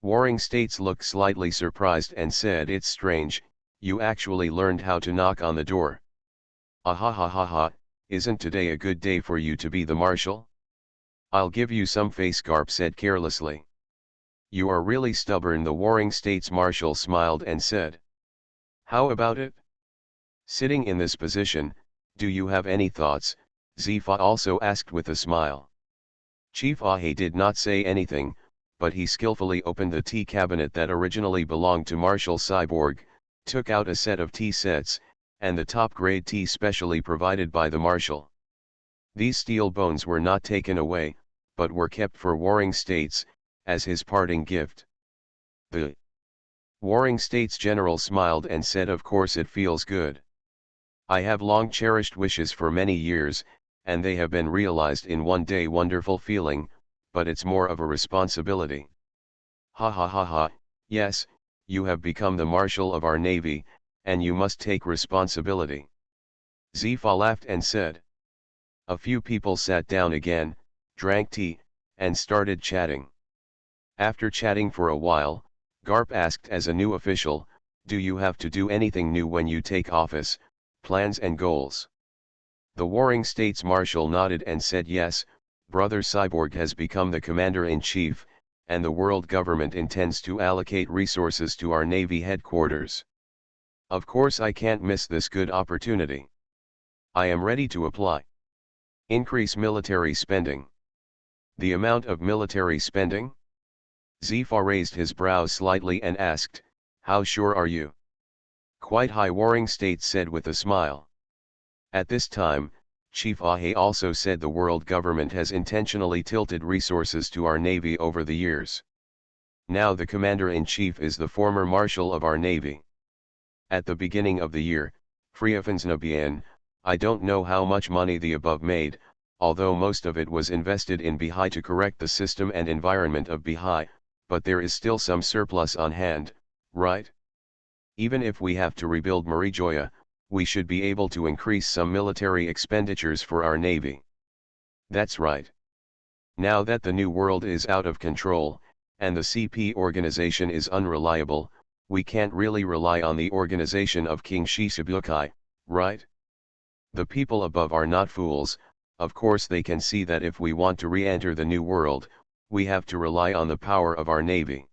A: Warring States looked slightly surprised and said, "It's strange, you actually learned how to knock on the door. Ahahaha, isn't today a good day for you to be the marshal? I'll give you some face," Garp said carelessly. "You are really stubborn," the Warring States Marshal smiled and said. "How about it? Sitting in this position, do you have any thoughts?" Zifa also asked with a smile. Chief Ahe did not say anything, but he skillfully opened the tea cabinet that originally belonged to Marshal Cyborg, took out a set of tea sets, and the top-grade tea specially provided by the Marshal. These steel bones were not taken away, but were kept for Warring States, as his parting gift. The Warring States General smiled and said, "Of course it feels good. I have long cherished wishes for many years, and they have been realized in one day. Wonderful feeling, but it's more of a responsibility." "Ha ha ha ha, yes, you have become the Marshal of our Navy, and you must take responsibility." Zifa laughed and said. A few people sat down again, drank tea, and started chatting. After chatting for a while, Garp asked, as a new official, "Do you have to do anything new when you take office, plans and goals?" The Warring States Marshal nodded and said, "Yes, Brother Cyborg has become the Commander-in-Chief, and the world government intends to allocate resources to our Navy headquarters. Of course I can't miss this good opportunity. I am ready to apply. Increase military spending." "The amount of military spending?" Zifa raised his brows slightly and asked, "How sure are you?" "Quite high," Warring States said with a smile. At this time, Chief Ahe also said, "The world government has intentionally tilted resources to our Navy over the years. Now the Commander-in-Chief is the former Marshal of our Navy. At the beginning of the year, Friafansnabian, I don't know how much money the above made, although most of it was invested in Bihai to correct the system and environment of Bihai, but there is still some surplus on hand, right? Even if we have to rebuild Marijoya, we should be able to increase some military expenditures for our Navy." "That's right. Now that the New World is out of control, and the CP organization is unreliable, we can't really rely on the organization of King Shichibukai, right? The people above are not fools. Of course they can see that if we want to re-enter the New World, we have to rely on the power of our Navy.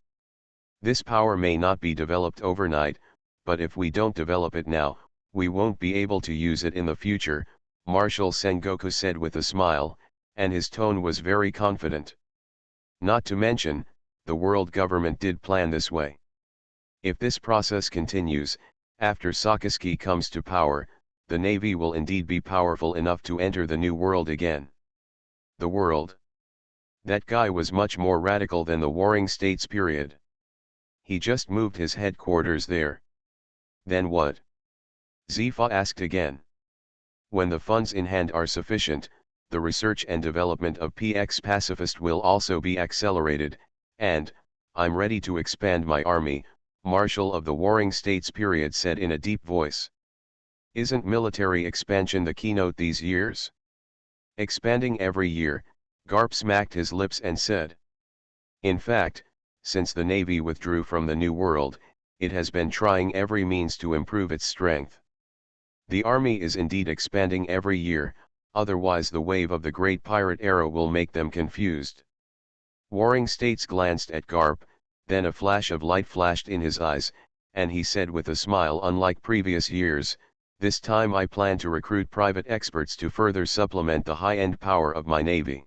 A: This power may not be developed overnight, but if we don't develop it now, we won't be able to use it in the future," Marshal Sengoku said with a smile, and his tone was very confident. "Not to mention, the world government did plan this way. If this process continues, after Sakazuki comes to power, the Navy will indeed be powerful enough to enter the New World again." "The world? That guy was much more radical than the Warring States period. He just moved his headquarters there. Then what? Zifa asked again. When the funds in hand are sufficient, the research and development of PX Pacifist will also be accelerated, and, I'm ready to expand my army, Marshal of the Warring States period said in a deep voice. Isn't military expansion the keynote these years? Expanding every year, Garp smacked his lips and said. In fact, since the Navy withdrew from the New World, it has been trying every means to improve its strength. The army is indeed expanding every year, otherwise the wave of the Great Pirate era will make them confused. Warring States glanced at Garp, then a flash of light flashed in his eyes, and he said with a smile unlike previous years, this time I plan to recruit private experts to further supplement the high-end power of my navy.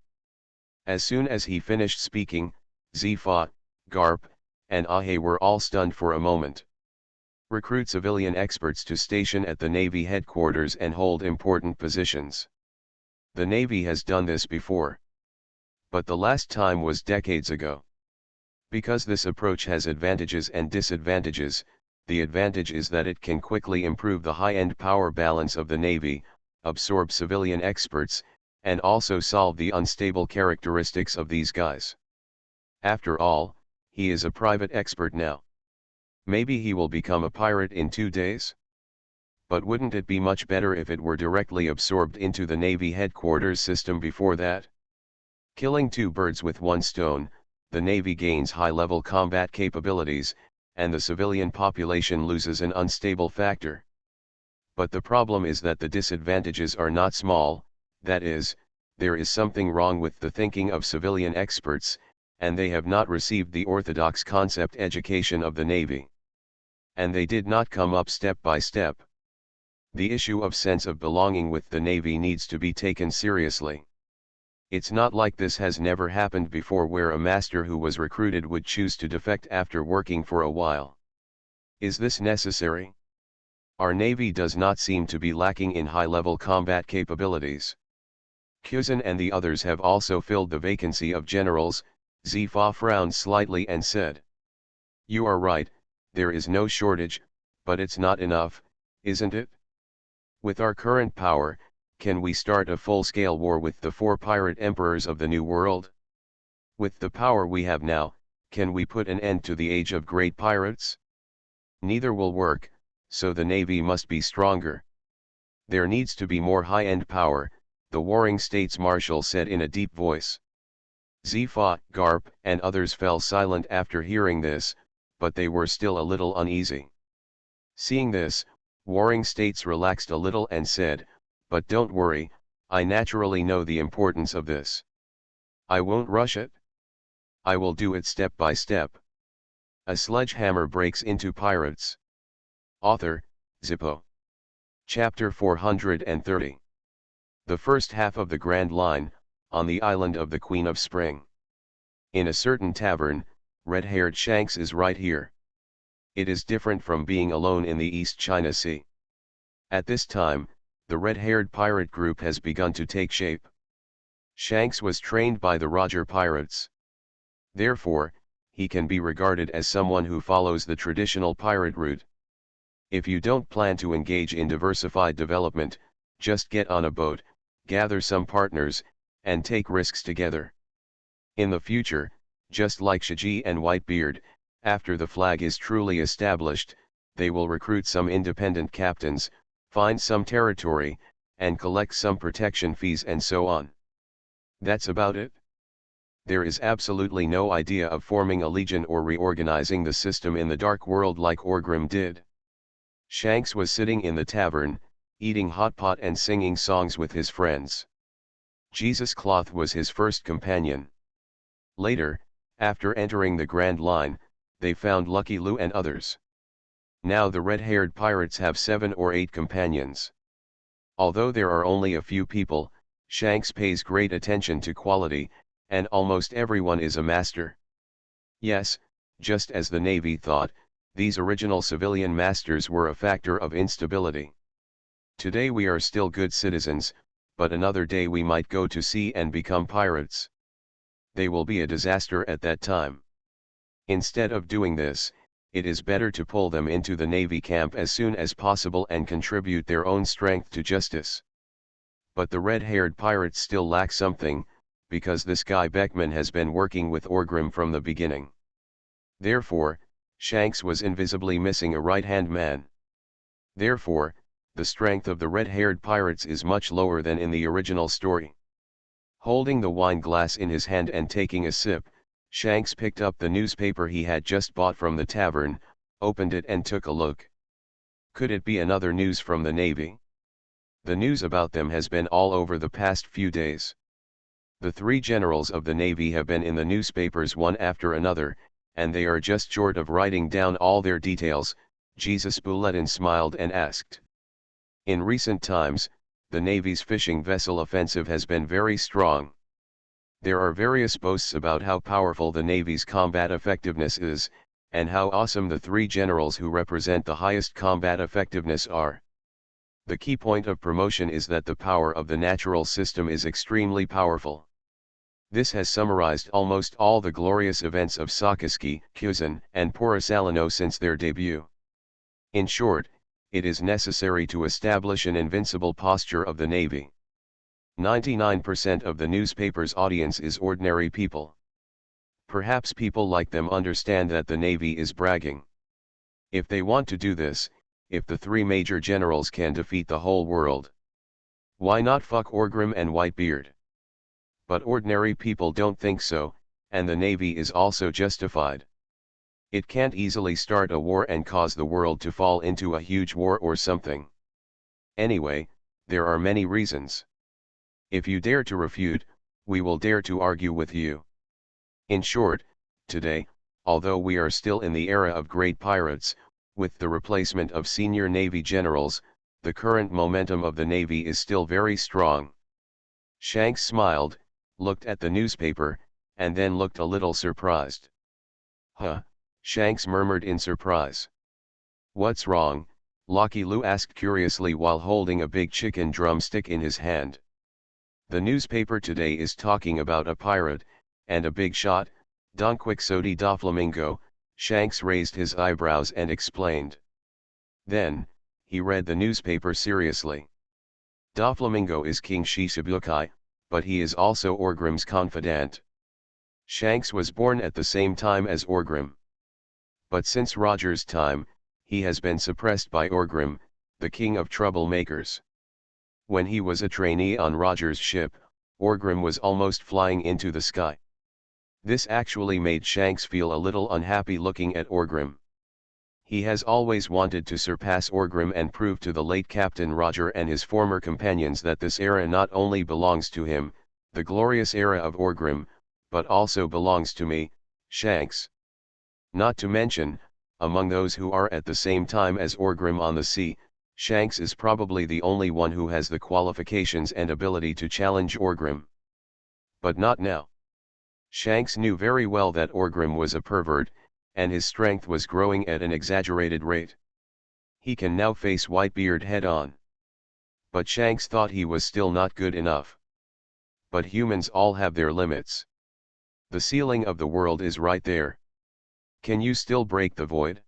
A: As soon as he finished speaking, Zifa, Garp, and Ahe were all stunned for a moment. Recruit civilian experts to station at the Navy headquarters and hold important positions. The Navy has done this before. But the last time was decades ago. Because this approach has advantages and disadvantages, the advantage is that it can quickly improve the high-end power balance of the Navy, absorb civilian experts, and also solve the unstable characteristics of these guys. After all, he is a private expert now. Maybe he will become a pirate in 2 days? But wouldn't it be much better if it were directly absorbed into the Navy headquarters system before that? Killing 2 birds with 1 stone, the Navy gains high-level combat capabilities, and the civilian population loses an unstable factor. But the problem is that the disadvantages are not small, that is, there is something wrong with the thinking of civilian experts, and they have not received the orthodox concept education of the Navy. And they did not come up step by step. The issue of sense of belonging with the Navy needs to be taken seriously. It's not like this has never happened before where a master who was recruited would choose to defect after working for a while. Is this necessary? Our Navy does not seem to be lacking in high-level combat capabilities. Kuzan and the others have also filled the vacancy of generals. Zifa frowned slightly and said. You are right, there is no shortage, but it's not enough, isn't it? With our current power, can we start a full-scale war with the 4 pirate emperors of the New World? With the power we have now, can we put an end to the age of great pirates? Neither will work, so the Navy must be stronger. There needs to be more high-end power, the Warring States Marshal said in a deep voice. Zifa, Garp, and others fell silent after hearing this, but they were still a little uneasy. Seeing this, Warring States relaxed a little and said, but don't worry, I naturally know the importance of this. I won't rush it. I will do it step by step. A sledgehammer breaks into pirates. Author, Zippo. Chapter 430. The first half of the Grand Line, on the island of the Queen of Spring. In a certain tavern, red-haired Shanks is right here. It is different from being alone in the East China Sea. At this time, the red-haired pirate group has begun to take shape. Shanks was trained by the Roger pirates. Therefore, he can be regarded as someone who follows the traditional pirate route. If you don't plan to engage in diversified development, just get on a boat, gather some partners, and take risks together. In the future, just like Shiji and Whitebeard, after the flag is truly established, they will recruit some independent captains, find some territory, and collect some protection fees and so on. That's about it. There is absolutely no idea of forming a legion or reorganizing the system in the Dark World like Orgrim did. Shanks was sitting in the tavern, eating hot pot and singing songs with his friends. Jesus Cloth was his first companion. Later, after entering the Grand Line, they found Lucky Lou and others. Now the red-haired pirates have 7 or 8 companions. Although there are only a few people, Shanks pays great attention to quality, and almost everyone is a master. Yes, just as the Navy thought, these original civilian masters were a factor of instability. Today we are still good citizens, but another day we might go to sea and become pirates. they will be a disaster at that time. Instead of doing this, it is better to pull them into the Navy camp as soon as possible and contribute their own strength to justice. But the red-haired pirates still lack something, because this guy Beckman has been working with Orgrim from the beginning. Therefore, Shanks was invisibly missing a right-hand man. Therefore, the strength of the red-haired pirates is much lower than in the original story. Holding the wine glass in his hand and taking a sip, Shanks picked up the newspaper he had just bought from the tavern, opened it and took a look. Could it be another news from the Navy? The news about them has been all over the past few days. The three generals of the Navy have been in the newspapers one after another, and they are just short of writing down all their details. Jesus Bulletin smiled and asked. In recent times, the Navy's fishing vessel offensive has been very strong. There are various boasts about how powerful the Navy's combat effectiveness is, and how awesome the three generals who represent the highest combat effectiveness are. The key point of promotion is that the power of the natural system is extremely powerful. This has summarized almost all the glorious events of Sakaski, Kuzan, and Porisalino since their debut. In short, it is necessary to establish an invincible posture of the Navy. 99% of the newspaper's audience is ordinary people. Perhaps people like them understand that the Navy is bragging. If they want to do this, if the three major generals can defeat the whole world, why not fuck Orgrim and Whitebeard? But ordinary people don't think so, and the Navy is also justified. It can't easily start a war and cause the world to fall into a huge war or something. Anyway, there are many reasons. If you dare to refute, we will dare to argue with you. In short, today, although we are still in the era of great pirates, with the replacement of senior Navy generals, the current momentum of the Navy is still very strong. Shanks smiled, looked at the newspaper, and then looked a little surprised. Huh, Shanks murmured in surprise. What's wrong? Lucky Lou asked curiously while holding a big chicken drumstick in his hand. The newspaper today is talking about a pirate, and a big shot, Don Quixote da Flamingo. Shanks raised his eyebrows and explained. Then, he read the newspaper seriously. Da Flamingo is King Shishibukai, but he is also Orgrim's confidant. Shanks was born at the same time as Orgrim. But since Roger's time, he has been suppressed by Orgrim, the king of troublemakers. When he was a trainee on Roger's ship, Orgrim was almost flying into the sky. This actually made Shanks feel a little unhappy looking at Orgrim. He has always wanted to surpass Orgrim and prove to the late Captain Roger and his former companions that this era not only belongs to him, the glorious era of Orgrim, but also belongs to me, Shanks. Not to mention, among those who are at the same time as Orgrim on the sea, Shanks is probably the only one who has the qualifications and ability to challenge Orgrim. But not now. Shanks knew very well that Orgrim was a pervert, and his strength was growing at an exaggerated rate. He can now face Whitebeard head-on. But Shanks thought he was still not good enough. But humans all have their limits. The ceiling of the world is right there. Can you still break the void?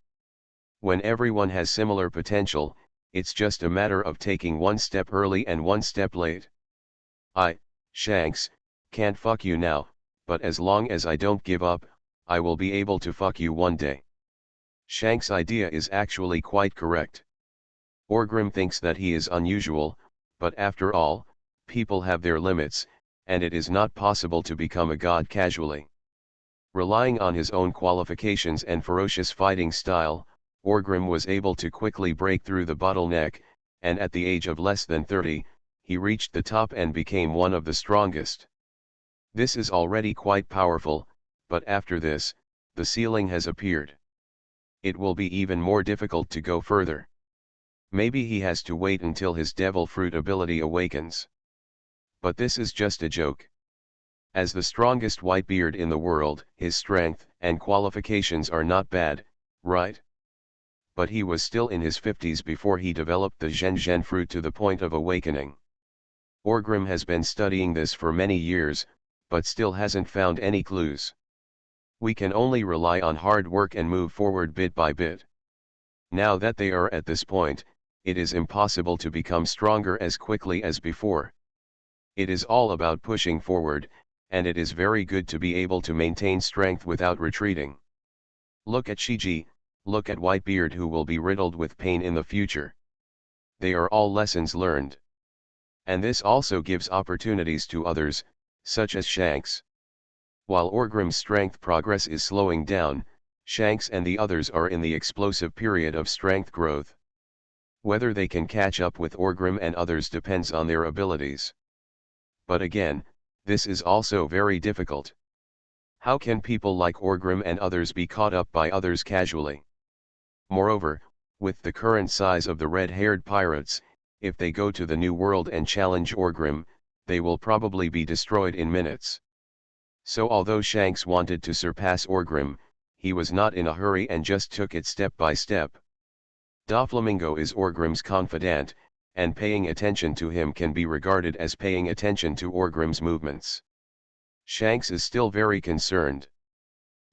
A: When everyone has similar potential, it's just a matter of taking one step early and one step late. I, Shanks, can't fuck you now, but as long as I don't give up, I will be able to fuck you one day. Shanks' idea is actually quite correct. Orgrim thinks that he is unusual, but after all, people have their limits, and it is not possible to become a god casually. Relying on his own qualifications and ferocious fighting style, Orgrim was able to quickly break through the bottleneck, and at the age of less than 30, he reached the top and became one of the strongest. This is already quite powerful, but after this, the ceiling has appeared. It will be even more difficult to go further. Maybe he has to wait until his devil fruit ability awakens. But this is just a joke. As the strongest Whitebeard in the world, his strength and qualifications are not bad, right? But he was still in his 50s before he developed the Zhen fruit to the point of awakening. Orgrim has been studying this for many years, but still hasn't found any clues. We can only rely on hard work and move forward bit by bit. Now that they are at this point, it is impossible to become stronger as quickly as before. It is all about pushing forward, and it is very good to be able to maintain strength without retreating. Look at Shiji, look at Whitebeard, who will be riddled with pain in the future. They are all lessons learned. And this also gives opportunities to others, such as Shanks. While Orgrim's strength progress is slowing down, Shanks and the others are in the explosive period of strength growth. Whether they can catch up with Orgrim and others depends on their abilities. But again, this is also very difficult. How can people like Orgrim and others be caught up by others casually? Moreover, with the current size of the red-haired pirates, if they go to the New World and challenge Orgrim, they will probably be destroyed in minutes. So although Shanks wanted to surpass Orgrim, he was not in a hurry and just took it step by step. Doflamingo is Orgrim's confidant, and paying attention to him can be regarded as paying attention to Orgrim's movements. Shanks is still very concerned.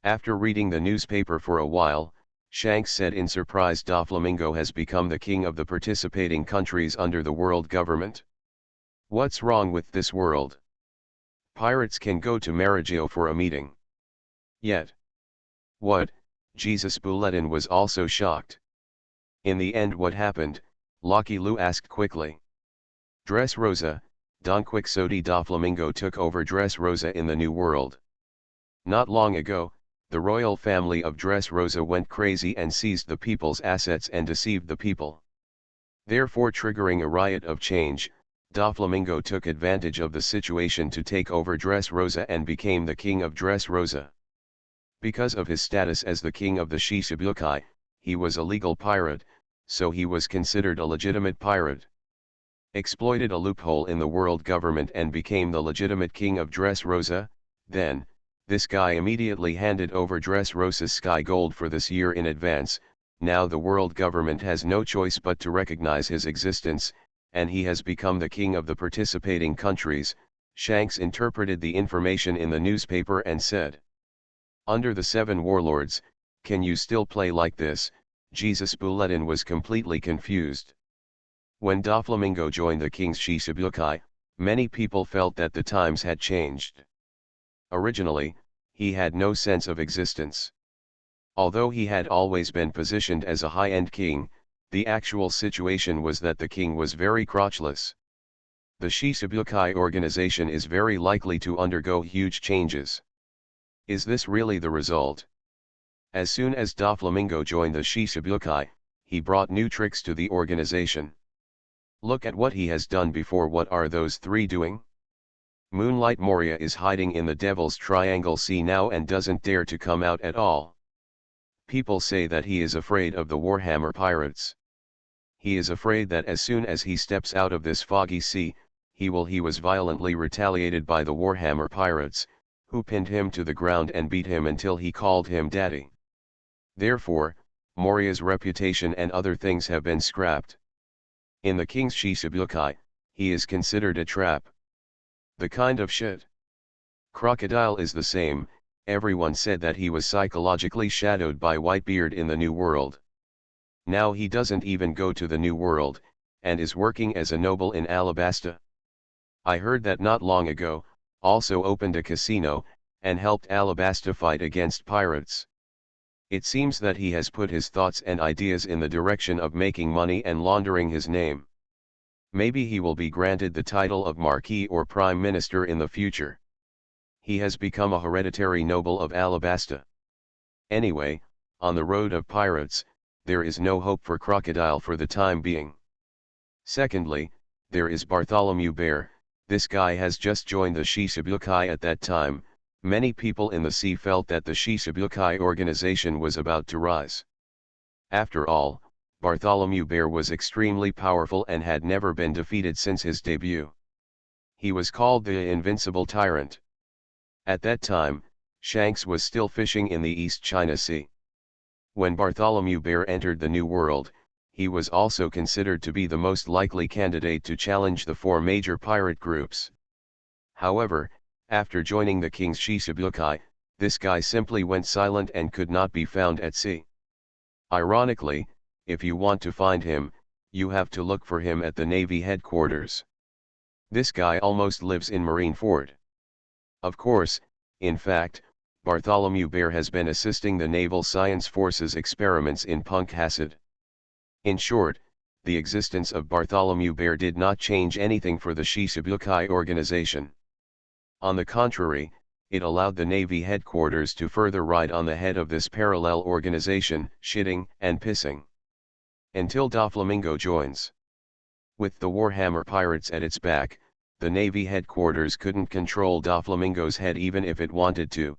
A: After reading the newspaper for a while, Shanks said in surprise, Doflamingo has become the king of the participating countries under the world government. What's wrong with this world? Pirates can go to Maragio for a meeting. Yet. What? Jesus Bulletin was also shocked. In the end, what happened? Lucky Lou asked quickly. Dressrosa, Don Quixote Doflamingo took over Dressrosa in the New World. Not long ago, the royal family of Dressrosa went crazy and seized the people's assets and deceived the people. Therefore, triggering a riot of change, Doflamingo took advantage of the situation to take over Dressrosa and became the king of Dressrosa. Because of his status as the king of the Shishibukai, he was a legal pirate, so he was considered a legitimate pirate. Exploited a loophole in the world government and became the legitimate king of Dressrosa. Then, this guy immediately handed over Dressrosa's sky gold for this year in advance. Now the world government has no choice but to recognize his existence, and he has become the king of the participating countries. Shanks interpreted the information in the newspaper and said, "Under the 7 warlords, can you still play like this?" Jesus Bulletin was completely confused. When Doflamingo joined the king's Shishibukai, many people felt that the times had changed. Originally, he had no sense of existence. Although he had always been positioned as a high-end king, the actual situation was that the king was very crotchless. The Shishibukai organization is very likely to undergo huge changes. Is this really the result? As soon as Doflamingo joined the Shishibukai, he brought new tricks to the organization. Look at what he has done before. What are those 3 doing? Moonlight Moria is hiding in the Devil's Triangle Sea now and doesn't dare to come out at all. People say that he is afraid of the Warhammer pirates. He is afraid that as soon as he steps out of this foggy sea, he was violently retaliated by the Warhammer pirates, who pinned him to the ground and beat him until he called him daddy. Therefore, Moria's reputation and other things have been scrapped. In the king's Shishibukai, he is considered a trap. The kind of shit. Crocodile is the same. Everyone said that he was psychologically shadowed by Whitebeard in the New World. Now he doesn't even go to the New World, and is working as a noble in Alabasta. I heard that not long ago, also opened a casino, and helped Alabasta fight against pirates. It seems that he has put his thoughts and ideas in the direction of making money and laundering his name. Maybe he will be granted the title of Marquis or Prime Minister in the future. He has become a hereditary noble of Alabasta. Anyway, on the road of pirates, there is no hope for Crocodile for the time being. Secondly, there is Bartholomew Bear. This guy has just joined the Shishibukai at that time. Many people in the sea felt that the Shishibukai organization was about to rise. After all, Bartholomew Bear was extremely powerful and had never been defeated since his debut. He was called the Invincible Tyrant. At that time, Shanks was still fishing in the East China Sea. When Bartholomew Bear entered the New World, he was also considered to be the most likely candidate to challenge the 4 major pirate groups. However, After joining the king's Shichibukai, this guy simply went silent and could not be found at sea. Ironically, if you want to find him, you have to look for him at the Navy headquarters. This guy almost lives in Marineford. Of course, in fact, Bartholomew Bear has been assisting the Naval Science Force's experiments in punk acid. In short, the existence of Bartholomew Bear did not change anything for the Shichibukai organization. On the contrary, it allowed the Navy headquarters to further ride on the head of this parallel organization, shitting and pissing. Until Doflamingo joins. With the Warhammer pirates at its back, the Navy headquarters couldn't control Doflamingo's head even if it wanted to.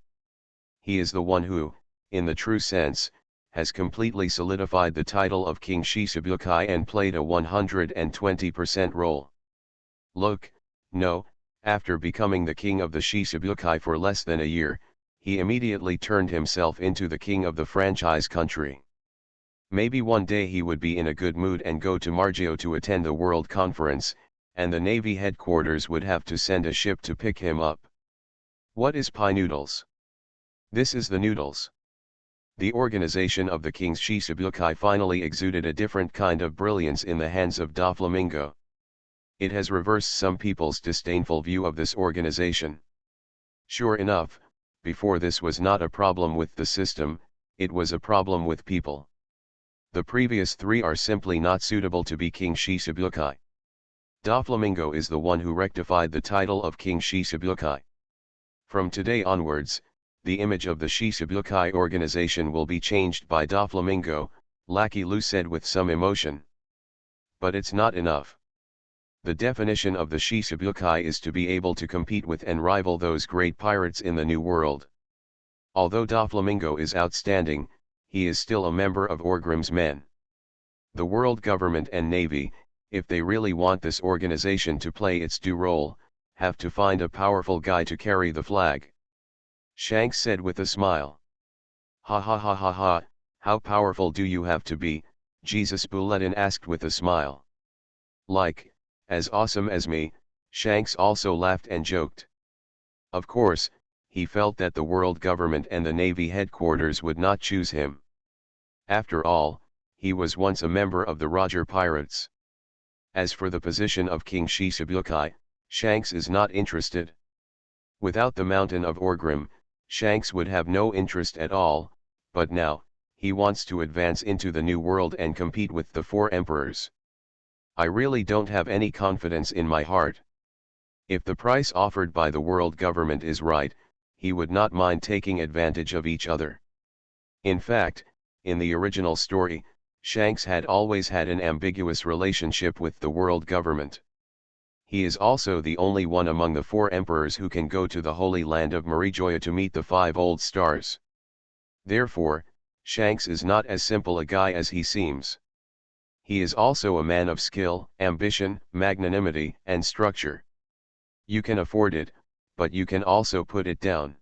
A: He is the one who, in the true sense, has completely solidified the title of King Shichibukai and played a 120% role. Look, no, after becoming the king of the Shichibukai for less than a year, he immediately turned himself into the king of the franchise country. Maybe one day he would be in a good mood and go to Margio to attend the World Conference, and the Navy headquarters would have to send a ship to pick him up. What is pie noodles? This is the noodles. The organization of the King's Shichibukai finally exuded a different kind of brilliance in the hands of Doflamingo. It has reversed some people's disdainful view of this organization. Sure enough, before this was not a problem with the system, it was a problem with people. The previous three are simply not suitable to be King Shichibukai. Doflamingo is the one who rectified the title of King Shichibukai. From today onwards, the image of the Shichibukai organization will be changed by Doflamingo, Lucky Lou said with some emotion. But it's not enough. The definition of the Shichibukai is to be able to compete with and rival those great pirates in the New World. Although Doflamingo is outstanding, he is still a member of Orgrim's men. The world government and navy, if they really want this organization to play its due role, have to find a powerful guy to carry the flag. Shanks said with a smile. Ha ha ha ha ha, how powerful do you have to be? Jesus Bulletin asked with a smile. Like, as awesome as me, Shanks also laughed and joked. Of course, he felt that the world government and the Navy headquarters would not choose him. After all, he was once a member of the Roger Pirates. As for the position of King Shichibukai, Shanks is not interested. Without the mountain of Orgrim, Shanks would have no interest at all, but now, he wants to advance into the New World and compete with the four emperors. I really don't have any confidence in my heart. If the price offered by the world government is right, he would not mind taking advantage of each other. In fact, in the original story, Shanks had always had an ambiguous relationship with the world government. He is also the only one among the four emperors who can go to the Holy Land of Marijoya to meet the 5 old stars. Therefore, Shanks is not as simple a guy as he seems. He is also a man of skill, ambition, magnanimity, and structure. You can afford it, but you can also put it down.